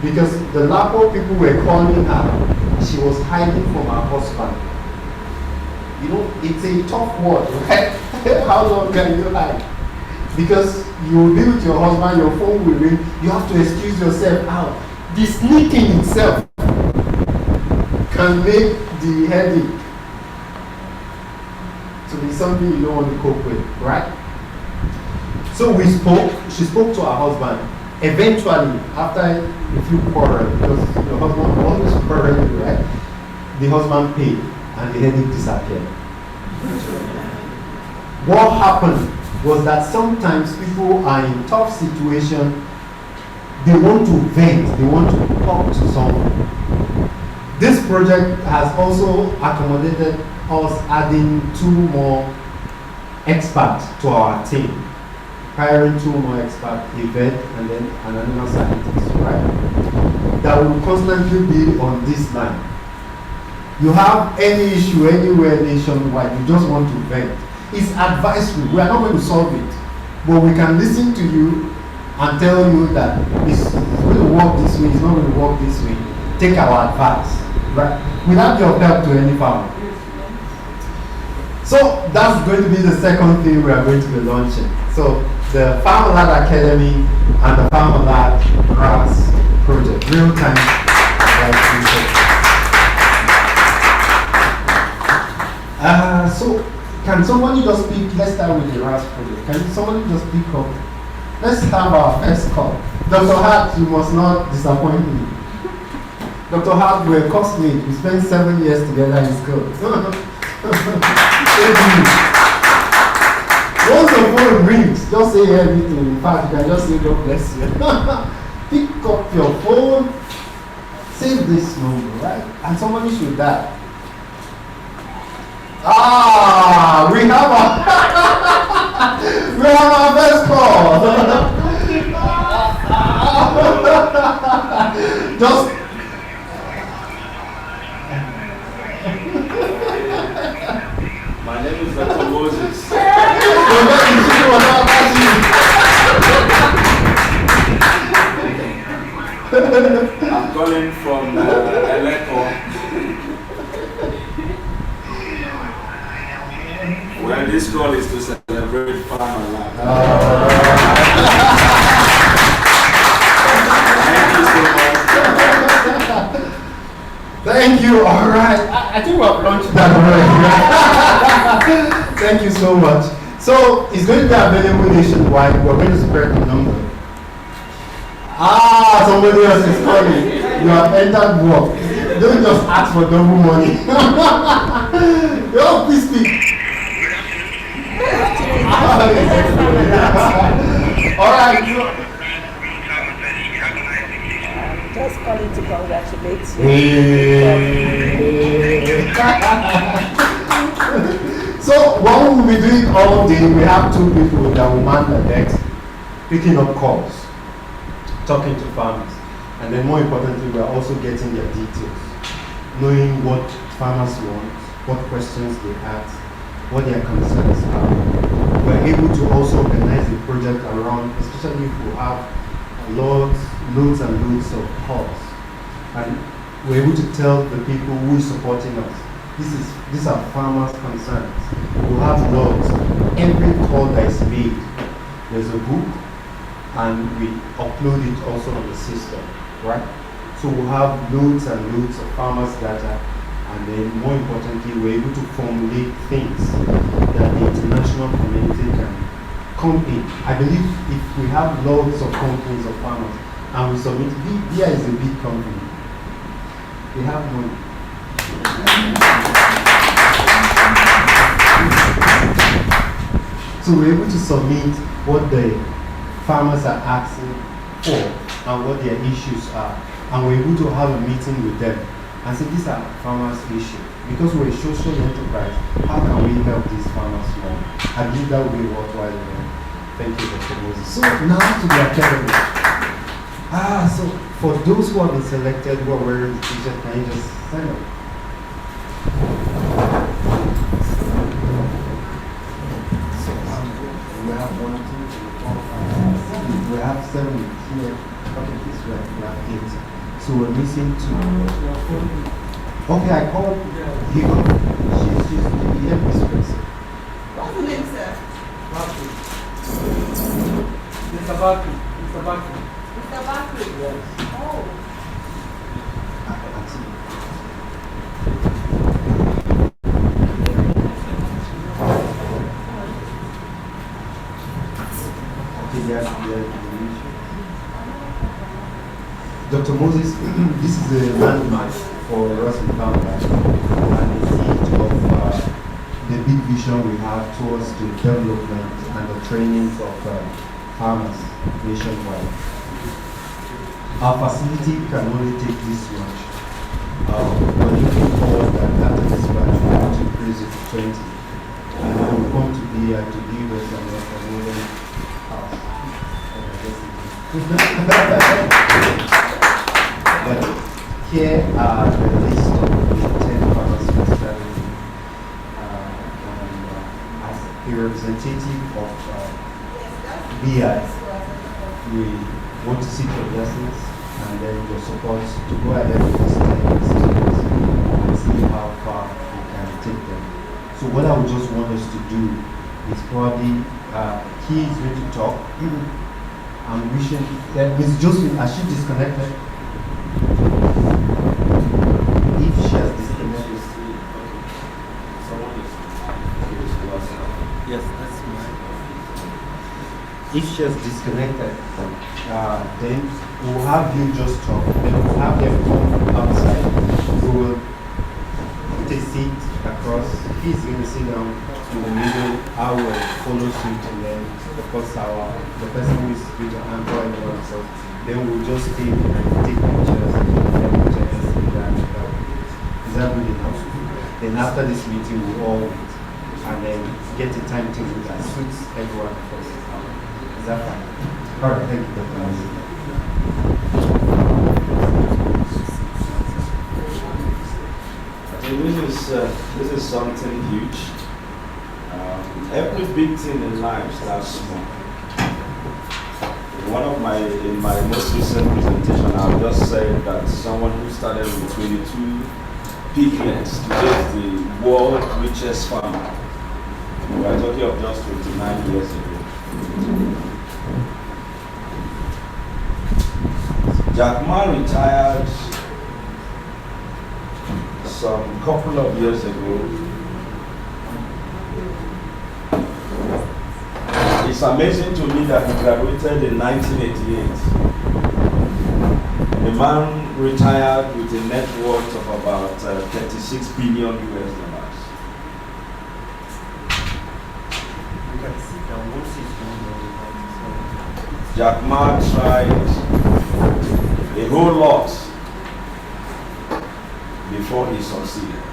A: Because the Lapo people were calling her, she was hiding from her husband. You know, it's a tough word, right? How long can you hide? Because you will be with your husband, your phone will ring, you have to excuse yourself out. The sneaking itself can make the headache to be something you don't want to cope with, right? So she spoke to her husband. Eventually, after a few quarrels, because your husband always quarrels, right? The husband paid and the headache disappeared. What happened was that sometimes people are in tough situations, they want to vent, they want to talk to someone. This project has also accommodated us adding 2 more experts to our team, hiring 2 more experts, a vet and then an animal scientist, right? That will constantly be on this line. You have any issue anywhere nationwide, you just want to vent. It's advisory. We are not going to solve it, but we can listen to you and tell you that it's going to work this way, it's not going to work this way. Take our advice, right? Without your help to any farmer. So that's going to be the second thing we are going to be launching. So the Farmalert Academy and the Farmalert Grass Project, real time live research. So can somebody just speak? Let's start with the Grass Project. Can somebody just speak up? Let's have our first call. Dr. Hart, you must not disappoint me. Dr. Hart, we're classmates. We spent 7 years together in school. Once the phone rings, just say everything. In fact, you can just say God bless you. Pick up your phone, save this number, right? And somebody should die. We have our first call. Just
K: My name is Dr. Moses. I'm calling from Eleko, where this call is to celebrate Farmalert. Thank you so much.
A: Thank you. All right. I think we have launched that already. Thank you so much. So it's going to be available nationwide. We're going to spread the number. Somebody else is calling. You have entered work. Don't just ask for double money. Yo, please speak. All right.
I: Just calling to congratulate you.
A: So what we'll be doing all day, we have 2 people that will man the decks, picking up calls, talking to farmers, and then more importantly, we are also getting their details, knowing what farmers want, what questions they ask, what their concerns are. We're able to also organize the project around, especially if we have loads and loads of calls, and we're able to tell the people who is supporting us, these are farmers' concerns. We'll have logs. Every call that is made, there's a book, and we upload it also on the system, right? So we'll have loads and loads of farmers' data, and then more importantly, we're able to formulate things that the international community can come in. I believe if we have loads of companies of farmers, and we submit, BIA is a big company. They have money. So we're able to submit what the farmers are asking for and what their issues are. And we're able to have a meeting with them and say, these are farmers' issues. Because we're a social enterprise, how can we help these farmers more? I believe that would be worthwhile event. Thank you, Dr. Moses. So now to the academy. So for those who have been selected who are wearing the t-shirt, can you just sign up? So we have 1, 2, 3, 4, 5, 6. We have 7 here. Okay, this way we have 8. So we're missing 2. Okay, I called Higo. She's the headmistress.
B: What's the name, sir?
P: Mr. Bakri. Mr. Bakri.
B: Mr. Bakri?
P: Yes.
B: Oh.
A: Dr. Moses, this is a landmark for us in Farmalert, and the seed of the big vision we have towards the development and the training of farmers nationwide. Our facility can only take this much, we're looking forward that after this batch, we're going to increase it to 20. And then we're going to be to give us another house. But here are the list of the 10 farmers specifically, as a representative of BI. We want to seek your blessings and then your support to go ahead with this and see how far we can take them. So what I would just want us to do is probably, he is going to talk. I'm wishing that Ms. Josephine, has she disconnected? If she has disconnected. Yes, that's mine. If she has disconnected, then we'll have you just talk. Then we'll have them come outside. We will put a seat across. He's going to sit down in the middle. I will follow suit, and then of course the person who is with the anchor and one. So then we'll just take pictures and is that good enough? Then after this meeting we'll all meet and then get a timetable that suits everyone first. Is that fine? All right, thank you, Dr. Mazi.
K: I think this is something huge. Every big thing in life starts small. In my most recent presentation, I've just said that someone who started with 22 piglets today is the world's richest farmer. We are talking of just 29 years ago. Jack Ma retired some couple of years ago. It's amazing to me that he graduated in 1988. The man retired with a net worth of about 36 billion US dollars.
A: You can sit down once it's done.
K: Jack Ma tried a whole lot before he succeeded.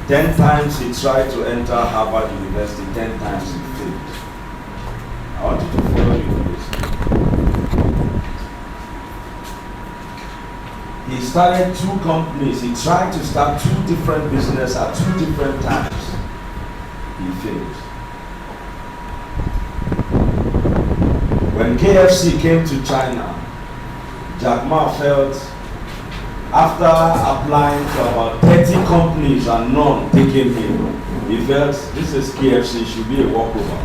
K: 10 times he tried to enter Harvard University, 10 times he failed. I want you to follow me with this. He started 2 companies. He tried to start 2 different businesses at 2 different times. He failed. When KFC came to China, Jack Ma felt, after applying to about 30 companies and none taking him, he felt this is KFC, should be a walkover.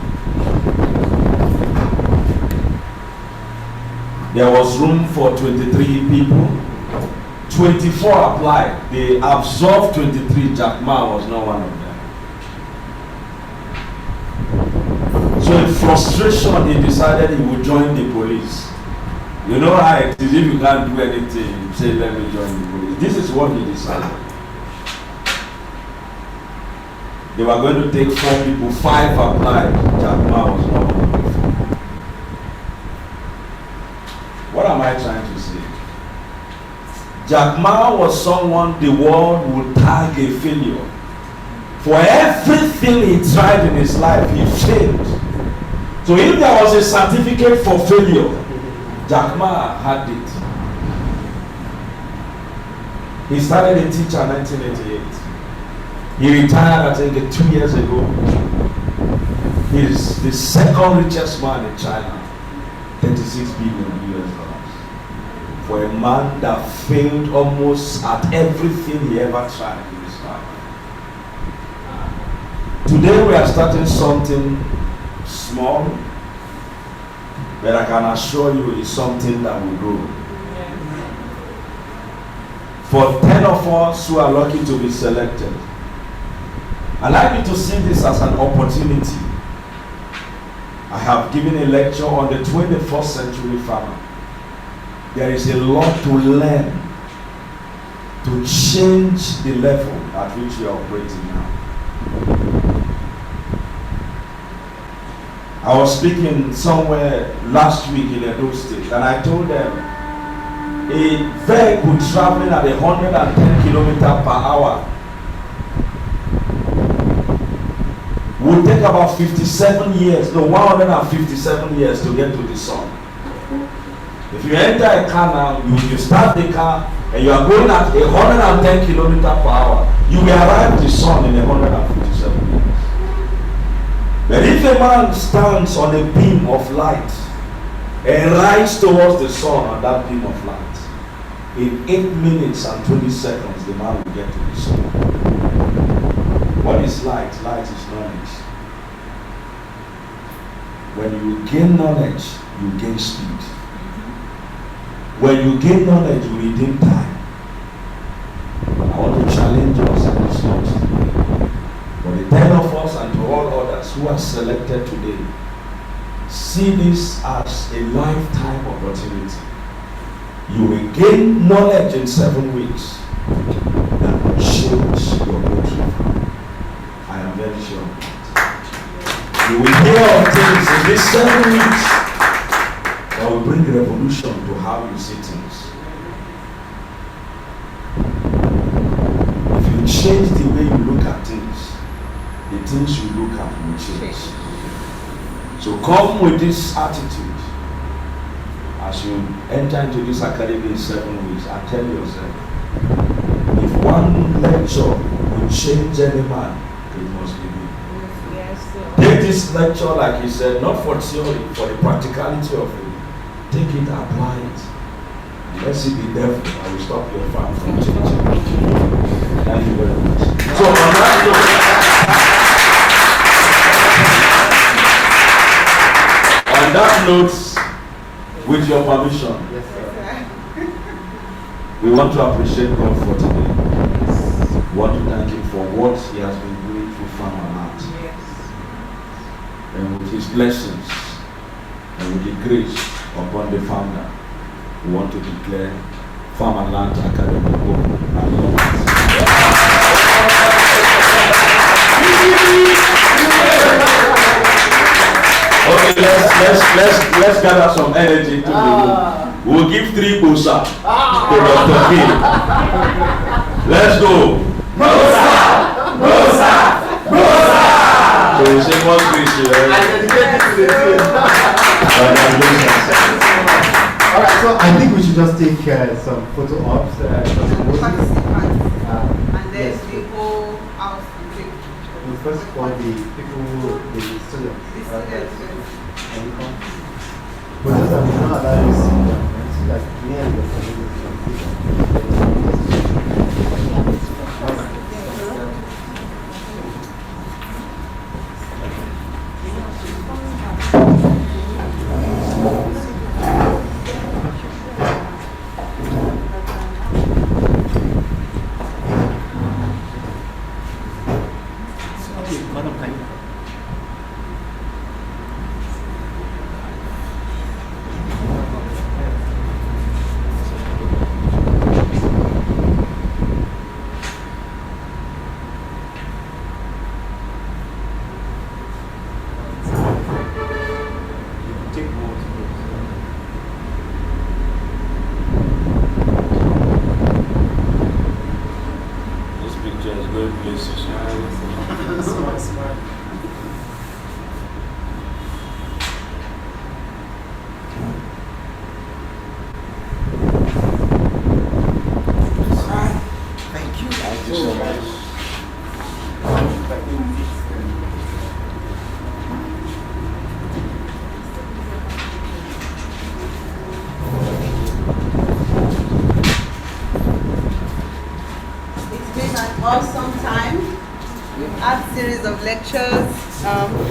K: There was room for 23 people. 24 applied. They absorbed 23. Jack Ma was not one of them. So in frustration, he decided he would join the police. You know how it is, if you can't do anything, you say, let me join the police. This is what he decided. They were going to take 4 people, 5 applied. Jack Ma was not one of them. What am I trying to say? Jack Ma was someone the world would tag a failure. For everything he tried in his life, he failed. So if there was a certificate for failure, Jack Ma had it. He started a teacher in 1988. He retired, I think, 2 years ago. He is the second richest man in China, 36 billion US dollars. For a man that failed almost at everything he ever tried in his life. Today we are starting something small, but I can assure you it's something that will grow. For 10 of us who are lucky to be selected, I'd like you to see this as an opportunity. I have given a lecture on the 21st century farmer. There is a lot to learn to change the level at which we are operating now. I was speaking somewhere last week in Edo State, and I told them a vehicle traveling at 110 kilometers per hour would take about 57 years, no, 157 years to get to the sun. If you enter a car now, you start the car and you are going at 110 kilometers per hour, you will arrive the sun in 157 years. But if a man stands on a beam of light and rides towards the sun on that beam of light, in 8 minutes and 20 seconds, the man will get to the sun. What is light? Light is knowledge. When you gain knowledge, you gain speed. When you gain knowledge, you redeem time. I want to challenge us in this note. For the 10 of us and to all others who are selected today, see this as a lifetime opportunity. You will gain knowledge in 7 weeks that will change your country. I am very sure of that. You will hear of things in these 7 weeks that will bring revolution to how you see things. If you change the way you look at things, the things you look at will change. So come with this attitude as you enter into this academy in 7 weeks and tell yourself, if one lecture will change any man, it must be me. Take this lecture, like he said, not for theory, for the practicality of it. Take it, apply it. And let's see the devil. I will stop your farm from changing. Thank you very much. So on that note, with your permission, we want to appreciate God for today. We want to thank Him for what He has been doing through Farmalert. And with His blessings and with the grace upon the founder, we want to declare Farmalert Academy open and launched. Okay, let's gather some energy to the we'll give 3 bosa to Dr. P. Let's go. Bosa! Bosa! Bosa! So you say one Christian, right?
A: Alright, so I think we should just take some photo ops.
B: And there's the whole house.
A: We first call the people, the students. But just that we don't allow you to see them, so that near the
B: Of lectures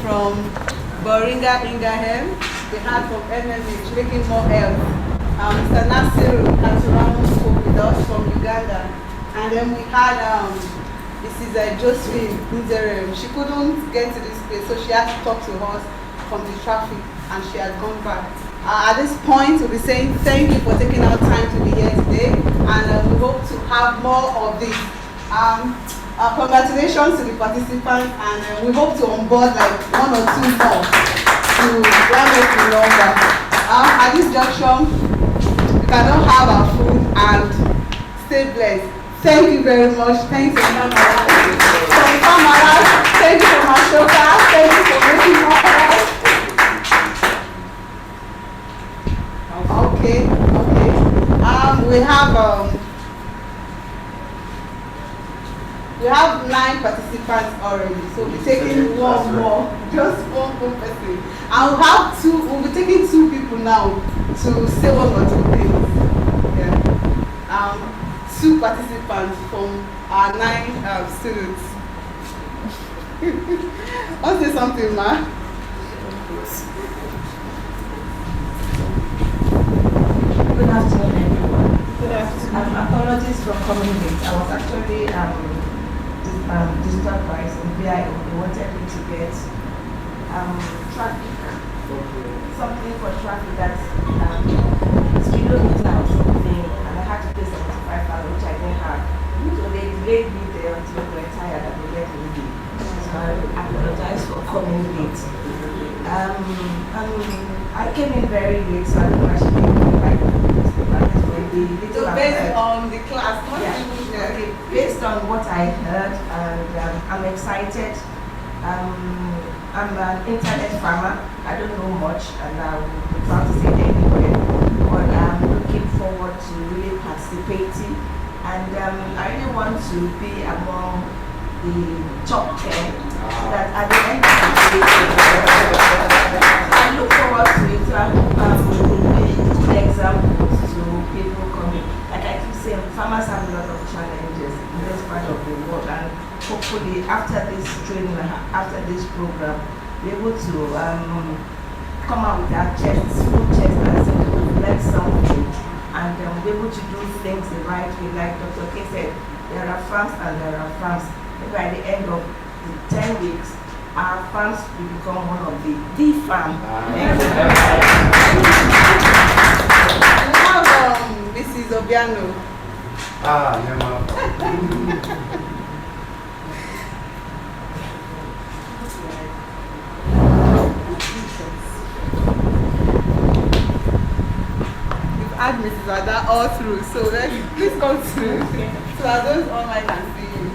B: from Boringa Ingham, we had from MMH, making more health. Mr. Nasiru Katuran spoke with us from Uganda, and then we had Mrs. Josephine Nzerem. She couldn't get to this place, so she had to talk to us from the traffic, and she had gone back. At this point, we'll be saying thank you for taking our time to be here today, and we hope to have more of this. Congratulations to the participants, and we hope to onboard like 1 or 2 more to round up the number. At this junction, we cannot have our food and stay blessed. Thank you very much. Thanks to Farmalert. Thank you for Ashoka. Thank you for making more health. Okay. We have 9 participants already, so we're taking one more, just one more person. And we'll be taking 2 people now to say 1 or 2 things. Yeah. 2 participants from our 9 students. I'll say something, ma.
Q: Good afternoon, everyone. Good afternoon. Apologies for coming late. I was actually disturbed by some VIO. They wanted me to get traffic, something for traffic that's speedometer or something, and I had to pay 75,000, which I didn't have. So they delayed me there until they were tired and they let me leave. So I apologize for coming late. I came in very late, so I don't actually like
B: So based on the class,
Q: okay, based on what I heard, and I'm excited. I'm an internet farmer. I don't know much, and I'm proud to say anywhere, but I'm looking forward to really participating, and I really want to be among the top 10, so that at the end of the day, I look forward to it. So I hope will be good examples to people coming. Like I keep saying, farmers have a lot of challenges in this part of the world, and hopefully after this training, after this program, be able to come out with our chests, full chest, and say we've learned something, and be able to do things the right way. Like Dr. K said, there are farms and there are farms. By the end of the 10 weeks, our farms will become one of the farm.
B: Mrs. Obiano.
A: Yeah, ma'am.
B: You've had Mrs. Ada all through, so please come through so that those online can see you.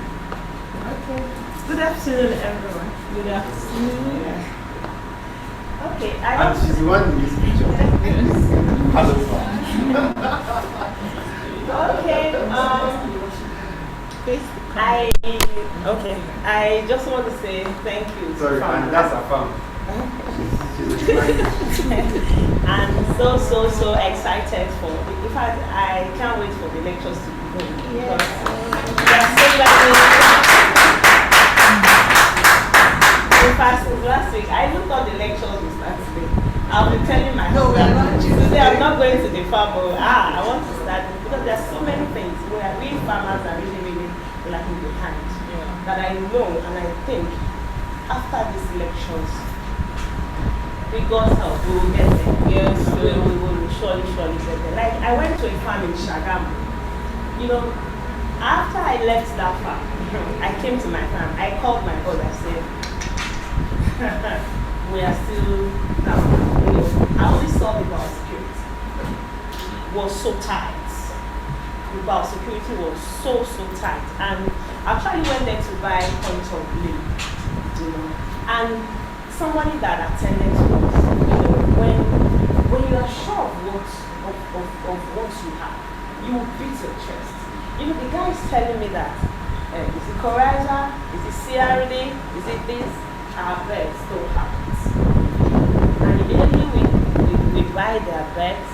I: Okay. Good afternoon, everyone. Good afternoon. Okay, I
A: And she's the one in this picture. Hello.
I: Okay. I just want to say thank you.
A: Sorry, and that's a fun.
I: I'm so excited for. In fact, I can't wait for the lectures to begin. Yes. There are so many. In fact, since last week, I even thought the lectures would start today. I'll be telling my husband today I'm not going to the farm, but I want to start because there are so many things where we farmers are really lagging behind. That I know and I think after these lectures, with God's help, we will get there. Yes, we will surely get there. Like I went to a farm in Shagamu. After I left that farm, I came to my farm. I called my brother. I said, we are still down. I only saw the biosecurity was so tight. The biosecurity was so tight, and I actually went there to buy point of blade, and somebody that attended to us, when you are sure of what you have, you will beat your chest. The guy is telling me that is it Coraza, is it CRD, is it this? Our birds don't have it. And immediately we buy their birds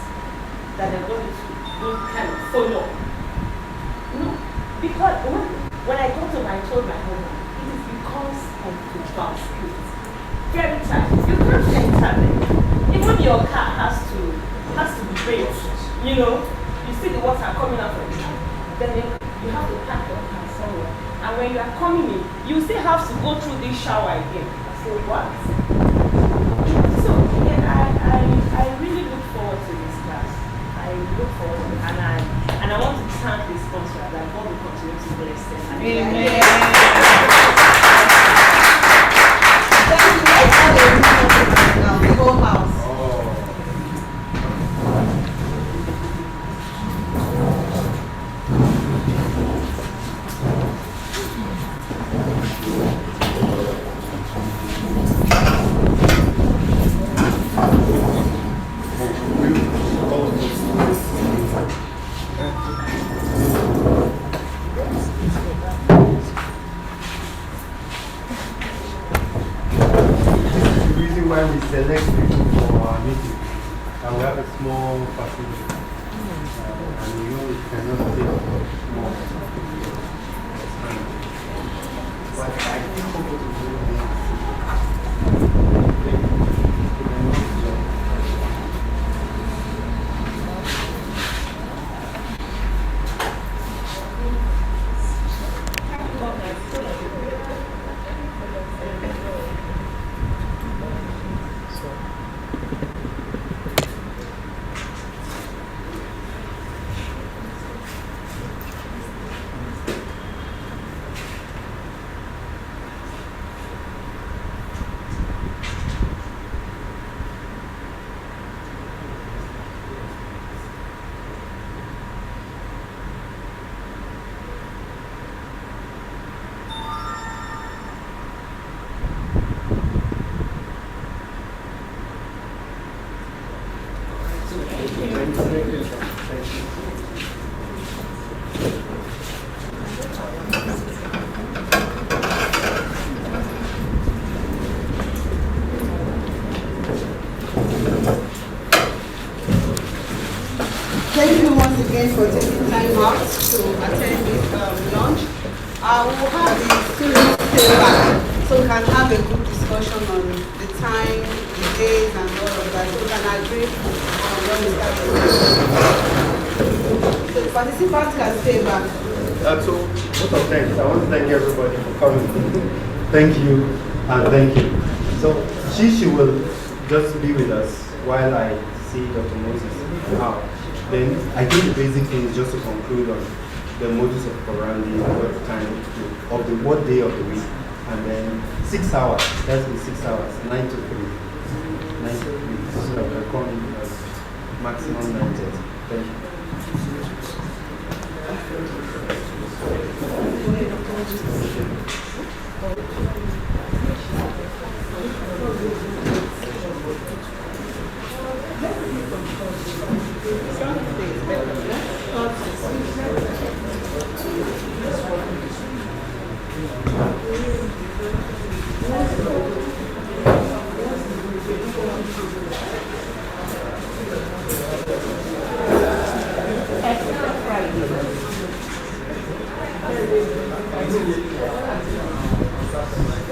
I: that they're going to kind of follow. Because when I got home, I told my husband, it is because of the biosecurity. Very tight. You can't enter there. Even your car has to be built. You see the water coming out of the car. Then you have to pack your car somewhere. And when you are coming in, you still have to go through this shower again. I say, what? So I really look forward to this class. I look forward to it, and I want to thank the sponsor that God will continue to bless them.
B: Amen. Thank you. Let's have a now, the whole house.
A: select people for our meeting. And we have a small facility. And we know we cannot take more. But I think we're going to do
B: Thank you once again for taking time out to attend this lunch. We'll have the students stay back so we can have a good discussion on the time, the days, and all of that. So we can agree on when we start. So the participants can stay back.
A: So, both of them, I want to thank everybody for coming. Thank you and thank you. So, she will just be with us while I see Dr. Moses out. Then I think the basic thing is just to conclude on the modus operandi, what time of the what day of the week, and then 6 hours. That's the 6 hours, 9 to 3, 9 to 3. So that we're coming as maximum 9:30. Thank you.
B: Friday.